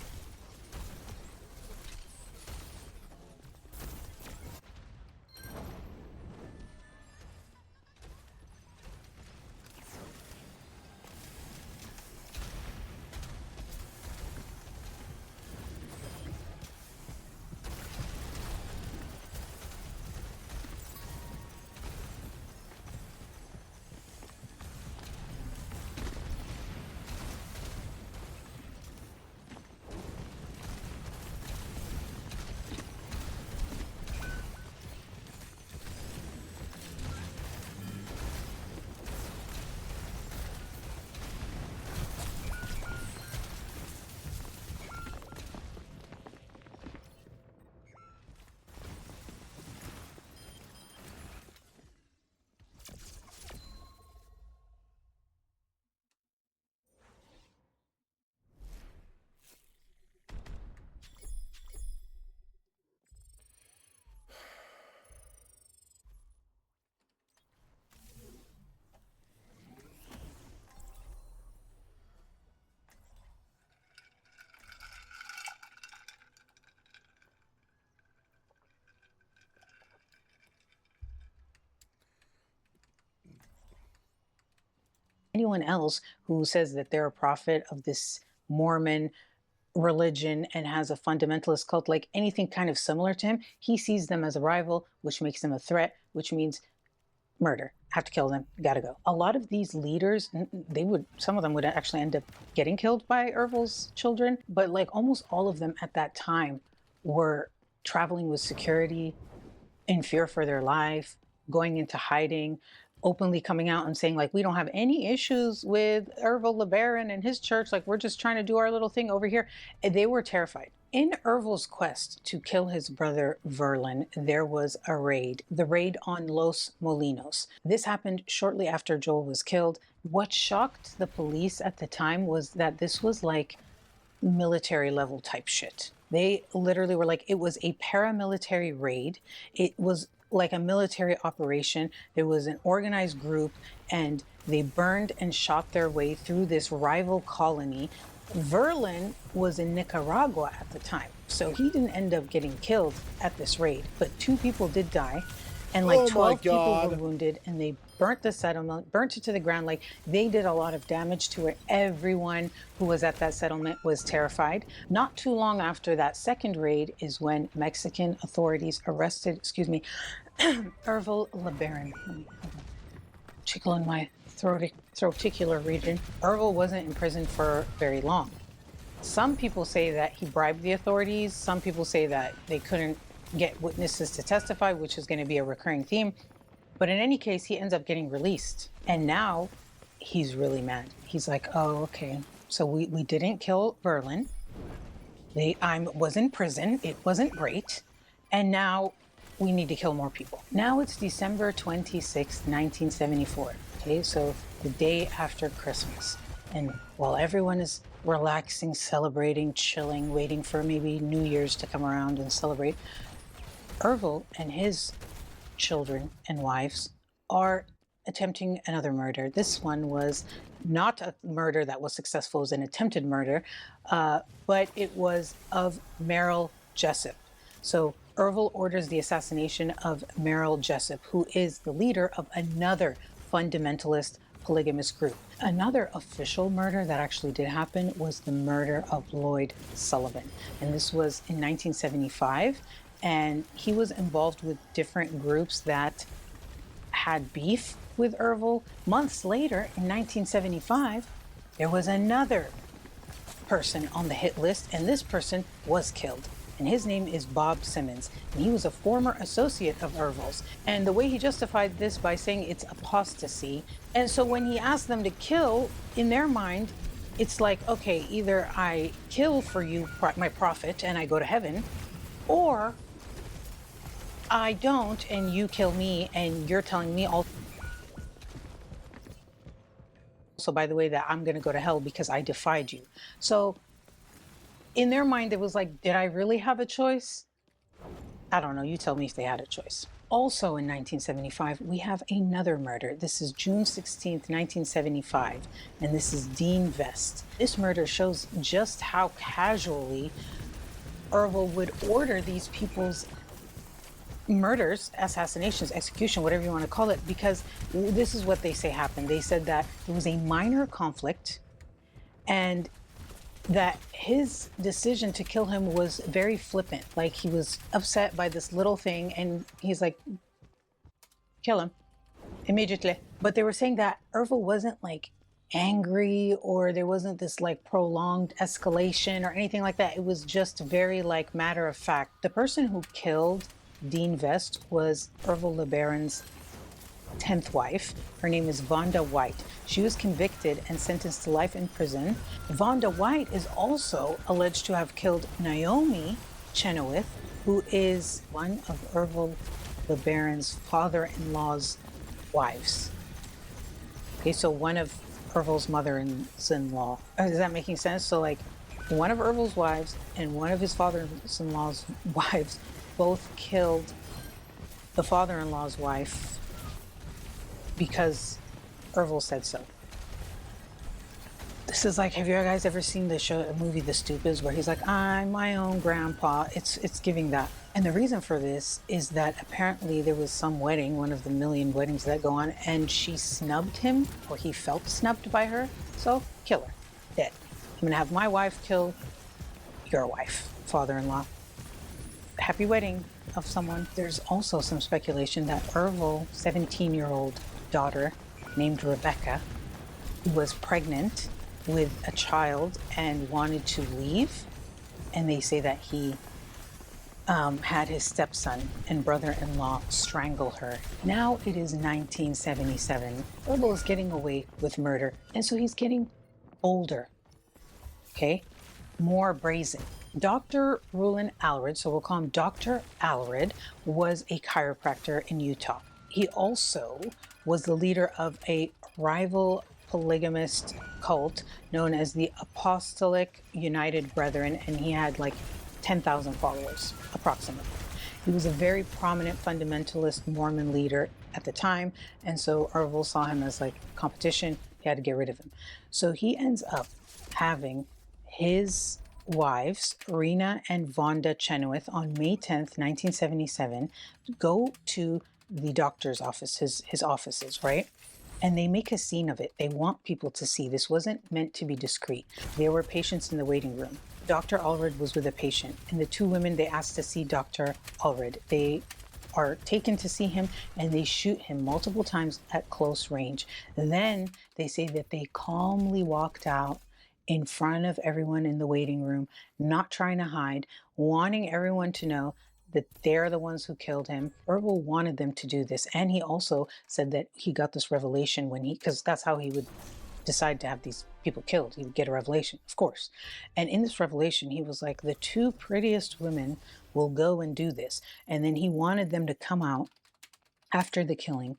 Anyone else who says that they're a prophet of this Mormon religion and has a fundamentalist cult, like anything kind of similar to him, he sees them as a rival, which makes them a threat, which means murder. Have to kill them. Gotta go. A lot of these leaders, some of them would actually end up getting killed by Ervil's children, but like almost all of them at that time were traveling with security, in fear for their life, going into hiding, openly coming out and saying, like, we don't have any issues with Ervil LeBaron and his church. Like, we're just trying to do our little thing over here. And they were terrified. In Ervil's quest to kill his brother Verlin, there was a raid, the raid on Los Molinos. This happened shortly after Joel was killed. What shocked the police at the time was that this was like military level type shit. They literally were like, it was a paramilitary raid. It was like a military operation. There was an organized group and they burned and shot their way through this rival colony. Verlin was in Nicaragua at the time, so he didn't end up getting killed at this raid, but 2 people did die and like 12 people were wounded, and they burnt the settlement, burnt it to the ground. Like, they did a lot of damage to it. Everyone who was at that settlement was terrified. Not too long after that second raid is when Mexican authorities arrested, Ervil LeBaron. Tickle in my throaticular region. Ervil wasn't in prison for very long. Some people say that he bribed the authorities. Some people say that they couldn't get witnesses to testify, which is going to be a recurring theme. But in any case, he ends up getting released. And now he's really mad. He's like, oh, okay. So we didn't kill Verlin. I was in prison. It wasn't great. And now we need to kill more people. Now it's December 26, 1974. Okay, so the day after Christmas. And while everyone is relaxing, celebrating, chilling, waiting for maybe New Year's to come around and celebrate, Ervil and his children and wives are attempting another murder. This one was not a murder that was successful. It was an attempted murder, but it was of Merrill Jessup. So Ervil orders the assassination of Merrill Jessup, who is the leader of another fundamentalist polygamous group. Another official murder that actually did happen was the murder of Lloyd Sullivan. And this was in 1975. And he was involved with different groups that had beef with Ervil. Months later, in 1975, there was another person on the hit list, and this person was killed. And his name is Bob Simmons, and he was a former associate of Ervil's. And the way he justified this by saying it's apostasy. And so when he asked them to kill, in their mind, it's like, okay, either I kill for you, my prophet, and I go to heaven, or I don't, and you kill me, and you're telling me also, by the way, that I'm going to go to hell because I defied you. So in their mind, it was like, did I really have a choice? I don't know. You tell me if they had a choice. Also in 1975, we have another murder. This is June 16th, 1975, and this is Dean Vest. This murder shows just how casually Ervil would order these people's murders, assassinations, execution, whatever you want to call it, because this is what they say happened. They said that it was a minor conflict and that his decision to kill him was very flippant. Like he was upset by this little thing and he's like, kill him immediately. But they were saying that Ervil wasn't like angry or there wasn't this like prolonged escalation or anything like that. It was just very like matter of fact. The person who killed Dean Vest was Ervil LeBaron's 10th wife. Her name is Vonda White. She was convicted and sentenced to life in prison. Vonda White is also alleged to have killed Naomi Chenoweth, who is one of Ervil LeBaron's father-in-law's wives. Okay, so one of Ervil's mothers-in-law. Is that making sense? So like one of Ervil's wives and one of his father-in-law's wives both killed the father-in-law's wife because Ervil said so. This is like, have you guys ever seen the movie The Stupids, where he's like, I'm my own grandpa? It's giving that. And the reason for this is that apparently there was some wedding, one of the million weddings that go on, and she snubbed him, or he felt snubbed by her. So kill her, dead. I'm gonna have my wife kill your wife, father-in-law. Happy wedding of someone. There's also some speculation that Ervil's 17-year-old daughter named Rebecca was pregnant with a child and wanted to leave, and they say that he had his stepson and brother-in-law strangle her. Now it is 1977. Ervil is getting away with murder, and so he's getting older, okay? More brazen. Dr. Rulon Allred, so we'll call him Dr. Allred, was a chiropractor in Utah. He also was the leader of a rival polygamist cult known as the Apostolic United Brethren, and he had like 10,000 followers, approximately. He was a very prominent fundamentalist Mormon leader at the time, and so Ervil saw him as like competition. He had to get rid of him. So he ends up having his wives, Rena and Vonda Chenoweth, on May 10th, 1977, go to the doctor's office, his offices, right? And they make a scene of it. They want people to see. This wasn't meant to be discreet. There were patients in the waiting room. Dr. Allred was with a patient, and the two women they asked to see Dr. Allred, they are taken to see him, and they shoot him multiple times at close range. Then they say that they calmly walked out in front of everyone in the waiting room, not trying to hide, wanting everyone to know that they're the ones who killed him. Ervil wanted them to do this, and he also said that he got this revelation because that's how he would decide to have these people killed. He would get a revelation, of course. And in this revelation, he was like, the two prettiest women will go and do this. And then he wanted them to come out after the killing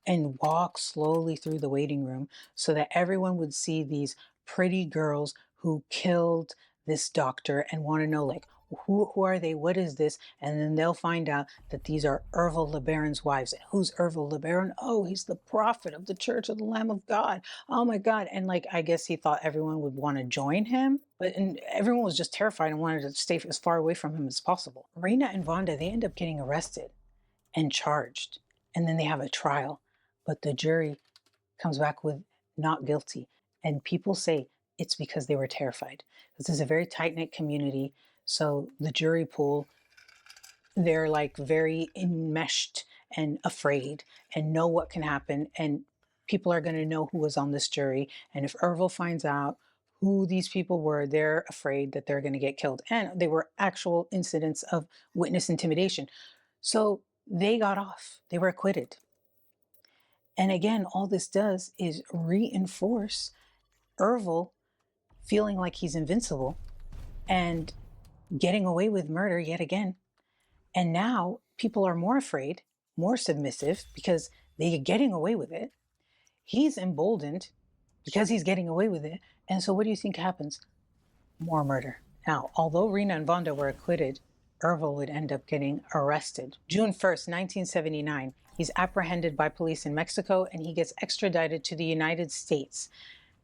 and walk slowly through the waiting room so that everyone would see these pretty girls who killed this doctor and want to know, like, who are they? What is this? And then they'll find out that these are Ervil LeBaron's wives. Who's Ervil LeBaron? Oh, he's the prophet of the Church of the Lamb of God. Oh my God. And like, I guess he thought everyone would want to join him, and everyone was just terrified and wanted to stay as far away from him as possible. Rena and Vonda, they end up getting arrested and charged. And then they have a trial, but the jury comes back with not guilty. And people say it's because they were terrified. This is a very tight-knit community. So the jury pool, they're like very enmeshed and afraid and know what can happen. And people are going to know who was on this jury. And if Ervil finds out who these people were, they're afraid that they're going to get killed. And they were actual incidents of witness intimidation. So they got off. They were acquitted. And again, all this does is reinforce Ervil feeling like he's invincible and getting away with murder yet again. And now people are more afraid, more submissive because they're getting away with it. He's emboldened because he's getting away with it. And so what do you think happens? More murder. Now, although Rena and Vonda were acquitted, Ervil would end up getting arrested. June 1st, 1979, he's apprehended by police in Mexico and he gets extradited to the United States.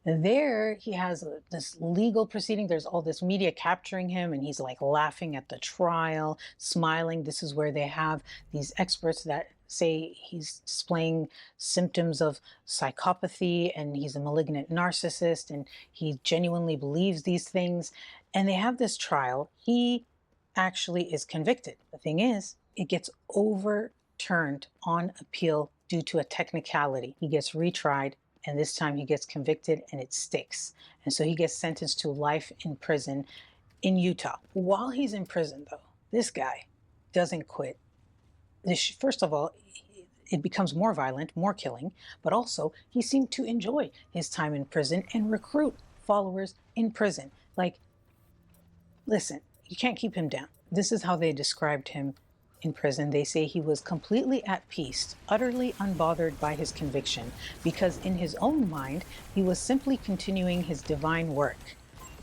There, he has this legal proceeding. There's all this media capturing him, and he's like laughing at the trial, smiling. This is where they have these experts that say he's displaying symptoms of psychopathy and he's a malignant narcissist and he genuinely believes these things. And they have this trial. He actually is convicted. The thing is, it gets overturned on appeal due to a technicality. He gets retried, and this time he gets convicted and it sticks. And so he gets sentenced to life in prison in Utah. While he's in prison, though, this guy doesn't quit. First of all, it becomes more violent, more killing, but also he seemed to enjoy his time in prison and recruit followers in prison. Like, listen, you can't keep him down. This is how they described him in prison. They say he was completely at peace, utterly unbothered by his conviction, because in his own mind, he was simply continuing his divine work.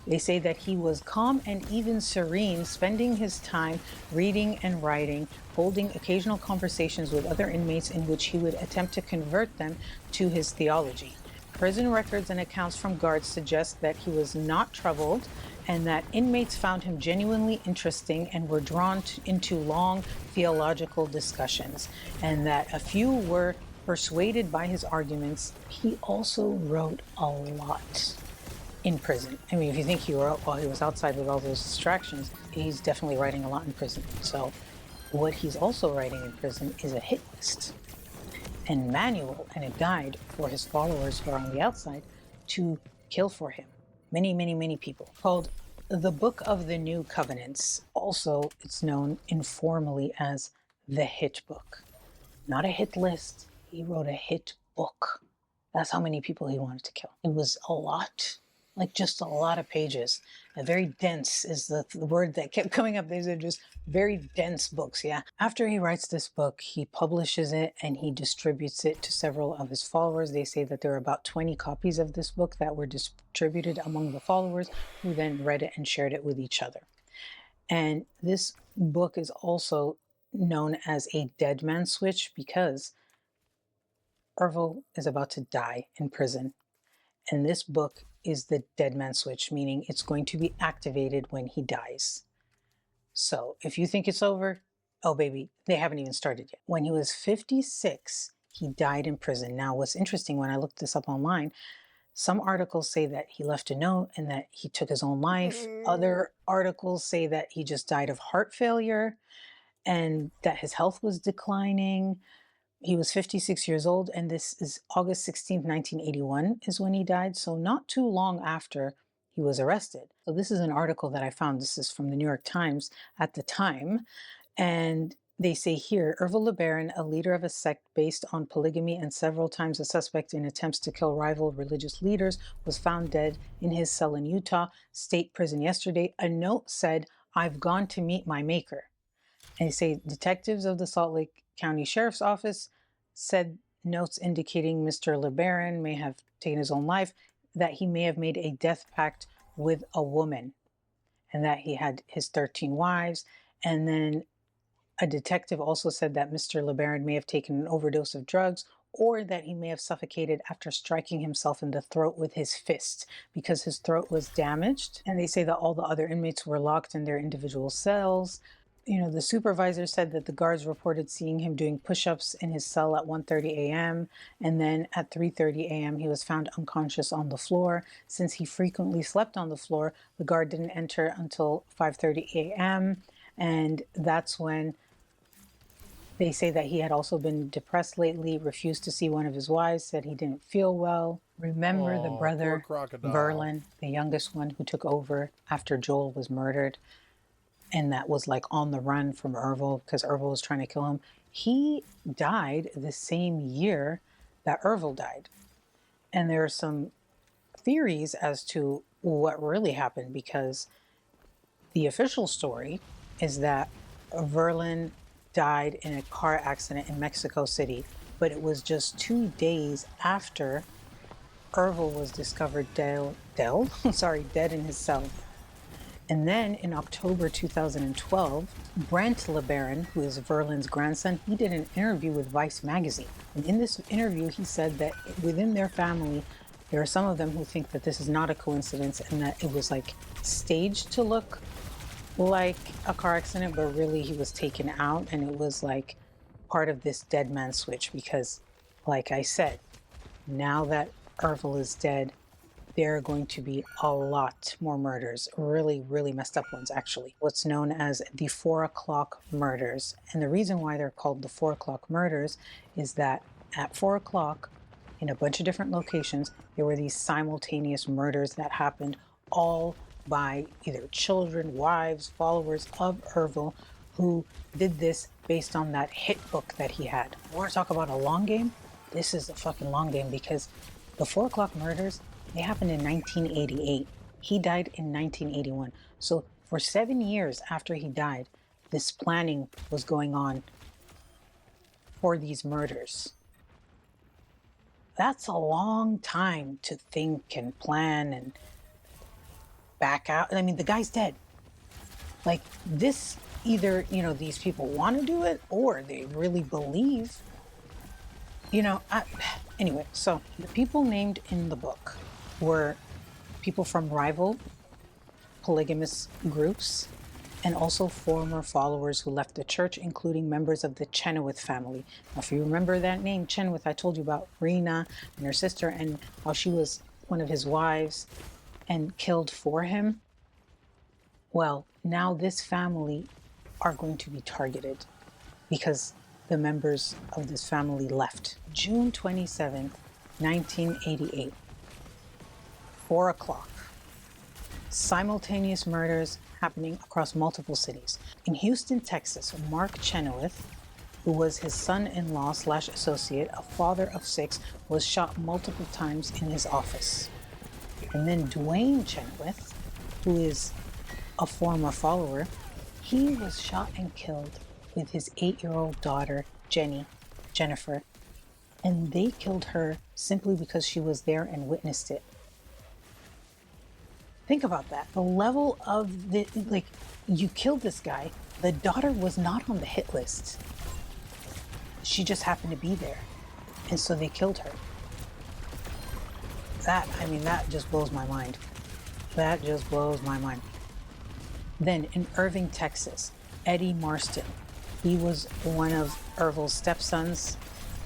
They say that he was calm and even serene, spending his time reading and writing, holding occasional conversations with other inmates in which he would attempt to convert them to his theology. Prison records and accounts from guards suggest that he was not troubled and that inmates found him genuinely interesting and were drawn into long theological discussions, and that a few were persuaded by his arguments. He also wrote a lot in prison. I mean, if you think he wrote while he was outside with all those distractions, he's definitely writing a lot in prison. So what he's also writing in prison is a hit list and manual and a guide for his followers who are on the outside to kill for him. Many, many, many people. Called the Book of the New Covenants. Also, it's known informally as the Hit Book. Not a hit list. He wrote a hit book. That's how many people he wanted to kill. It was a lot. Like just a lot of pages. Very dense is the word that kept coming up. These are just very dense books, yeah. After he writes this book, he publishes it and he distributes it to several of his followers. They say that there are about 20 copies of this book that were distributed among the followers, who then read it and shared it with each other. And this book is also known as a dead man switch because Ervil is about to die in prison. And this book is the dead man switch, meaning it's going to be activated when he dies. So if you think it's over, oh baby, they haven't even started yet. When he was 56, he died in prison. Now, what's interesting, when I looked this up online, some articles say that he left a note and that he took his own life. Other articles say that he just died of heart failure and that his health was declining. He was 56 years old, and this is August 16th, 1981 is when he died, so not too long after he was arrested. So this is an article that I found. This is from the New York Times at the time, and they say here, Ervil LeBaron, a leader of a sect based on polygamy and several times a suspect in attempts to kill rival religious leaders, was found dead in his cell in Utah State Prison yesterday. A note said, "I've gone to meet my maker." And they say detectives of the Salt Lake County Sheriff's Office said notes indicating Mr. LeBaron may have taken his own life, that he may have made a death pact with a woman, and that he had his 13 wives. And then a detective also said that Mr. LeBaron may have taken an overdose of drugs, or that he may have suffocated after striking himself in the throat with his fist because his throat was damaged. And they say that all the other inmates were locked in their individual cells. You know, the supervisor said that the guards reported seeing him doing push-ups in his cell at 1:30 a.m. and then at 3:30 a.m. he was found unconscious on the floor. Since he frequently slept on the floor, the guard didn't enter until 5:30 a.m. and that's when they say that he had also been depressed lately, refused to see one of his wives, said he didn't feel well. Remember the brother, Verlin, the youngest one, who took over after Joel was murdered? And that was like on the run from Ervil because Ervil was trying to kill him. He died the same year that Ervil died. And there are some theories as to what really happened, because the official story is that Verlin died in a car accident in Mexico City, but it was just 2 days after Ervil was discovered dead in his cell. And then in October 2012, Brent LeBaron, who is Verlin's grandson, he did an interview with Vice magazine. And in this interview, he said that within their family, there are some of them who think that this is not a coincidence and that it was like staged to look like a car accident, but really he was taken out and it was like part of this dead man switch because, like I said, now that Ervil is dead, there are going to be a lot more murders, really, really messed up ones, actually. What's known as the 4 o'clock murders. And the reason why they're called the 4 o'clock murders is that at 4 o'clock, in a bunch of different locations, there were these simultaneous murders that happened all by either children, wives, followers of Ervil, who did this based on that hit book that he had. I want to talk about a long game? This is a fucking long game because the 4 o'clock murders, they happened in 1988. He died in 1981. So for 7 years after he died, this planning was going on for these murders. That's a long time to think and plan and back out. I mean, the guy's dead. Like this, either, you know, these people want to do it or they really believe, you know, anyway, so the people named in the book were people from rival polygamous groups and also former followers who left the church, including members of the Chenoweth family. Now, if you remember that name, Chenoweth, I told you about Rena and her sister and how she was one of his wives and killed for him. Well, now this family are going to be targeted because the members of this family left. June 27th, 1988. 4 o'clock. Simultaneous murders happening across multiple cities. In Houston, Texas, Mark Chenoweth, who was his son-in-law / associate, a father of 6, was shot multiple times in his office. And then Dwayne Chenoweth, who is a former follower, he was shot and killed with his 8-year-old daughter, Jennifer, and they killed her simply because she was there and witnessed it. Think about that. The level of the, like, you killed this guy. The daughter was not on the hit list. She just happened to be there. And so they killed her. That just blows my mind. That just blows my mind. Then in Irving, Texas, Eddie Marston. He was one of Ervil's stepsons,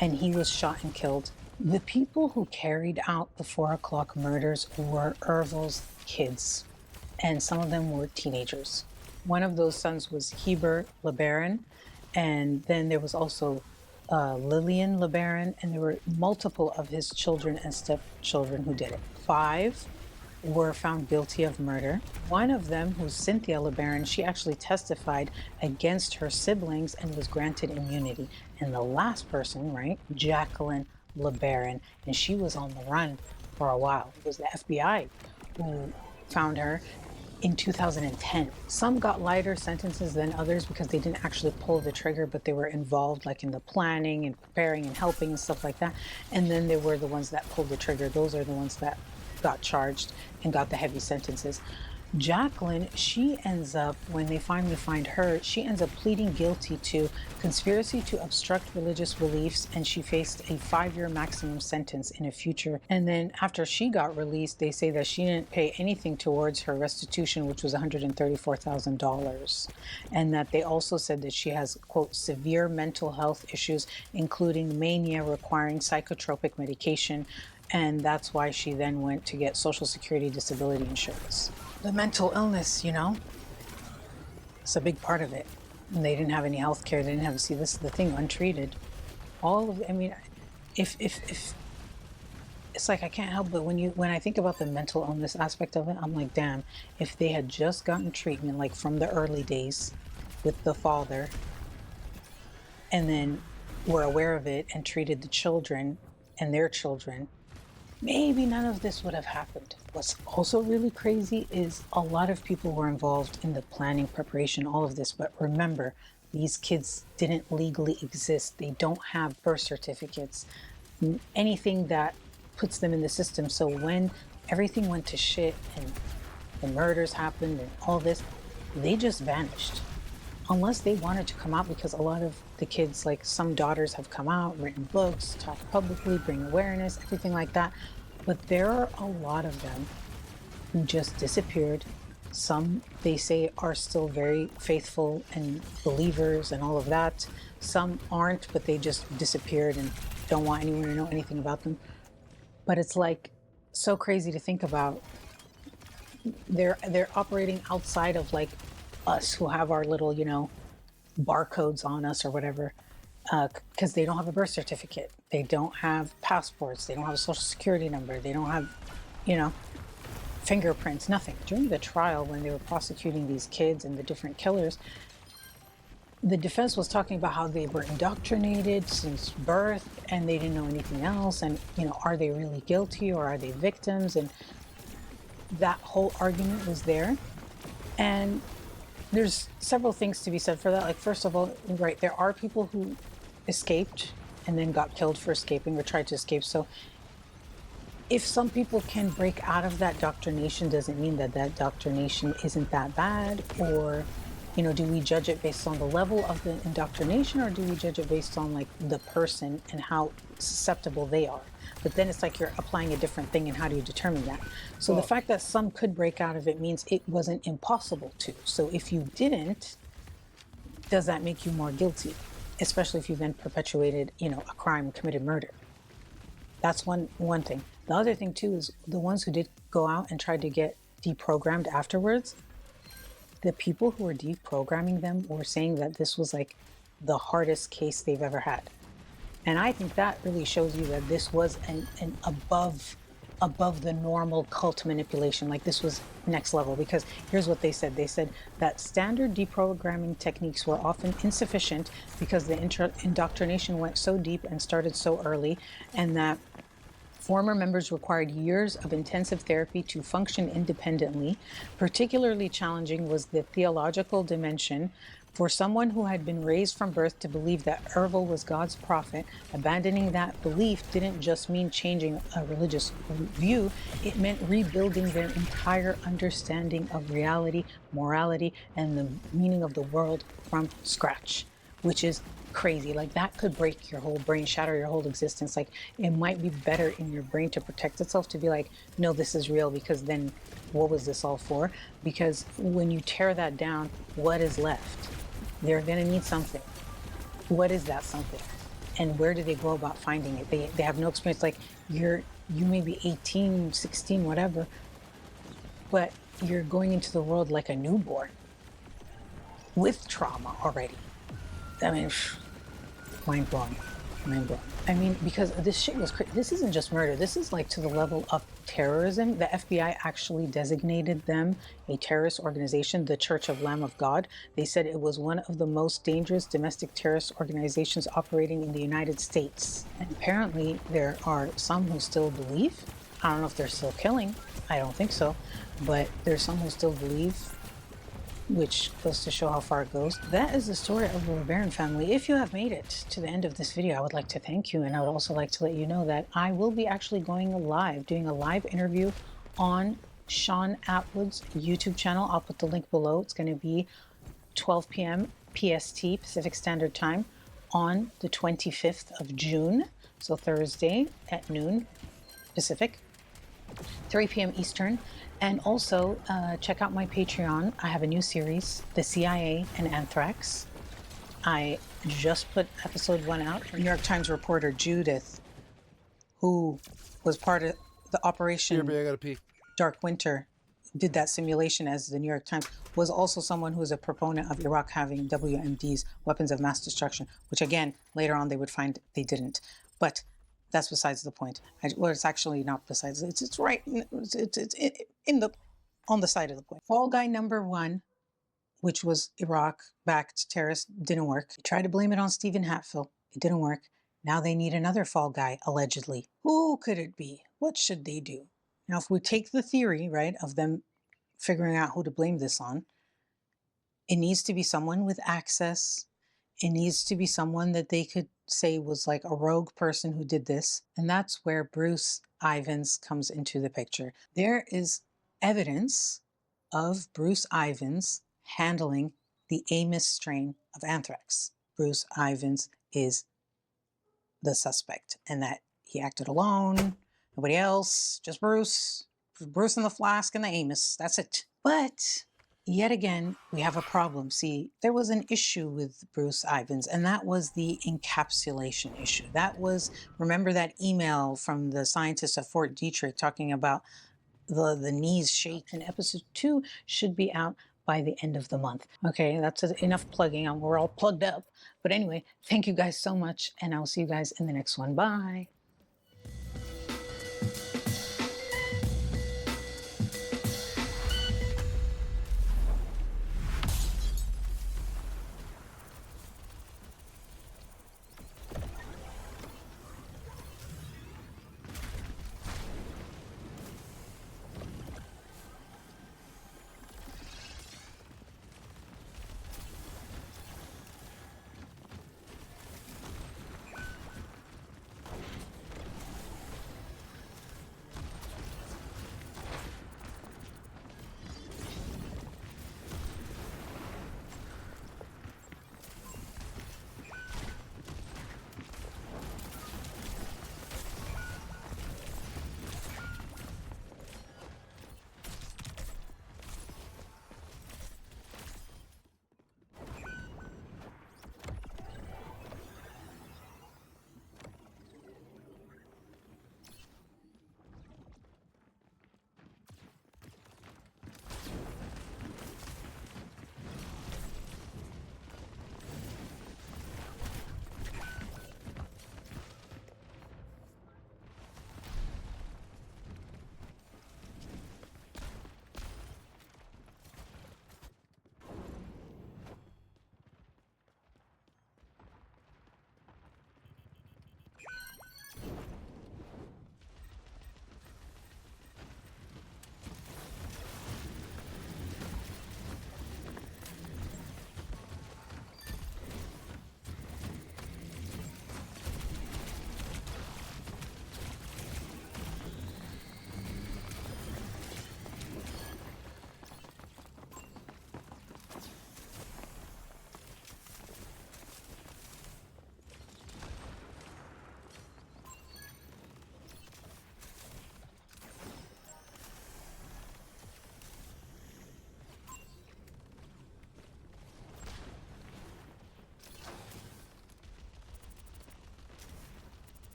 and he was shot and killed. The people who carried out the 4 o'clock murders were Ervil's kids, and some of them were teenagers. One of those sons was Heber LeBaron, and then there was also Lillian LeBaron, and there were multiple of his children and stepchildren who did it. 5 were found guilty of murder. One of them, who's Cynthia LeBaron, she actually testified against her siblings and was granted immunity. And the last person, right, Jacqueline LeBaron, and she was on the run for a while. It was the FBI who found her in 2010. Some got lighter sentences than others because they didn't actually pull the trigger, but they were involved like in the planning and preparing and helping and stuff like that. And then there were the ones that pulled the trigger. Those are the ones that got charged and got the heavy sentences. Jacqueline, she ends up, when they finally find her, she ends up pleading guilty to conspiracy to obstruct religious beliefs, and she faced a 5-year maximum sentence in a future. And then after she got released, they say that she didn't pay anything towards her restitution, which was $134,000. And that they also said that she has, quote, severe mental health issues, including mania requiring psychotropic medication. And that's why she then went to get Social Security disability insurance. The mental illness, you know, it's a big part of it. And they didn't have any health care. They didn't have, see, this is the thing, untreated. All of, I mean, if it's like, I can't help but when I think about the mental illness aspect of it, I'm like, damn, if they had just gotten treatment, like from the early days with the father, and then were aware of it and treated the children and their children, maybe none of this would have happened. What's also really crazy is a lot of people were involved in the planning, preparation, all of this. But remember, these kids didn't legally exist. They don't have birth certificates, anything that puts them in the system. So when everything went to shit and the murders happened and all this, they just vanished. Unless they wanted to come out, because a lot of the kids, like some daughters have come out, written books, talked publicly, bring awareness, everything like that. But there are a lot of them who just disappeared. Some, they say, are still very faithful and believers and all of that. Some aren't, but they just disappeared and don't want anyone to know anything about them. But it's like so crazy to think about. They're operating outside of like us who have our little, you know, barcodes on us or whatever, because they don't have a birth certificate, they don't have passports, they don't have a social security number, they don't have, you know, fingerprints, nothing. During the trial, when they were prosecuting these kids and the different killers, the defense was talking about how they were indoctrinated since birth and they didn't know anything else, and, you know, are they really guilty or are they victims? And that whole argument was there. And there's several things to be said for that. Like, first of all, right, there are people who escaped and then got killed for escaping or tried to escape. So if some people can break out of that doctrination, doesn't mean that that doctrination isn't that bad. Or, you know, do we judge it based on the level of the indoctrination, or do we judge it based on like the person and how susceptible they are? But then it's like you're applying a different thing, and how do you determine that? So the fact that some could break out of it means it wasn't impossible to. So if you didn't, does that make you more guilty? Especially if you then perpetuated, you know, a crime, committed murder. That's one thing. The other thing too is the ones who did go out and tried to get deprogrammed afterwards, the people who were deprogramming them were saying that this was like the hardest case they've ever had. And I think that really shows you that this was an above the normal cult manipulation. Like, this was next level, because here's what they said. They said that standard deprogramming techniques were often insufficient because the indoctrination went so deep and started so early, and that former members required years of intensive therapy to function independently. Particularly challenging was the theological dimension. For someone who had been raised from birth to believe that Ervil was God's prophet, abandoning that belief didn't just mean changing a religious view, it meant rebuilding their entire understanding of reality, morality, and the meaning of the world from scratch, which is crazy. Like, that could break your whole brain, shatter your whole existence. Like, it might be better in your brain to protect itself, to be like, no, this is real, because then what was this all for? Because when you tear that down, what is left? They're going to need something. What is that something? And where do they go about finding it? They have no experience. Like, you may be 18, 16, whatever, but you're going into the world like a newborn with trauma already. I mean, mind blowing. I mean, because this shit was crazy. This isn't just murder. This is like to the level of terrorism. The FBI actually designated them a terrorist organization, the Church of Lamb of God. They said it was one of the most dangerous domestic terrorist organizations operating in the United States. And apparently there are some who still believe. I don't know if they're still killing. I don't think so. But there's some who still believe, which goes to show how far it goes. That is the story of the LeBaron family. If you have made it to the end of this video, I would like to thank you, and I would also like to let you know that I will be actually going live, doing a live interview on Sean Atwood's YouTube channel. I'll put the link below. It's going to be 12 p.m. PST, Pacific Standard Time, on the 25th of June, so Thursday at noon Pacific, 3 p.m. Eastern. And also check out my Patreon. I have a new series, The CIA and Anthrax. I just put episode 1 out. New York Times reporter Judith, who was part of the Operation Here, babe, I gotta pee. Dark Winter, did that simulation as the New York Times, was also someone who was a proponent of Iraq having WMDs, weapons of mass destruction, which again, later on they would find they didn't. But that's besides the point. Well, it's actually not besides. It's right. It's on the side of the point. Fall guy number 1, which was Iraq-backed terrorists, didn't work. They tried to blame it on Stephen Hatfield. It didn't work. Now they need another fall guy, allegedly. Who could it be? What should they do? Now, if we take the theory, right, of them figuring out who to blame this on, it needs to be someone with access. It needs to be someone that they could say was like a rogue person who did this. And that's where Bruce Ivins comes into the picture. There is evidence of Bruce Ivins handling the Amos strain of anthrax. Bruce Ivins is the suspect, and that he acted alone, nobody else, just Bruce. Bruce and the flask and the Amos, that's it. But yet again, we have a problem. See, there was an issue with Bruce Ivins, and that was the encapsulation issue. That was, remember that email from the scientists at Fort Detrick talking about the knees shake, and episode 2 should be out by the end of the month. Okay, that's enough plugging. We're all plugged up. But anyway, thank you guys so much, and I'll see you guys in the next one. Bye.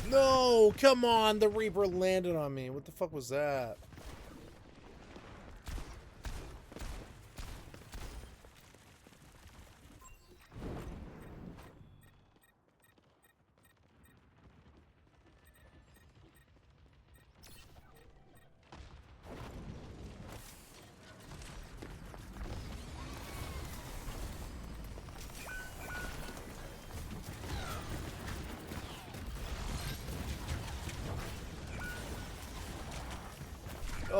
No, come on, the Reaper landed on me. What the fuck was that?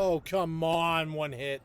Oh, come on, one hit.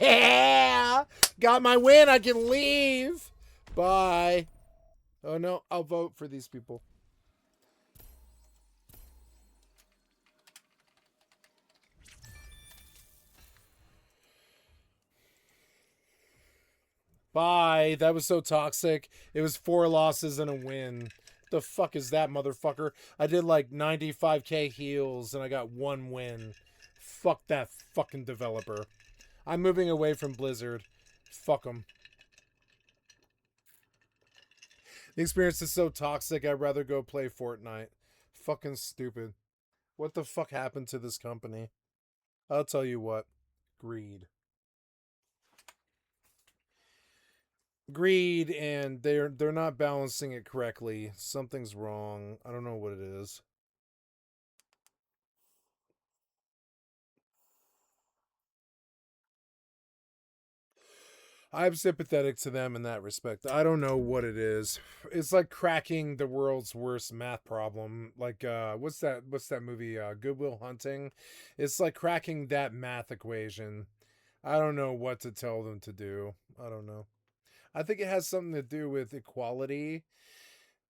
Yeah! Got my win. I can leave. Bye. Oh, no. I'll vote for these people. Bye. That was so toxic. It was 4 losses and a win. The fuck is that, motherfucker? I did like 95k heals and I got 1 win. Fuck that fucking developer. I'm moving away from Blizzard. Fuck them. The experience is so toxic, I'd rather go play Fortnite. Fucking stupid. What the fuck happened to this company? I'll tell you what. Greed. Greed, and they're not balancing it correctly. Something's wrong. I don't know what it is. I'm sympathetic to them in that respect. I don't know what it is. It's like cracking the world's worst math problem. Like what's that movie, Good Will Hunting? It's like cracking that math equation. I don't know what to tell them to do. I don't know. I think it has something to do with equality.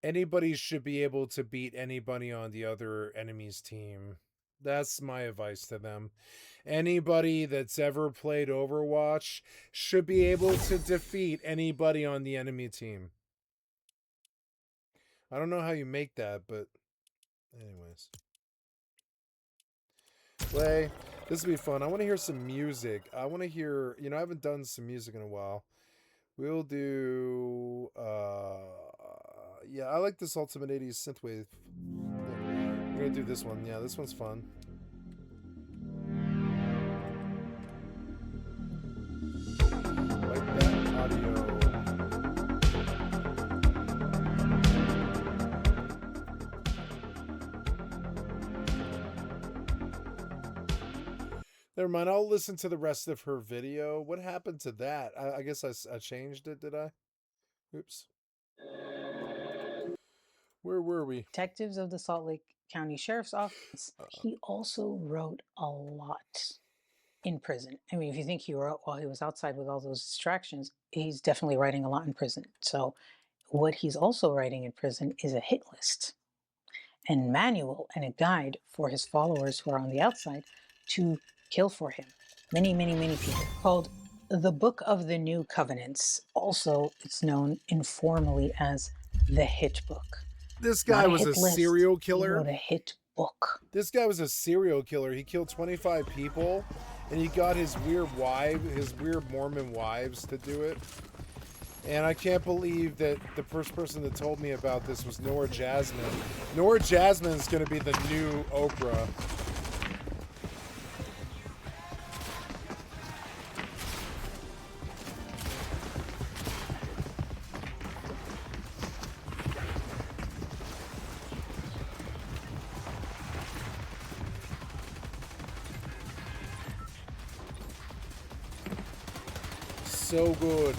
Anybody should be able to beat anybody on the other enemy's team. That's my advice to them. Anybody that's ever played Overwatch should be able to defeat anybody on the enemy team. I don't know how you make that, but anyways. Play. This will be fun. I want to hear some music. I want to hear, I haven't done some music in a while. We'll do, yeah, I like this Ultimate 80s Synthwave. We're going to do this one. Yeah, this one's fun. Like that audio. Never mind, I'll listen to the rest of her video. What happened to that? I guess I changed it, did I? Oops. Where were we? Detectives of the Salt Lake County Sheriff's Office. He also wrote a lot in prison. I mean, if you think he wrote while he was outside with all those distractions, he's definitely writing a lot in prison. So what he's also writing in prison is a hit list and manual and a guide for his followers who are on the outside to kill for him. Many, many, many people. Called the Book of the New Covenants. Also, it's known informally as the Hit Book. This guy was a serial killer. He wrote a hit book. This guy was a serial killer. He killed 25 people, and he got his weird Mormon wives to do it. And I can't believe that the first person that told me about this was Nora Jasmine. Nora Jasmine's going to be the new Oprah. So good.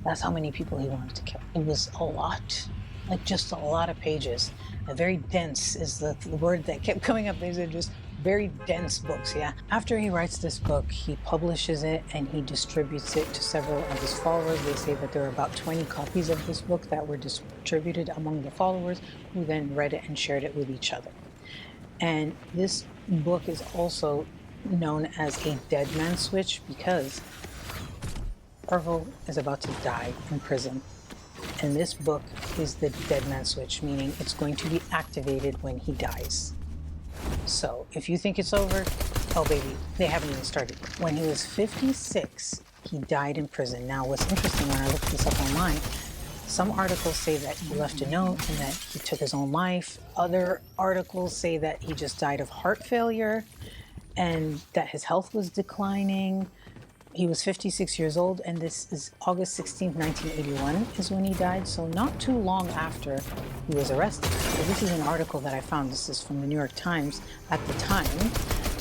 That's how many people he wanted to kill. It was a lot, like just a lot of pages. Very dense is the word that kept coming up. These are just very dense books, yeah. After he writes this book, he publishes it and he distributes it to several of his followers. They say that there are about 20 copies of this book that were distributed among the followers, who then read it and shared it with each other. And this book is also known as a dead man switch because Orville is about to die in prison. And this book is the dead man switch, meaning it's going to be activated when he dies. So if you think it's over, oh baby, they haven't even started. When he was 56, he died in prison. Now what's interesting, when I looked this up online, some articles say that he left a note and that he took his own life. Other articles say that he just died of heart failure and that his health was declining. He was 56 years old, and this is August 16th, 1981 is when he died, so not too long after he was arrested. So this is an article that I found. This is from the New York Times at the time,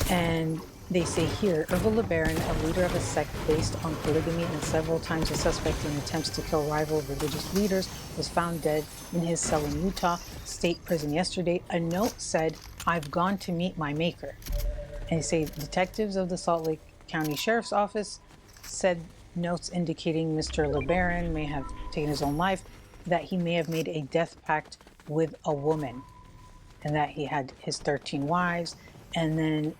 and They say here, Ervil LeBaron, a leader of a sect based on polygamy and several times a suspect in attempts to kill rival religious leaders, was found dead in his cell in Utah State Prison yesterday. A note said, "I've gone to meet my maker." And they say detectives of the Salt Lake County Sheriff's Office said notes indicating Mr. LeBaron may have taken his own life, that he may have made a death pact with a woman, and that he had his 13 wives. And then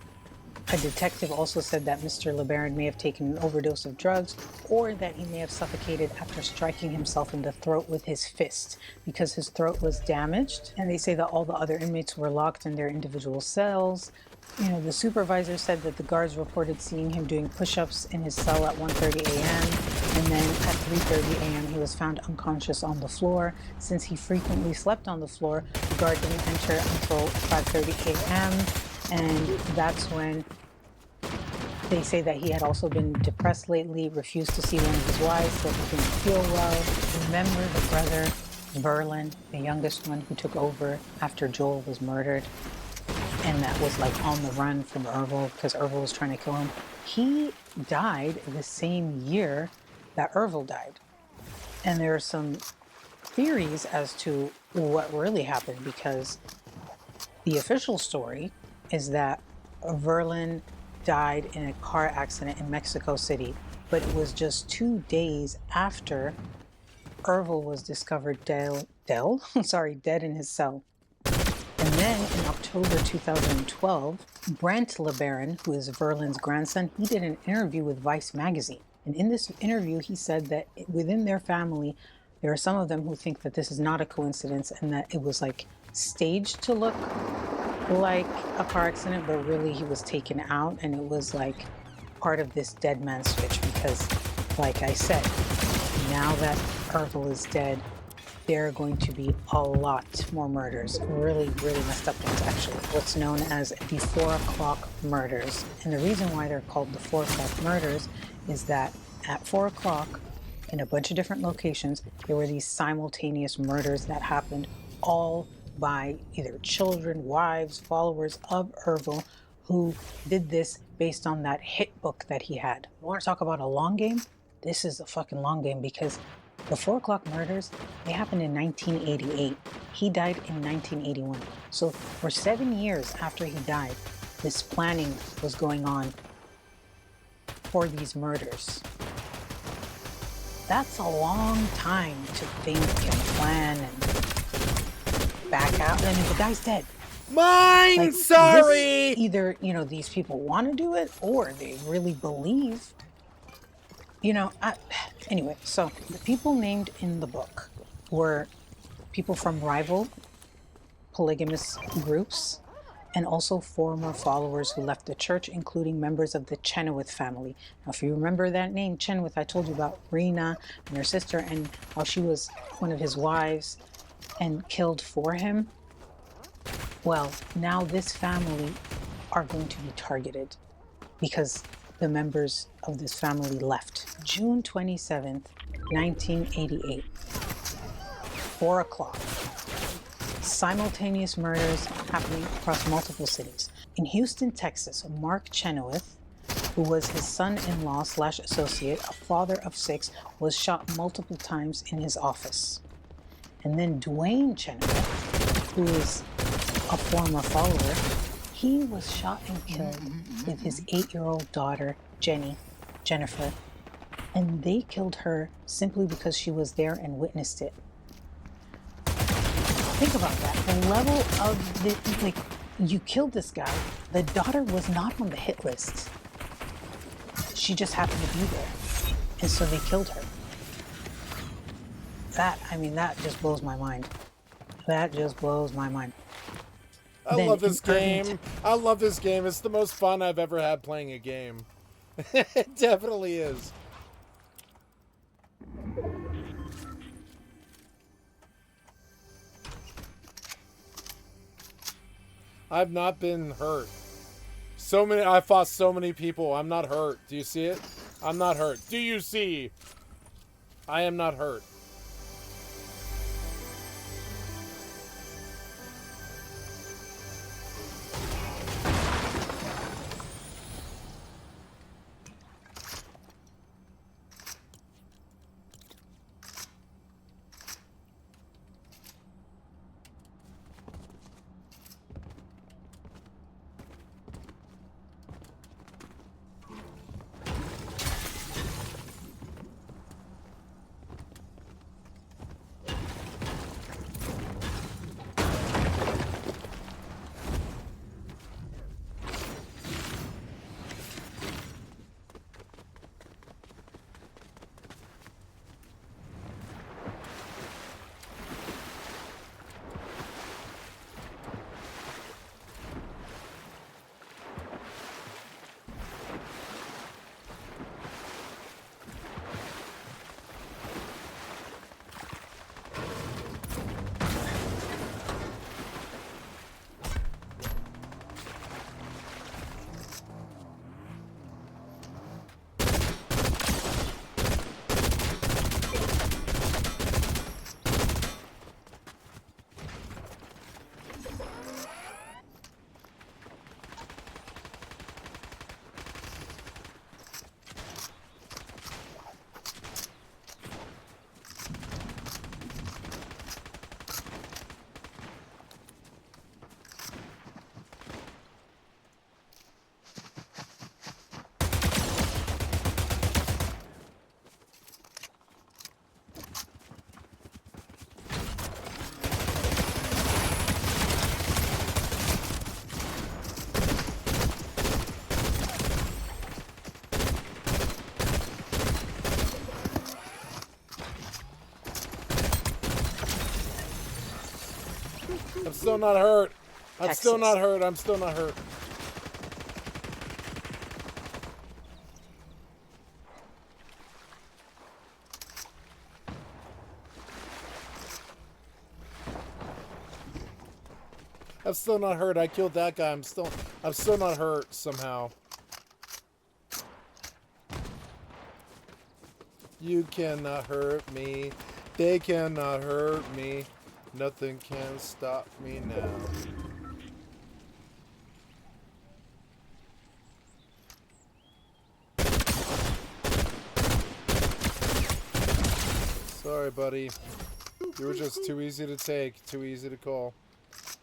a detective also said that Mr. LeBaron may have taken an overdose of drugs, or that he may have suffocated after striking himself in the throat with his fist because his throat was damaged. And they say that all the other inmates were locked in their individual cells. You know, the supervisor said that the guards reported seeing him doing push-ups in his cell at 1:30 a.m. And then at 3:30 a.m. he was found unconscious on the floor. Since he frequently slept on the floor, the guard didn't enter until 5:30 a.m. And that's when they say that he had also been depressed lately, refused to see one of his wives, said he didn't feel well. Remember the brother, Verlin, the youngest one, who took over after Joel was murdered, and that was like on the run from Ervil because Ervil was trying to kill him. He died the same year that Ervil died. And there are some theories as to what really happened, because the official story is that Verlin died in a car accident in Mexico City, but it was just 2 days after Ervil was discovered dead in his cell. And then in October 2012, Brent LeBaron, who is Verlin's grandson, he did an interview with Vice magazine. And in this interview, he said that within their family, there are some of them who think that this is not a coincidence and that it was like staged to look like a car accident, but really he was taken out, and it was like part of this dead man switch because, like I said, now that Ervil is dead, there are going to be a lot more murders. Really, really messed up things, actually. What's known as the 4 o'clock murders. And the reason why they're called the 4 o'clock murders is that at 4 o'clock, in a bunch of different locations, there were these simultaneous murders that happened, all by either children, wives, followers of Ervil, who did this based on that hit book that he had. You want to talk about a long game? This is a fucking long game, because the 4 o'clock murders, they happened in 1988. He died in 1981. So for 7 years after he died, this planning was going on for these murders. That's a long time to think and plan and back out. I mean, the guy's dead. Mine, sorry! Either, you know, these people want to do it, or they really believe. You know, anyway, so the people named in the book were people from rival polygamous groups and also former followers who left the church, including members of the Chenoweth family. Now, if you remember that name, Chenoweth, I told you about Rena and her sister and how she was one of his wives and killed for him. Well, now this family are going to be targeted because the members of this family left. June 27th, 1988, 4 o'clock. Simultaneous murders happening across multiple cities. In Houston, Texas, Mark Chenoweth, who was his son-in-law / associate, a father of 6, was shot multiple times in his office. And then Dwayne Chenoweth, who is a former follower, he was shot and killed with his 8-year-old daughter, Jennifer, and they killed her simply because she was there and witnessed it. Think about that. The level of the, like, you killed this guy. The daughter was not on the hit list. She just happened to be there. And so they killed her. That just blows my mind. That just blows my mind. I love this game. I love this game. It's the most fun I've ever had playing a game. It definitely is. I've not been hurt. I fought so many people. I'm not hurt. Do you see it? I'm not hurt. Do you see? I am not hurt. I'm still not hurt. I'm Texas. still not hurt. I'm still not hurt. I'm still not hurt. I killed that guy. I'm still not hurt somehow. You cannot hurt me. They cannot hurt me. Nothing can stop me now. Sorry, buddy. You were just too easy to take, too easy to call.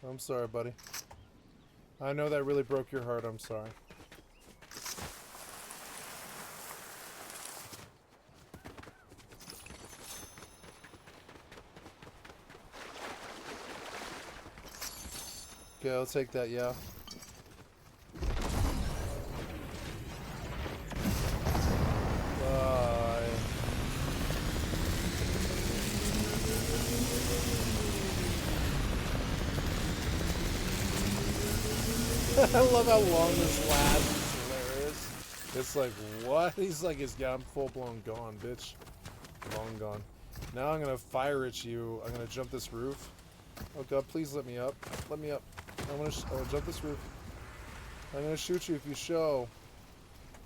I'm sorry, buddy. I know that really broke your heart. I'm sorry. Okay, I'll take that, yeah. Bye. I love how long this lasts. It's hilarious. It's like, what? He's like, I'm full-blown gone, bitch. Long gone. Now I'm gonna fire at you. I'm gonna jump this roof. Oh god, please let me up. Let me up. I wanna jump this roof. I'm gonna shoot you if you show.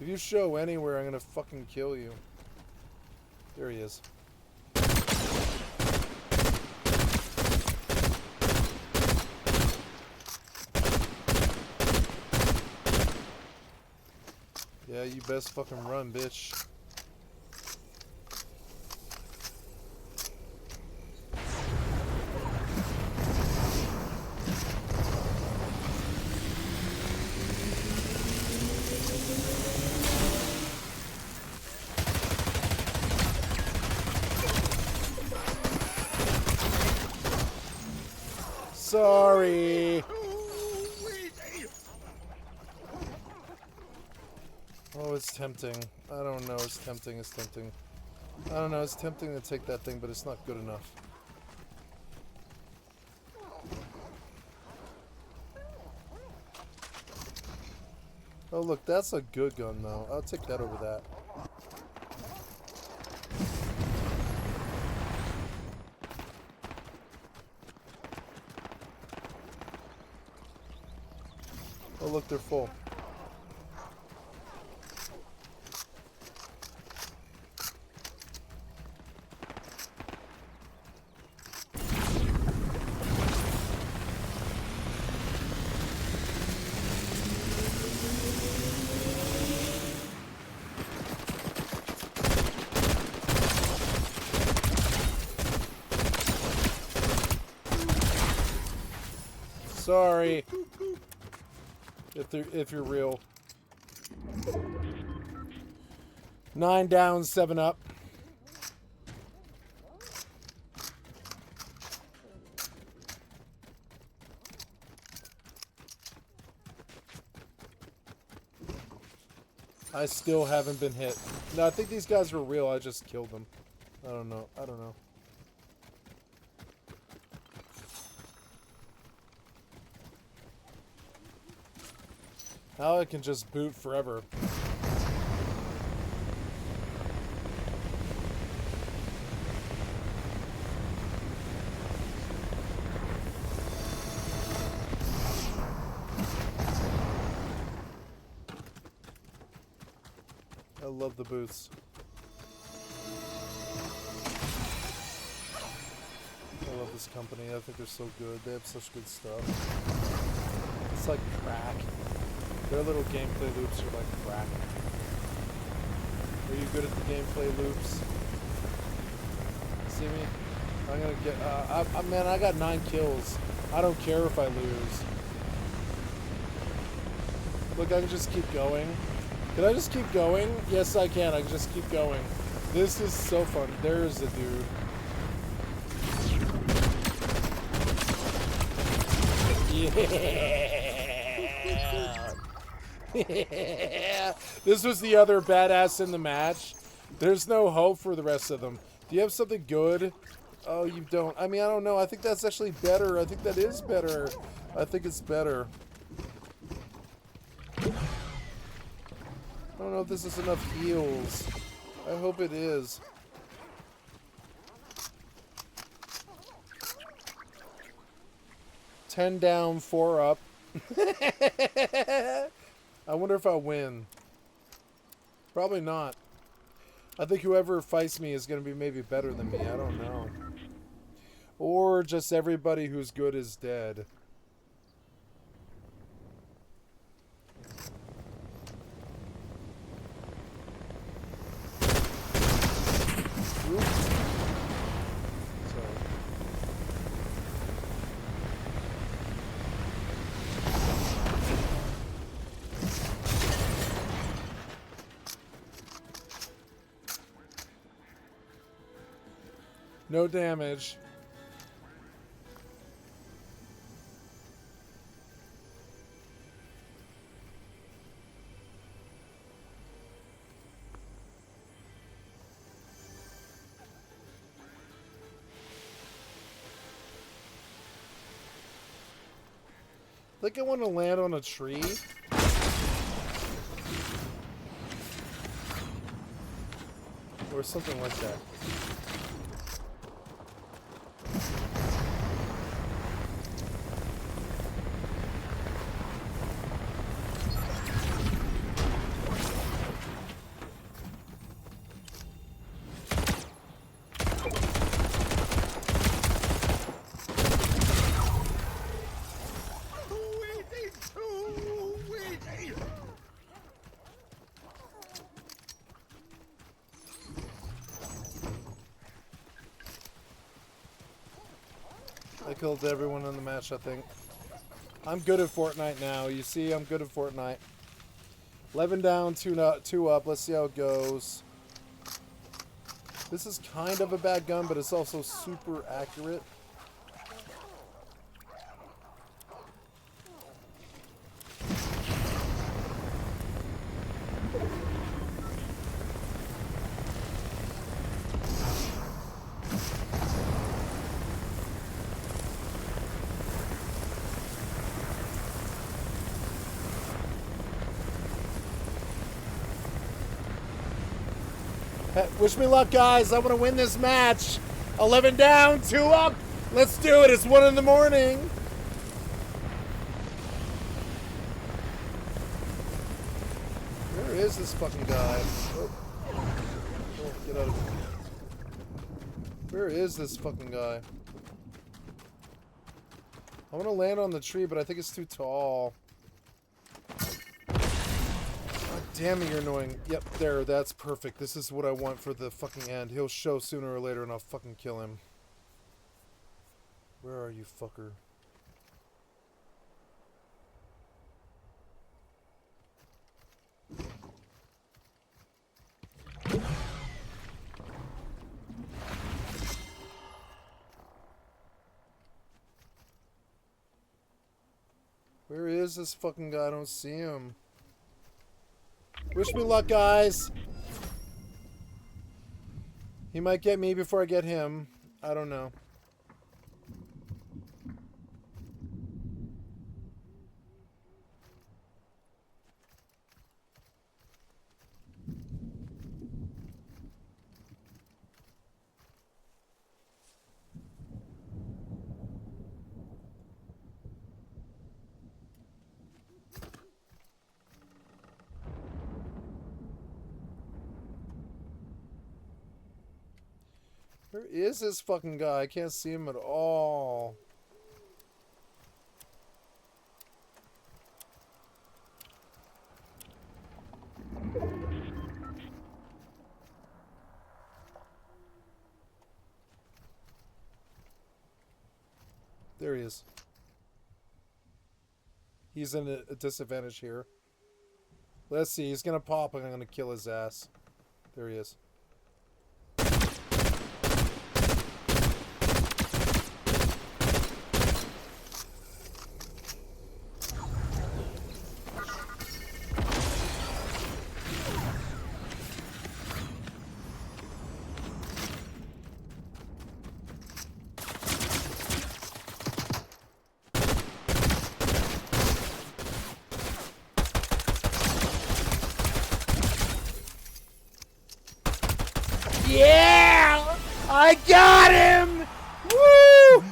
If you show anywhere, I'm gonna fucking kill you. There he is. Yeah, you best fucking run, bitch. Sorry. Oh, it's tempting. I don't know. It's tempting. It's tempting. I don't know. It's tempting to take that thing, but it's not good enough. Oh, look. That's a good gun, though. I'll take that over that. Oh, look. They're full. Sorry. If you're real. 9 down, 7 up. I still haven't been hit. No, I think these guys were real. I just killed them. I don't know. I don't know. Now I can just boot forever. I love the boots. I love this company. I think they're so good. They have such good stuff. It's like crack. Their little gameplay loops are like crack. Are you good at the gameplay loops? See me? I'm gonna get, man, I got 9 kills. I don't care if I lose. Look, I can just keep going. Can I just keep going? Yes, I can. I can just keep going. This is so fun. There's a dude. Yeah. Yeah. This was the other badass in the match. There's no hope for the rest of them. Do you have something good? Oh, you don't. I mean, I don't know. I think that's actually better. I think that is better. I think it's better. I don't know if this is enough heals. I hope it is. $10 down, 4 up. I wonder if I'll win. Probably not. I think whoever fights me is going to be maybe better than me. I don't know. Or just everybody who's good is dead. Oops. Sorry. No damage. I think I want to land on a tree. Or something like that. I killed everyone in the match, I think. I'm good at Fortnite now. You see, I'm good at Fortnite. 11 down, 2 up. Let's see how it goes. This is kind of a bad gun, but it's also super accurate. Wish me luck, guys. I want to win this match. 11 down, 2 up. Let's do it. It's 1 in the morning. Where is this fucking guy? Oh, get out of here. Where is this fucking guy? I want to land on the tree, but I think it's too tall. Damn it, you're annoying. Yep, there, that's perfect. This is what I want for the fucking end. He'll show sooner or later and I'll fucking kill him. Where are you, fucker? Where is this fucking guy? I don't see him. Wish me luck, guys. He might get me before I get him. I don't know. Where is this fucking guy? I can't see him at all. There he is. He's in a disadvantage here. Let's see. He's gonna pop and I'm gonna kill his ass. There he is. Yeah! I got him! Woo!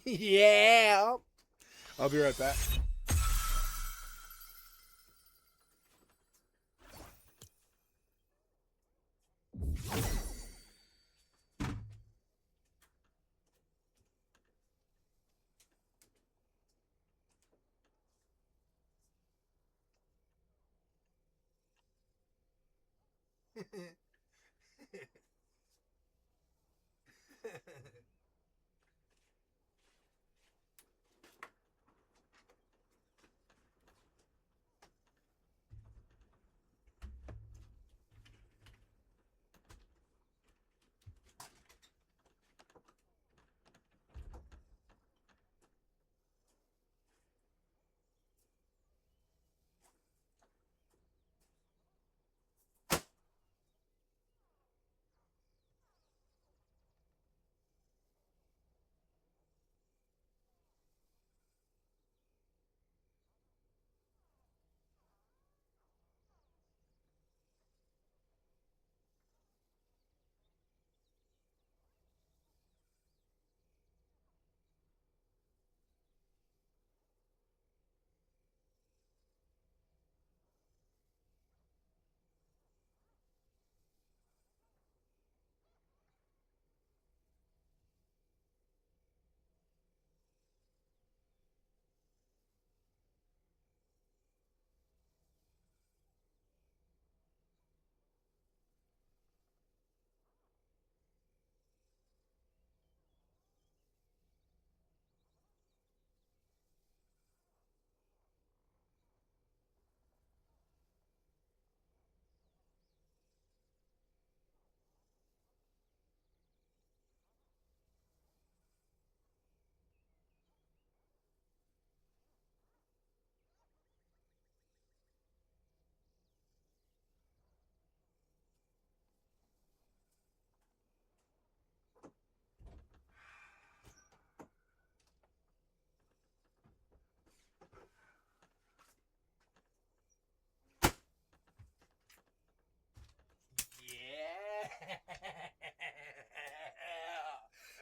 Yeah! I'll be right back.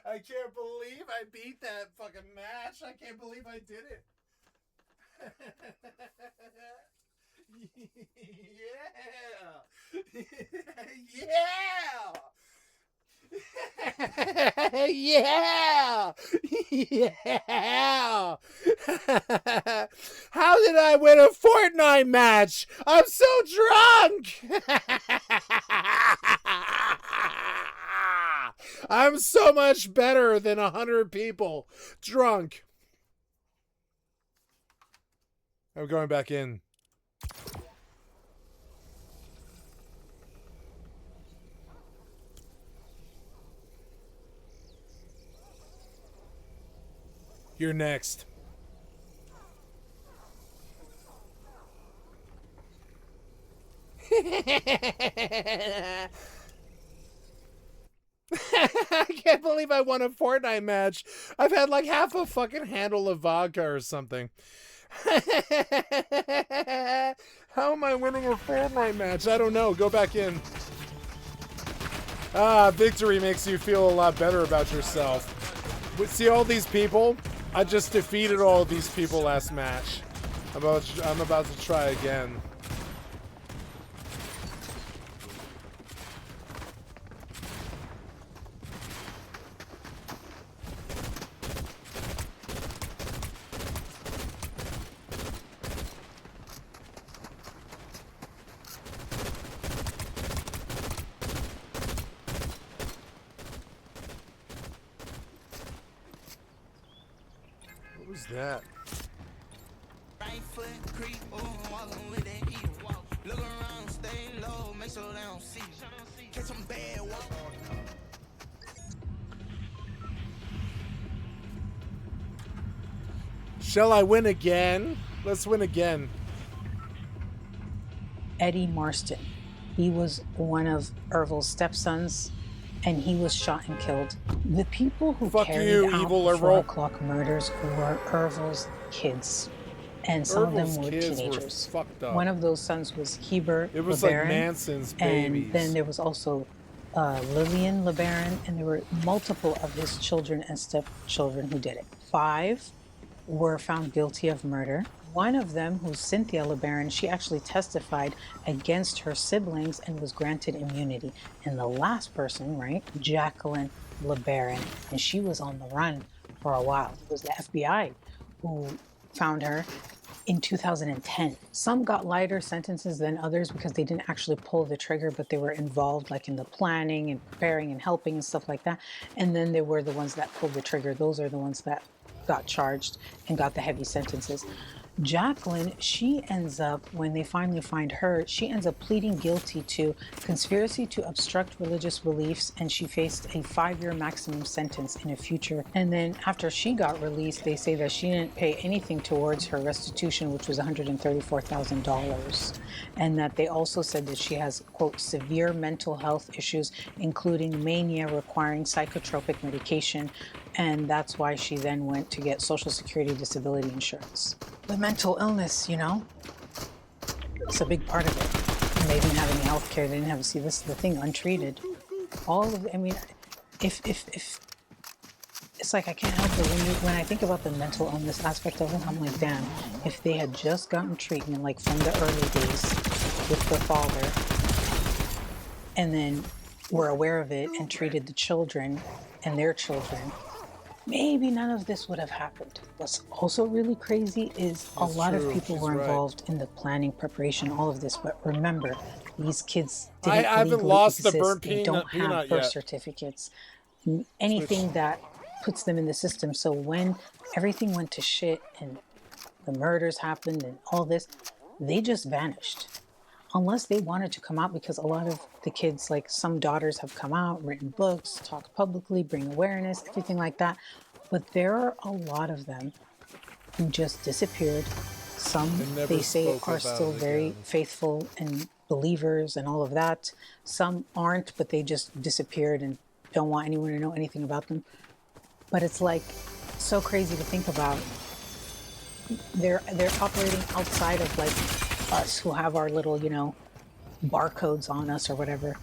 I can't believe I beat that fucking match. I can't believe I did it. Yeah. Yeah. Yeah. How did I win a Fortnite match? I'm so drunk. I'm so much better than 100 people drunk. I'm going back in. You're next. I can't believe I won a Fortnite match. I've had like half a fucking handle of vodka or something. How am I winning a Fortnite match? I don't know. Go back in. Victory makes you feel a lot better about yourself. See all these people? I just defeated all of these people last match. I'm about to try again. What was that? Right foot creep, walking with that heat. Look around, stay low, make sure they don't see. Catch some bad walk. Shall I win again? Let's win again. Eddie Marston. He was one of Ervil's stepsons, and he was shot and killed. The people who Fuck carried you, out evil the 4 Ervil. o'clock murders were Ervil's kids, and some of Ervil's them were kids teenagers. were fucked up. One of those sons was Heber It was LeBaron, like Manson's and babies. then there was also Lillian LeBaron, and there were multiple of his children and stepchildren who did it. 5 were found guilty of murder. One of them, who's Cynthia LeBaron, she actually testified against her siblings and was granted immunity. And the last person, right, Jacqueline LeBaron, and she was on the run for a while. It was the FBI who found her in 2010. Some got lighter sentences than others because they didn't actually pull the trigger, but they were involved like in the planning and preparing and helping and stuff like that. And then there were the ones that pulled the trigger. Those are the ones that got charged and got the heavy sentences. Jacqueline, she ends up, when they finally find her, she ends up pleading guilty to conspiracy to obstruct religious beliefs, and she faced a 5-year maximum sentence in a future. And then after she got released, they say that she didn't pay anything towards her restitution, which was $134,000. And that they also said that she has, quote, severe mental health issues, including mania requiring psychotropic medication. And that's why she then went to get Social Security disability insurance. The mental illness, you know, it's a big part of it. And they didn't have any health care. They didn't have, see, this is the thing, untreated. All of, I mean, if it's like, I can't help it. When I think about the mental illness aspect of it, I'm like, damn, if they had just gotten treatment, like from the early days with the father, and then were aware of it and treated the children and their children, maybe none of this would have happened. What's also really crazy is a lot of people were involved in the planning, preparation, all of this. But remember, these kids didn't I haven't legally lost the exist. burnt They don't have birth yet. certificates, anything that puts them in the system. So when everything went to shit and the murders happened and all this, they just vanished. Unless they wanted to come out, because a lot of the kids, like some daughters have come out, written books, talked publicly, bring awareness, everything like that. But there are a lot of them who just disappeared. Some, they say, are still very faithful and believers and all of that. Some aren't, but they just disappeared and don't want anyone to know anything about them. But it's like so crazy to think about. They're operating outside of like us who have our little, you know, barcodes on us or whatever,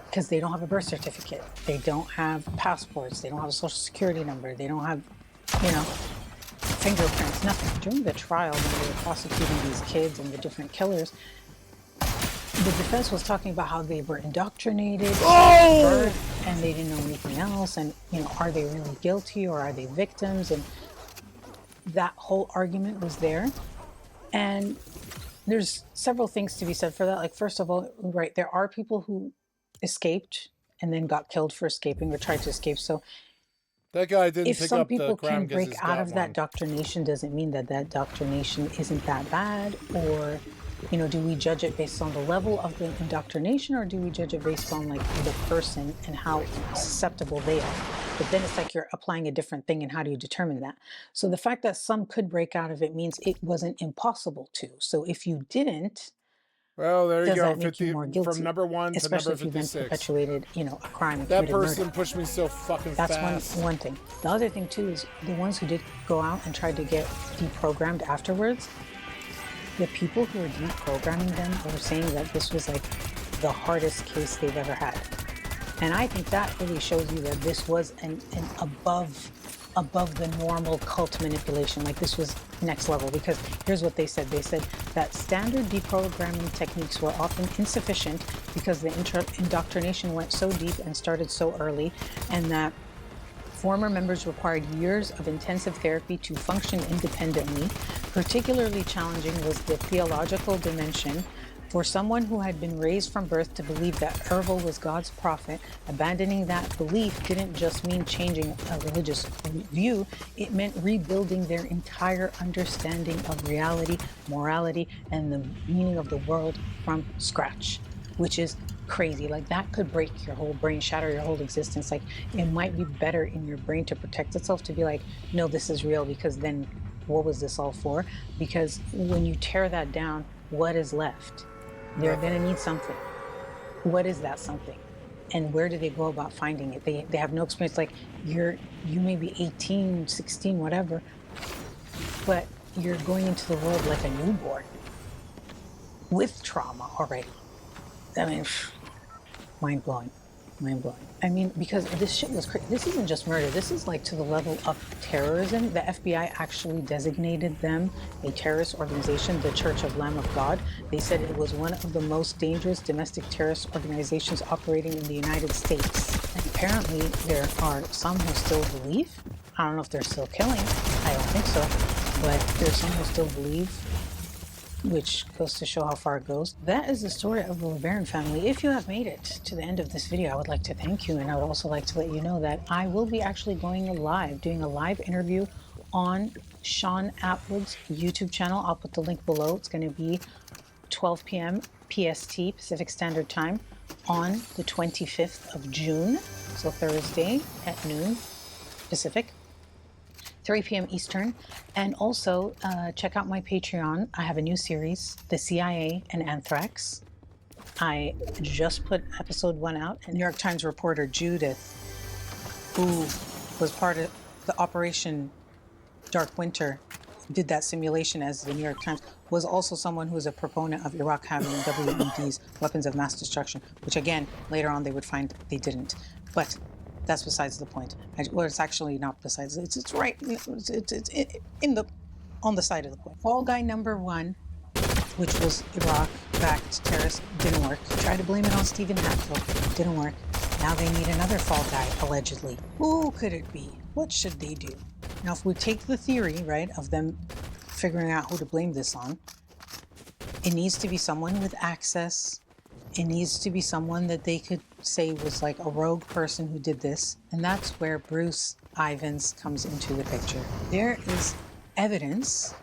because they don't have a birth certificate, they don't have passports, they don't have a social security number, they don't have, you know, fingerprints, nothing. During the trial, when they were prosecuting these kids and the different killers, the defense was talking about how they were indoctrinated at birth and they didn't know anything else, and, you know, are they really guilty or are they victims? And that whole argument was there. And there's several things to be said for that. Like, first of all, right, there are people who escaped and then got killed for escaping or tried to escape. So that guy didn't if pick some up the people crown can 'cause break he's out got of that one. doctrination, doesn't mean that that doctrination isn't that bad. Or, you know, do we judge it based on the level of the indoctrination, or do we judge it based on like the person and how susceptible they are? But then it's like you're applying a different thing, and how do you determine that? So the fact that some could break out of it means it wasn't impossible to. So if you didn't, well, there you does go. that make 50 you more guilty? from number 1 to Especially number if you then 56. perpetuated, you know, a crime and That committed person murder. pushed me so fucking That's fast. one thing. The other thing too is the ones who did go out and tried to get deprogrammed afterwards, the people who were deprogramming them were saying that this was like the hardest case they've ever had. And I think that really shows you that this was an above the normal cult manipulation. Like, this was next level, because here's what they said. They said that standard deprogramming techniques were often insufficient because the indoctrination went so deep and started so early, and that former members required years of intensive therapy to function independently. Particularly challenging was the theological dimension. For someone who had been raised from birth to believe that Ervil was God's prophet, abandoning that belief didn't just mean changing a religious view, it meant rebuilding their entire understanding of reality, morality, and the meaning of the world from scratch, which is crazy. Like, that could break your whole brain, shatter your whole existence. Like, it might be better in your brain to protect itself, to be like, no, this is real, because then what was this all for? Because when you tear that down, what is left? They're going to need something. What is that something? And where do they go about finding it? They have no experience. Like you may be 18, 16, whatever, but you're going into the world like a newborn with trauma already. I mean, mind blowing. Mind blowing. I mean, because this shit was crazy. This isn't just murder. This is like to the level of terrorism. The FBI actually designated them a terrorist organization, the Church of Lamb of God. They said it was one of the most dangerous domestic terrorist organizations operating in the United States. And apparently there are some who still believe. I don't know if they're still killing. I don't think so. But there's some who still believe, which goes to show how far it goes. That is the story of the LeBaron family. If you have made it to the end of this video, I would like to thank you. And I would also like to let you know that I will be actually going live, doing a live interview on Sean Atwood's YouTube channel. I'll put the link below. It's going to be 12 p.m. PST, Pacific Standard Time, on the 25th of June. So Thursday at noon Pacific. 3 p.m. Eastern. And also check out my Patreon. I have a new series, The CIA and Anthrax. I just put episode 1 out. And New York Times reporter Judith, who was part of the Operation Dark Winter, did that simulation as the New York Times, was also someone who was a proponent of Iraq having WMDs, weapons of mass destruction, which again, later on they would find they didn't. But that's besides the point. Well, it's actually not besides. It's right. It's in the on the side of the point. Fall guy number 1, which was Iraq-backed terrorists, didn't work. Tried to blame it on Stephen Hatfield, didn't work. Now they need another fall guy, allegedly. Who could it be? What should they do? Now, if we take the theory, right, of them figuring out who to blame this on, it needs to be someone with access. It needs to be someone that they could say was like a rogue person who did this. And that's where Bruce Ivins comes into the picture. There is evidence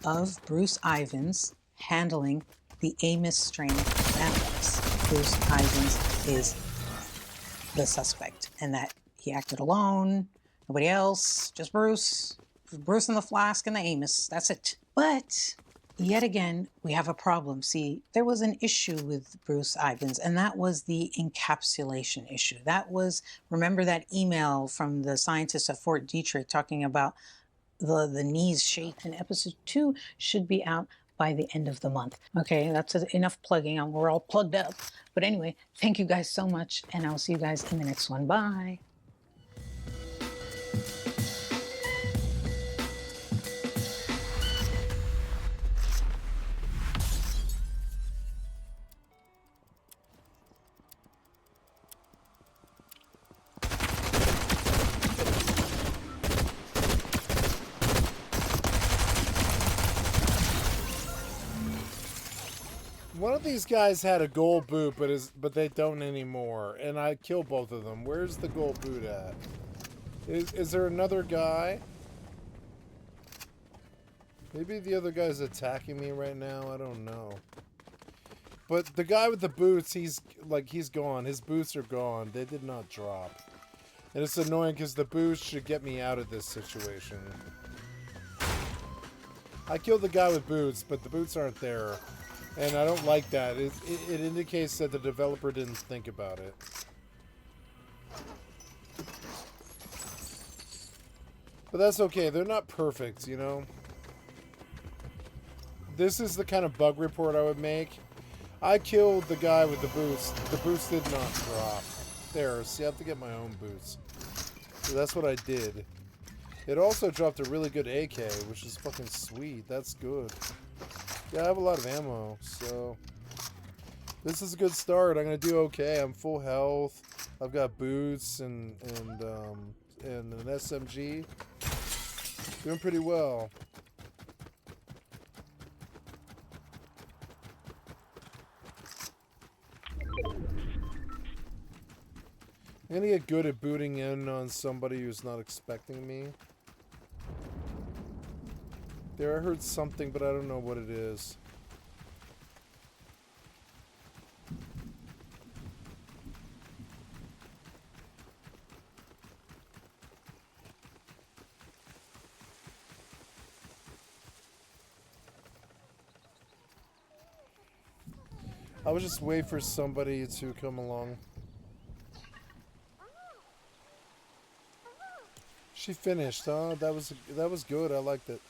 of Bruce Ivins handling the Amos strain of anthrax. Bruce Ivins is the suspect, and that he acted alone, nobody else, just Bruce. Bruce and the flask and the Amos, that's it. But yet again, we have a problem. See, there was an issue with Bruce Ivins, and that was the encapsulation issue. That was, remember that email from the scientists at Fort Detrick talking about the knees shake, and episode 2 should be out by the end of the month. Okay, that's enough plugging. We're all plugged up. But anyway, thank you guys so much, and I'll see you guys in the next one. Bye. One of these guys had a gold boot, but they don't anymore, and I killed both of them. Where's the gold boot at? Is there another guy? Maybe the other guy's attacking me right now. I don't know. But the guy with the boots, he's gone. His boots are gone. They did not drop. And it's annoying because the boots should get me out of this situation. I killed the guy with boots, but the boots aren't there. And I don't like that. It indicates that the developer didn't think about it. But that's okay. They're not perfect, you know? This is the kind of bug report I would make. I killed the guy with the boots. The boots did not drop. There, see, I have to get my own boots. So that's what I did. It also dropped a really good AK, which is fucking sweet. That's good. Yeah, I have a lot of ammo, so this is a good start. I'm gonna do okay. I'm full health. I've got boots and an SMG. Doing pretty well. I'm gonna get good at booting in on somebody who's not expecting me. There, I heard something, but I don't know what it is. I was just waiting for somebody to come along. She finished, huh? That was good. I liked it.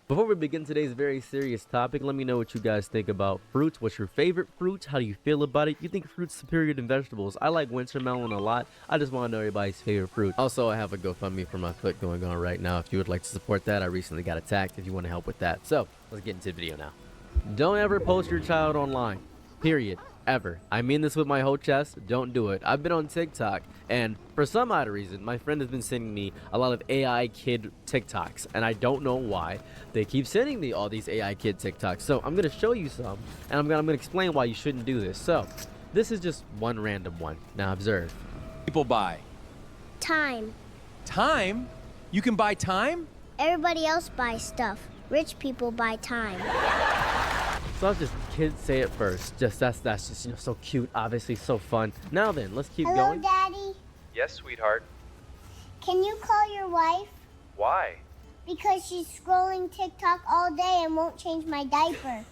Before we begin today's very serious topic, let me know what you guys think about fruits. What's your favorite fruit? How do you feel about it? You think fruit's superior to vegetables? I like wintermelon a lot. I just want to know everybody's favorite fruit. Also, I have a GoFundMe for my foot going on right now. If you would like to support that, I recently got attacked if you want to help with that. So, let's get into the video now. Don't ever post your child online. Period. Ever. I mean this with my whole chest. Don't do it. I've been on TikTok, and for some odd reason, my friend has been sending me a lot of AI kid TikToks, and I don't know why. They keep sending me all these AI kid TikToks. So I'm gonna show you some, and I'm gonna explain why you shouldn't do this. So this is just one random one. Now observe. People buy time. Time? You can buy time? Everybody else buys stuff. Rich people buy time. So I'll just kids say it first. That's just, you know, so cute, obviously so fun. Now then, let's keep going. Daddy. Yes, sweetheart. Can you call your wife? Why? Because she's scrolling TikTok all day and won't change my diaper.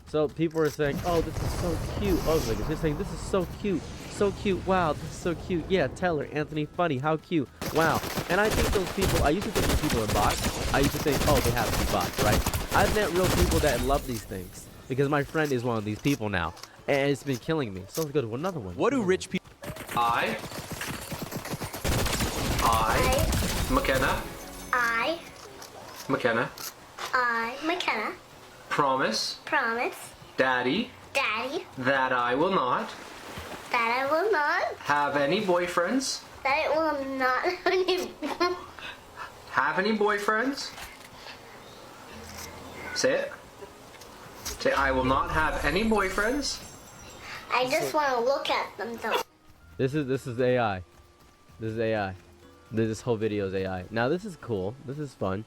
So people are saying, oh, this is so cute. Oh, like they're saying, this is so cute. So cute. Wow, this is so cute. Yeah, tell her, Anthony, funny. How cute. Wow. And I think those people, I used to think these people are bots. I used to think, oh, they have to be bots, right? I've met real people that love these things because my friend is one of these people now. And it's been killing me. So let's go to another one. What do rich people... I, McKenna. McKenna. Promise. Promise. Daddy. That I will not. That I will not. Have any boyfriends. That I will not Have any boyfriends. Say it. Say, I will not have any boyfriends. I just want to look at them though. This is AI. This is AI. This whole video is AI. Now this is cool. This is fun.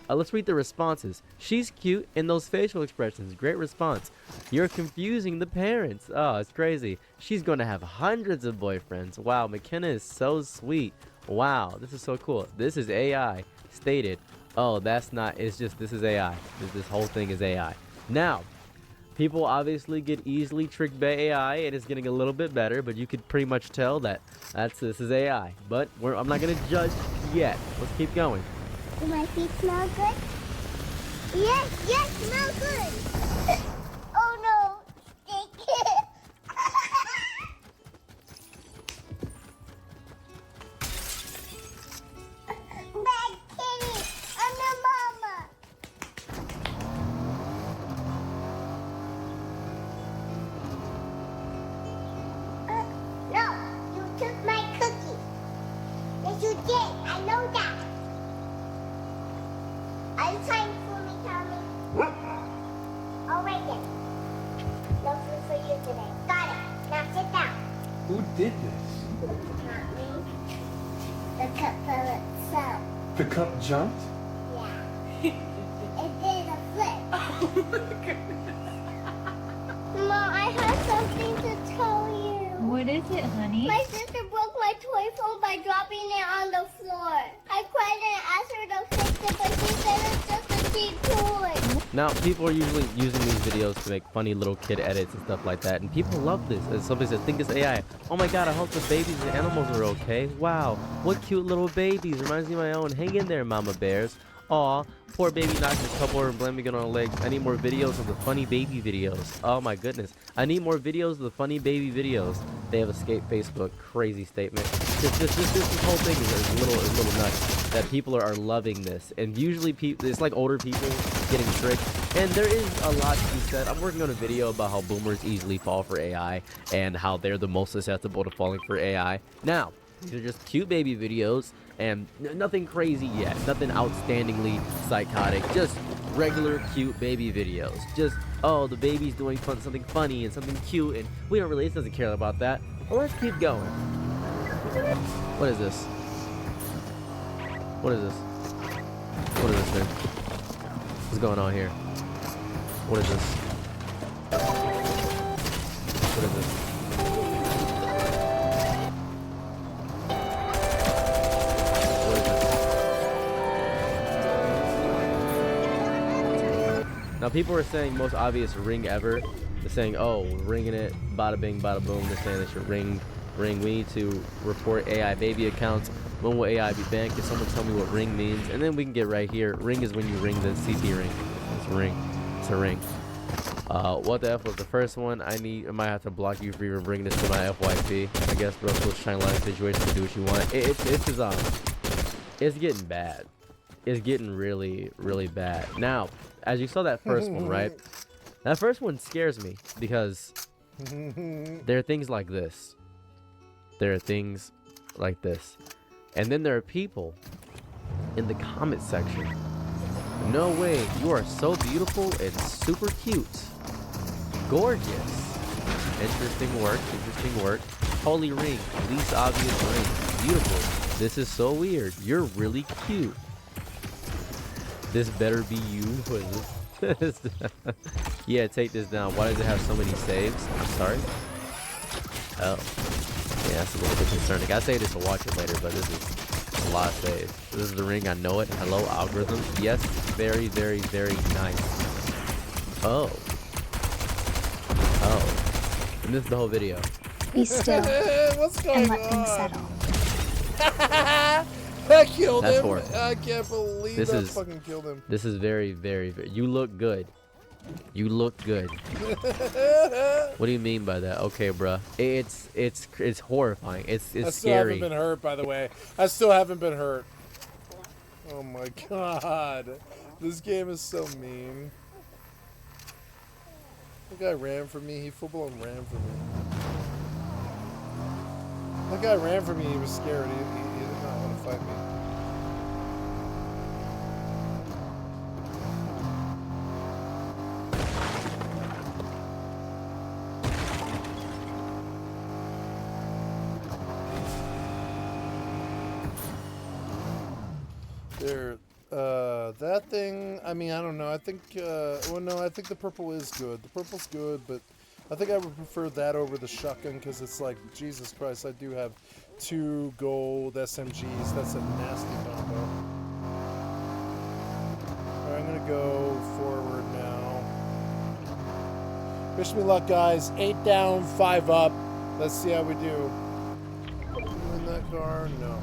Let's read the responses. She's cute in those facial expressions. Great response. You're confusing the parents. Oh, it's crazy. She's going to have hundreds of boyfriends. Wow, McKenna is so sweet. Wow, this is so cool. This is AI. Stated. Oh, that's not. It's just, this is AI. This whole thing is AI. Now, people obviously get easily tricked by AI, and it's getting a little bit better, but you could pretty much tell that this is AI. But I'm not going to judge yet. Let's keep going. Do my feet smell good? Yes, smell good. Oh no, stink. Bad kitty, I'm the mama. No, you took my cookie. Yes, you did. I know that. Are you trying to fool me, Tommy? All right then. No food for you today. Got it. Now sit down. Who did this? Not me. The cup fell itself. The cup jumped? Yeah. It did a flip. Oh my goodness. Mom, I have something to tell you. What is it, honey? My sister broke my toy phone by dropping it on the floor. I cried and asked her to fix it, but she said it's just a cheap toy. Now, people are usually using these videos to make funny little kid edits and stuff like that, and people love this. As somebody says, think it's AI. Oh my god, I hope the babies and animals are okay. Wow, what cute little babies. Reminds me of my own. Hang in there, mama bears. Aw, poor baby knocked his cup over and blaming it on her legs. I need more videos of the funny baby videos. Oh my goodness. I need more videos of the funny baby videos. They have escaped Facebook. Crazy statement. This whole thing is a little nuts. That people are loving this. And usually it's like older people getting tricked. And there is a lot to be said. I'm working on a video about how boomers easily fall for AI and how they're the most susceptible to falling for AI. Now, these are just cute baby videos and nothing crazy yet. Nothing outstandingly psychotic. Just regular cute baby videos. Just, oh, the baby's doing something funny and something cute, and we don't really, it doesn't care about that. Well, let's keep going. What is this? What is this? What is this thing? What's going on here? What is this? What is this? Now people are saying most obvious ring ever. They're saying, oh, ringing it, bada bing, bada boom. They're saying they should ring. We need to report AI baby accounts. When will AI be banned? Can someone tell me what ring means? And then we can get right here. Ring is when you ring the CP ring. It's a ring. It's a ring. What the F was the first one? I might have to block you for even bringing this to my FYP. I guess, bro, so shine light situation to do what you want. It's getting bad. It's getting really, really bad. Now, as you saw that first one, right? That first one scares me because there are things like this. There are things like this. And then there are people in the comment section. No way, you are so beautiful and super cute. Gorgeous. Interesting work, interesting work. Holy ring, least obvious ring. Beautiful. This is so weird. You're really cute. This better be you. What is this? Yeah, take this down. Why does it have so many saves? I'm sorry. Oh. Yeah, that's a little bit concerning. I say this to watch it later, but this is a lot of saves. This is the ring. I know it. Hello, algorithm. Yes, very, very, very nice. Oh. Oh. And this is the whole video. Be still. What's going and let things on? settle. I killed That's him. horrible. I can't believe This that is fucking killed him. This is very, very, very. You look good. You look good. What do you mean by that? Okay, bruh. It's horrifying. It's I still scary. haven't been hurt, by the way. I still haven't been hurt. Oh my god. This game is so mean. The guy ran for me. He full-blown ran for me. That guy ran for me. He was scared. He did not want to fight me. There, that thing, I mean, I don't know, I think, well, no, I think the purple is good. The purple's good, but I think I would prefer that over the shotgun, because it's like, Jesus Christ, I do have 2 gold SMGs. That's a nasty combo. Alright, I'm gonna go forward now. Wish me luck, guys. 8 down, 5 up. Let's see how we do. In that car? No.